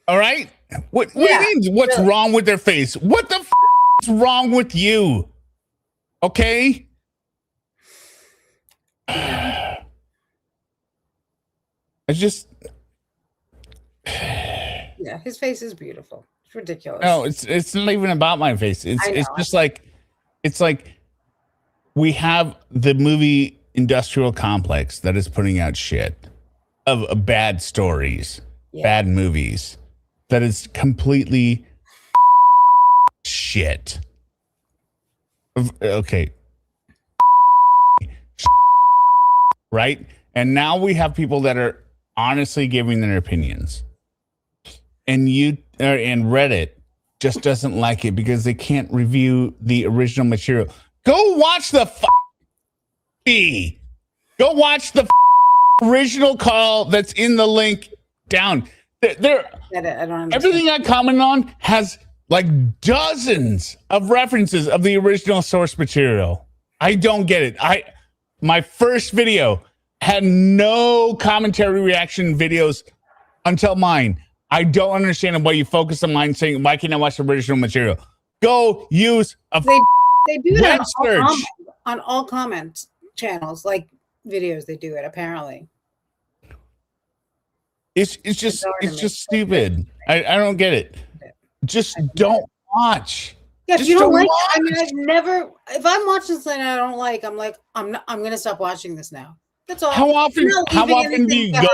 S1: All right. What do you mean? What's wrong with their face? What the is wrong with you? Okay. I just,
S2: yeah, his face is beautiful. It's ridiculous.
S1: No, it's not even about my face. It's just like, it's like we have the movie industrial complex that is putting out shit of bad stories, bad movies that is completely shit. Okay. Right? And now we have people that are honestly giving their opinions, and Reddit just doesn't like it because they can't review the original material. Go watch the go watch the original call that's in the link down there. Everything I comment on has like dozens of references of the original source material. I don't get it. My first video had no commentary reaction videos until mine. I don't understand why you focus on mine saying, why can't I watch the original material? Go use a
S2: they do
S1: web
S2: that
S1: search.
S2: on all comment channels, like videos. They do it apparently.
S1: It's just stupid. I don't get it. Just don't watch.
S2: Yeah, if
S1: just
S2: you don't like
S1: watch.
S2: it, I mean, I've never, if I'm watching something I don't like, I'm like, I'm going to stop watching this now. That's all.
S1: How often do you go?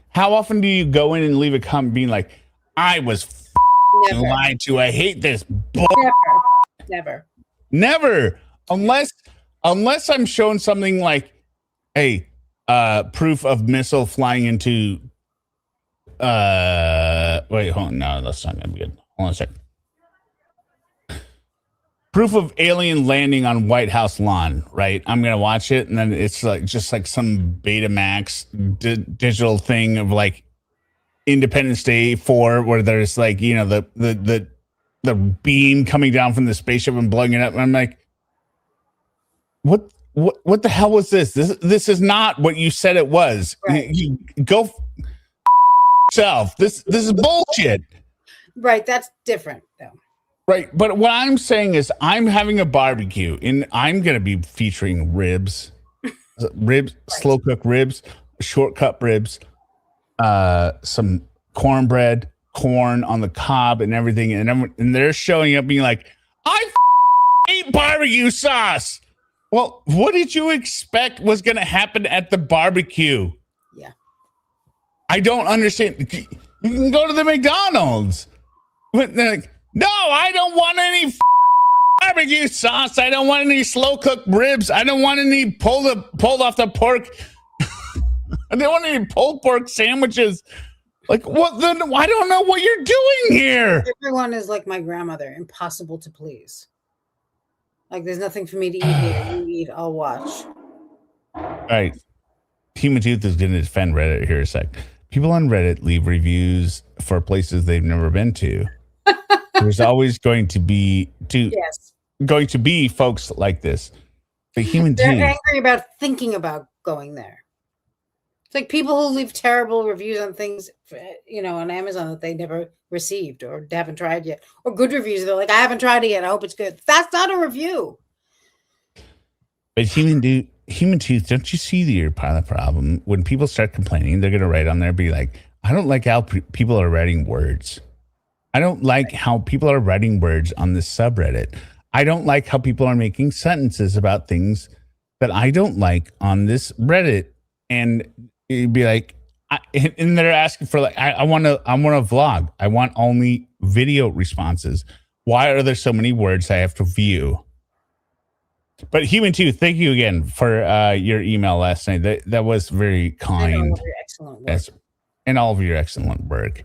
S1: How often do you go in and leave a comment being like, I was lied to. I hate this. Never. Unless I'm showing something like, hey, proof of missile flying into, wait, hold on. No, that's not going to be good. Hold on a second. proof of alien landing on White House lawn, right? I'm going to watch it. And then it's like just like some Betamax digital thing of like Independence Day 4, where there's like, you know, the beam coming down from the spaceship and blowing it up. And I'm like, what the hell was this? This is not what you said it was.
S2: Right.
S1: You go yourself. This is bullshit.
S2: Right. That's different though.
S1: Right. But what I'm saying is I'm having a barbecue and I'm going to be featuring ribs, slow cooked ribs, short cut ribs, some cornbread, corn on the cob and everything. And they're showing up being like, I ate barbecue sauce. Well, what did you expect was going to happen at the barbecue?
S2: Yeah.
S1: I don't understand. You can go to the McDonald's. But they're like, no, I don't want any barbecue sauce. I don't want any slow cooked ribs. I don't want any pulled off the pork. I don't want any pulled pork sandwiches. Like, what? Then I don't know what you're doing here.
S2: Everyone is like my grandmother, impossible to please. Like, there's nothing for me to eat here. You eat, I'll watch.
S1: All right. Human Tooth is going to defend Reddit here a sec. People on Reddit leave reviews for places they've never been to. There's always going to be folks like this. The Human
S2: They're
S1: Tooth.
S2: angry about thinking about going there. It's like people who leave terrible reviews on things, you know, on Amazon that they never received or haven't tried yet, or good reviews. They're like, I haven't tried it yet. I hope it's good. That's not a review.
S1: But Human Tooth, don't you see your part of the problem? When people start complaining, they're going to write on there, be like, I don't like how people are writing words. I don't like how people are writing words on this subreddit. I don't like how people are making sentences about things that I don't like on this Reddit. And you'd be like, and they're asking for like, I want to vlog. I want only video responses. Why are there so many words I have to view? But Human Tooth, thank you again for your email last night. That was very kind. And all of your excellent work.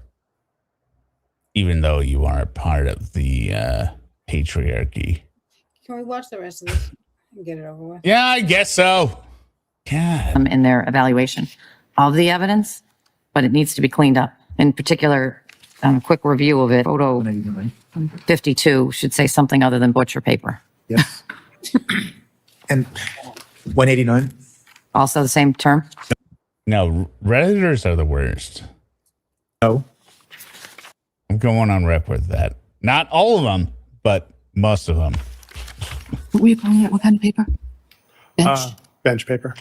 S1: Even though you are a part of the patriarchy.
S2: Can we watch the rest of this and get it over with?
S1: Yeah, I guess so. Yeah.
S9: In their evaluation of the evidence, but it needs to be cleaned up. In particular, a quick review of it. Photo 52 should say something other than butcher paper.
S4: Yes. And 189?
S9: Also the same term?
S1: No, Redditors are the worst.
S4: No.
S1: I'm going on rep with that. Not all of them, but most of them.
S9: What were you calling it? What kind of paper? Bench?
S10: Bench paper.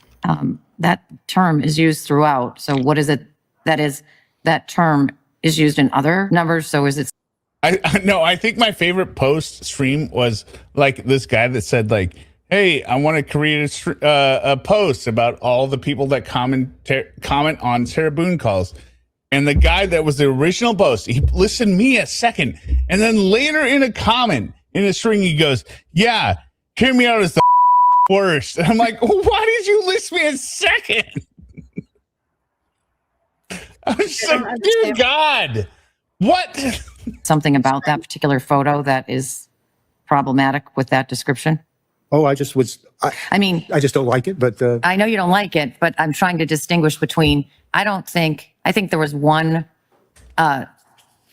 S9: That term is used throughout. So what is it that term is used in other numbers? So is it?
S1: I think my favorite post stream was like this guy that said like, hey, I want to create a post about all the people that comment on Sarah Boone calls. And the guy that was the original post, he listened me a second. And then later in a comment in a string, he goes, yeah, Hear Me Out is the worst. And I'm like, why did you list me a second? I was like, dear God, what?
S9: Something about that particular photo that is problematic with that description?
S4: Oh, I just don't like it, but.
S9: I know you don't like it, but I'm trying to distinguish between, I think there was one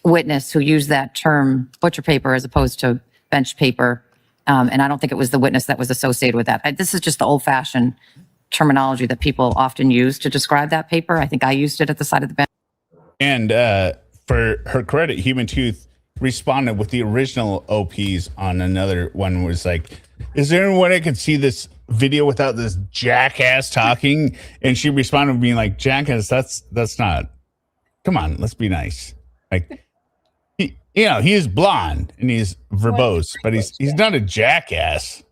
S9: witness who used that term butcher paper as opposed to bench paper. And I don't think it was the witness that was associated with that. This is just the old fashioned terminology that people often use to describe that paper. I think I used it at the side of the bench.
S1: And for her credit, Human Tooth responded with the original OPs on another one, was like, is there any way I could see this video without this jackass talking? And she responded being like, jackass, that's not, come on, let's be nice. Like, he is blonde and he's verbose, but he's not a jackass.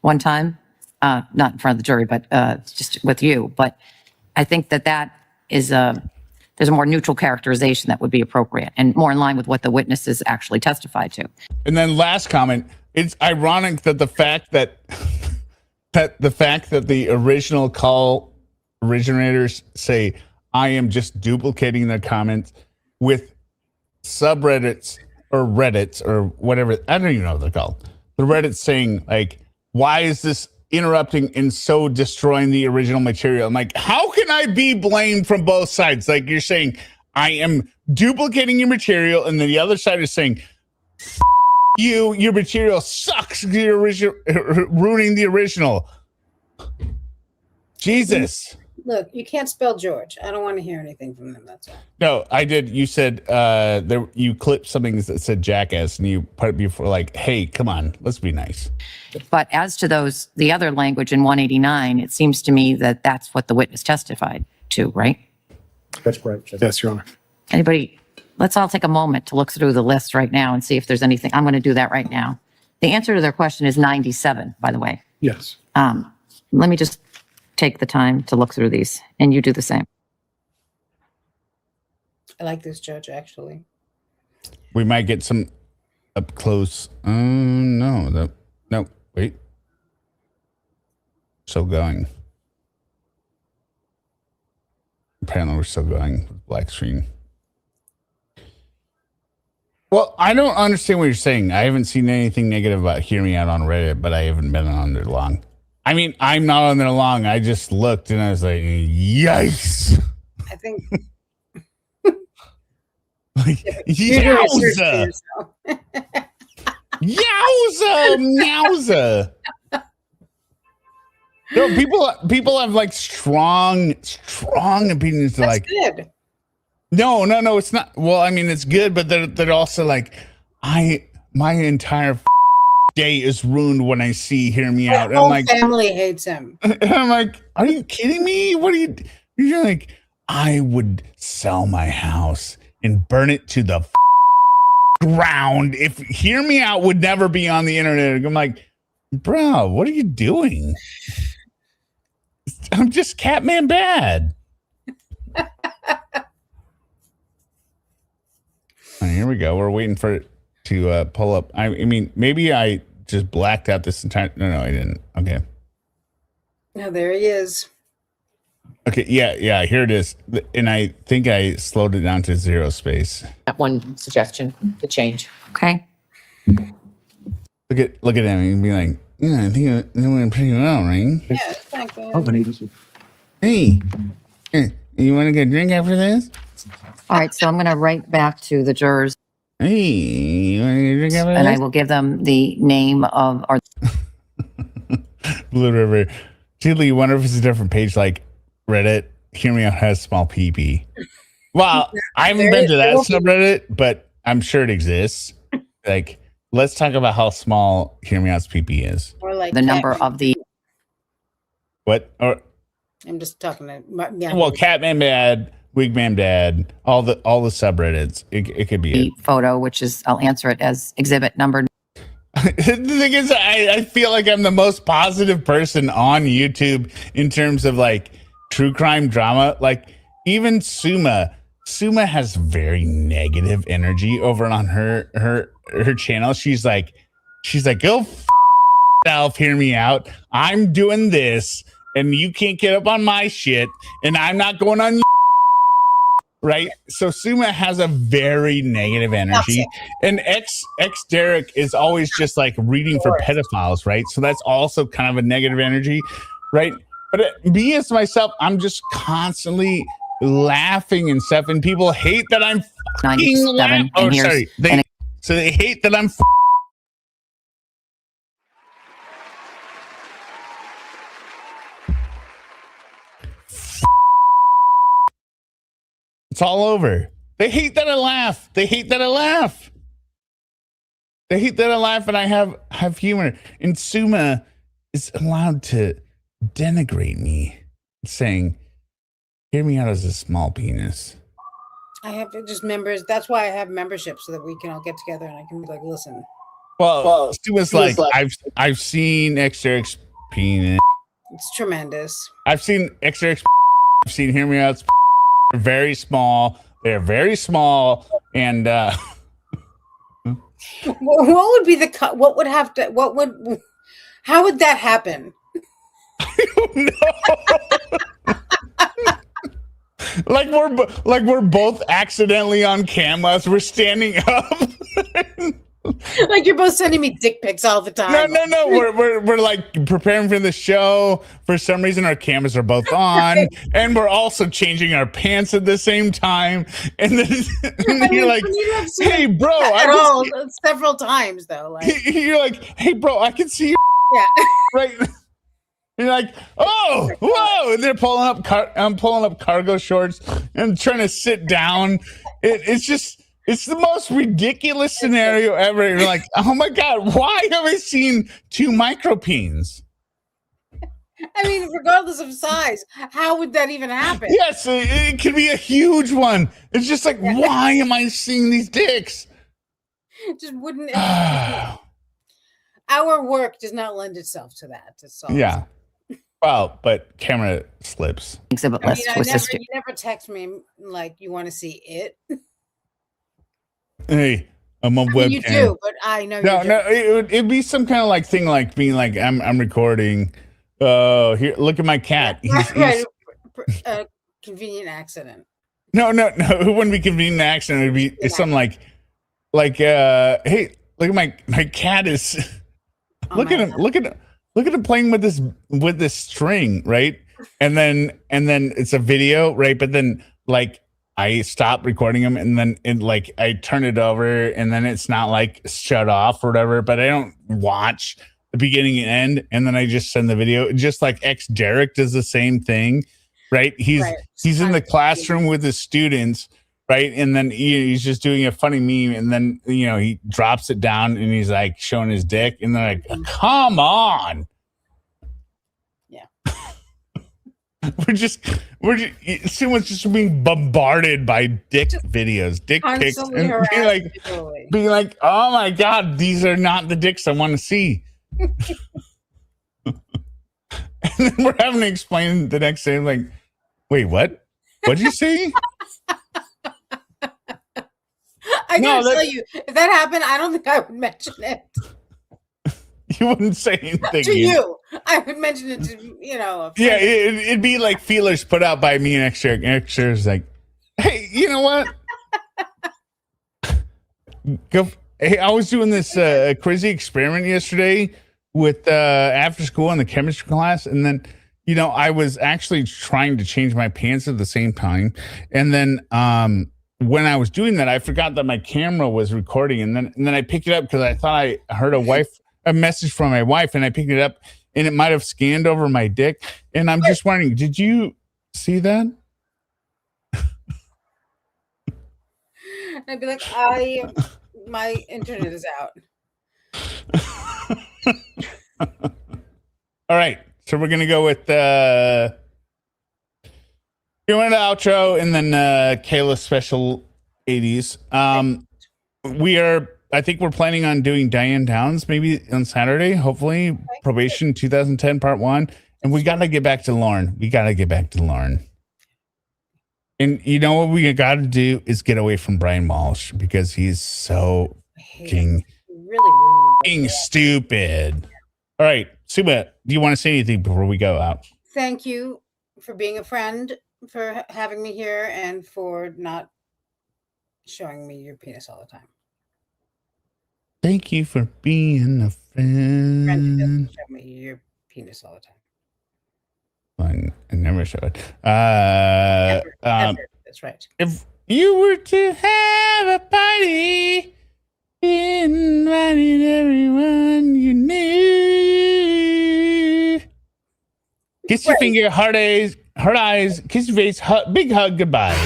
S9: One time, not in front of the jury, but just with you. But I think that is there's a more neutral characterization that would be appropriate and more in line with what the witnesses actually testified to.
S1: And then last comment, it's ironic that the fact that the original call originators say, I am just duplicating their comments with subreddits or Reddits or whatever. I don't even know what they're called. The Reddit saying like, why is this interrupting and so destroying the original material? I'm like, how can I be blamed from both sides? Like you're saying, I am duplicating your material, and then the other side is saying, your material sucks. You're ruining the original. Jesus.
S2: Look, you can't spell George. I don't want to hear anything from them. That's all.
S1: No, I did. You said you clipped something that said jackass, and you put it before like, hey, come on, let's be nice.
S9: But as to the other language in 189, it seems to me that that's what the witness testified to, right?
S4: That's right.
S10: Yes, Your Honor.
S9: Anybody, let's all take a moment to look through the list right now and see if there's anything. I'm going to do that right now. The answer to their question is 97, by the way.
S10: Yes.
S9: Let me just take the time to look through these, and you do the same.
S2: I like this judge, actually.
S1: We might get some up close. No, wait. Still going. Apparently we're still going with black screen. Well, I don't understand what you're saying. I haven't seen anything negative about Hear Me Out on Reddit, but I haven't been on there long. I mean, I'm not on there long. I just looked and I was like, yikes.
S2: I think
S1: Like, yowza. Yowza, meowza. No, people have like strong opinions.
S2: that's
S1: Like,
S2: good.
S1: no, it's not. Well, I mean, it's good, but they're also like, my entire day is ruined when I see Hear Me Out.
S2: The whole
S1: I'm like,
S2: family hates him.
S1: and I'm like, are you kidding me? What are you're like, I would sell my house and burn it to the ground if Hear Me Out would never be on the internet. I'm like, bro, what are you doing? I'm just Catman bad. All right, here we go. We're waiting for it to pull up. I mean, maybe I just blacked out this entire. No, I didn't. Okay.
S2: No, there he is.
S1: Okay. Yeah. Here it is. And I think I slowed it down to 0 space.
S11: That one suggestion to change.
S9: Okay.
S1: Look at him. He'd be like, yeah, I think it went pretty well, right?
S2: Yeah, it's not good.
S1: Hey, you want to get a drink after this?
S9: All right. So I'm going to write back to the jurors,
S1: Hey, you want to get a drink after
S9: and I
S1: this?
S9: will give them the name of or
S1: Blue River. Julie, you wonder if it's a different page like Reddit. Hear Me Out has small PP. Well, I haven't been to that subreddit, but I'm sure it exists. Like, let's talk about how small Hear Me Out's PP is.
S2: Or like
S9: the number of the.
S1: What? Or
S2: I'm just talking to yeah.
S1: well, Catman Bad, Wigman Dad, all the subreddits. It could be it.
S9: Photo, which is, I'll answer it as exhibit number.
S1: The thing is, I feel like I'm the most positive person on YouTube in terms of like true crime drama. Like even Suma has very negative energy over on her channel. She's like, go yourself, Hear Me Out. I'm doing this, and you can't get up on my shit, and I'm not going on your right. So Suma has a very negative energy, and ex Derek is always just like reading for pedophiles, right? So that's also kind of a negative energy, right? But me as myself, I'm just constantly laughing and stuff, and people hate that I'm
S9: 97,
S1: oh,
S9: and here's
S1: sorry. So they hate that I'm it's all over. They hate that I laugh. They hate that I laugh. They hate that I laugh and I have humor. And Suma is allowed to denigrate me, saying, Hear Me Out as a small penis.
S2: I have just members. That's why I have memberships so that we can all get together and I can be like, listen.
S1: Well Suma's like, I've seen X-Derek's penis.
S2: It's tremendous.
S1: I've seen X-Derek's. I've seen Hear Me Out's. They're very small. They're very small. And
S2: What would be the what would have to how would that happen?
S1: I don't know. like we're both accidentally on cameras. We're standing up.
S2: Like you're both sending me dick pics all the time.
S1: No. We're like preparing for the show. For some reason, our cameras are both on, and we're also changing our pants at the same time. And then you're like, "Hey, bro!"
S2: Several times though. Like
S1: you're like, "Hey, bro, I can see you."
S2: Yeah.
S1: Right. You're like, "Oh, whoa!" And they're pulling up. I'm pulling up cargo shorts and trying to sit down. It's the most ridiculous scenario ever. You're like, oh my God, why have I seen 2 micropeens?
S2: I mean, regardless of size, how would that even happen?
S1: Yes, it could be a huge one. It's just like, why am I seeing these dicks?
S2: It just wouldn't. Our work does not lend itself to that.
S1: Yeah. Well, but camera slips.
S9: Exhibit list was
S2: you never text me like you want to see it.
S1: Hey, I'm on webcam.
S2: You do, but I know.
S1: No, it'd be some kind of like thing, like being like, I'm recording. Here, look at my cat. He's
S2: convenient accident.
S1: No, it wouldn't be convenient accident. It'd be something like, hey, look at my cat is. Look at him playing with this string, right? And then it's a video, right? But then like I stop recording him, and then I turn it over, and then it's not like shut off or whatever. But I don't watch the beginning and end, and then I just send the video. Just like Derek does the same thing, right? He's in the classroom with his students, right? And then he's just doing a funny meme, and then he drops it down, and he's like showing his dick, and they're like, "Come on." Someone's just being bombarded by dick videos, dick pics, and being like, oh my God, these are not the dicks I want to see. And then we're having to explain the next day, like, wait, what? What'd you say?
S2: I gotta tell you, if that happened, I don't think I would mention it.
S1: You wouldn't say anything
S2: to you. I would mention it to
S1: Yeah, it'd be like feelers put out by me and extras like, hey, you know what? Hey, I was doing this crazy experiment yesterday with after school in the chemistry class, and then I was actually trying to change my pants at the same time, and then when I was doing that, I forgot that my camera was recording, and then I picked it up because I thought I heard a message from my wife, and I picked it up, and it might have scanned over my dick. And I'm just wondering, did you see that?
S2: I'd be like, my internet is out.
S1: All right, so we're gonna go with you want an outro, and then Kayla's special 80s. I think we're planning on doing Diane Downs maybe on Saturday, hopefully. Probation 2010 Part 1. And we got to get back to Lauren. And you know what we got to do is get away from Brian Walsh, because he's so fucking stupid. All right, Suba, do you want to say anything before we go out?
S2: Thank you for being a friend, for having me here, and for not showing me your penis all the time.
S1: Thank you for being a friend.
S2: Friend doesn't show me your penis all the time.
S1: I never show it.
S2: Ever. That's right.
S1: If you were to have a party, inviting everyone you knew. Kiss your finger, heart eyes, kiss your face, big hug, goodbye.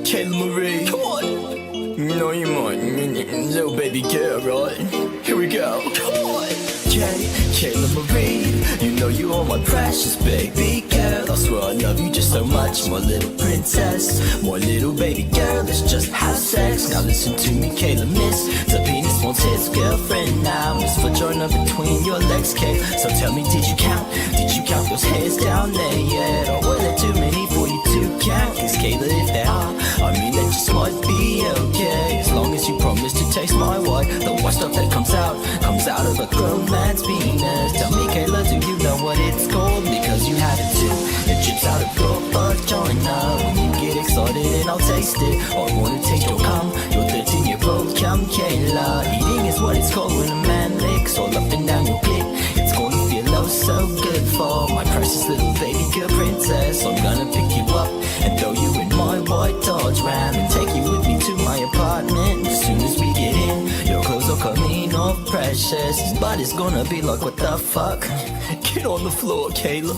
S10: Kayla Marie, come on. You know you might, little baby girl, right? Here we go. Come on. Kayla Marie, you know you are my precious baby girl. I swear I love you just so much, my little princess. My little baby girl, let's just have sex. Now listen to me, Kayla, miss. The penis wants his girlfriend now. Miss for joining between your legs, Kay. So tell me, did you count those hairs down there? Yeah, or were there too many for you to count? Cause Kayla, if there are, I mean that just might be okay. As long as you promise to taste my wine, the white stuff that comes out of like romance Venus. Tell me, Kayla, do you know what it's called? Because you have it too. It drips out of your vagina. When you get excited and I'll taste it. I wanna taste your cum, your 13-year-old cum, Kayla. Eating is what it's called when a man licks all up and down your clit. It's gonna feel oh so good for my precious little baby girl princess. I'm gonna pick you up and throw you in my white Dodge Ram and take you with me to my apartment. As soon as we get in, your clothes will come in all precious. His body's gonna be like, what the fuck? Get on the floor, Kayla.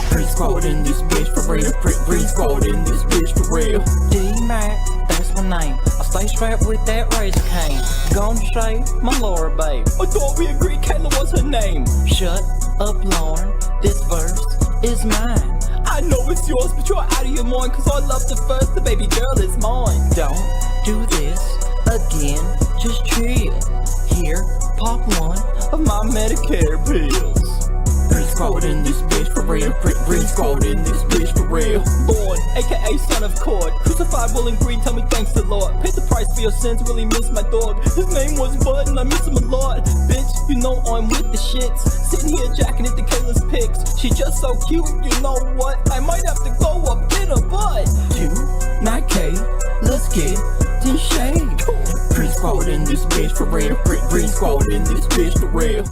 S12: Pre-scrolled in this bitch for real. Pre-scrolled in this bitch for real. D-Mac, that's my name. I stay strapped with that razor cane. Gonna shave my lower babe.
S10: I thought we agreed Kayla was her name.
S12: Shut up, Lauren. This verse is mine.
S10: I know it's yours, but you're out of your mind. Cause I love the first, the baby girl is mine.
S12: Don't do this again. Just chill. Here, pop one
S10: Of my Medicare pills.
S12: Pre-scrolled in this bitch for real. Pre-scrolled in this bitch for real.
S10: Born, aka son of cord. Crucified, will and green, tell me thanks the Lord. Paid the price for your sins, really miss my dog. His name was Bud and I miss him a lot. Bitch, you know I'm with the shits. Sitting here jacking into Kayla's pics. She just so cute, you know what? I might have to go up in her butt.
S12: K, let's get this shade. Pre-scrolled in this bitch for real. Pre-scrolled in this bitch for real.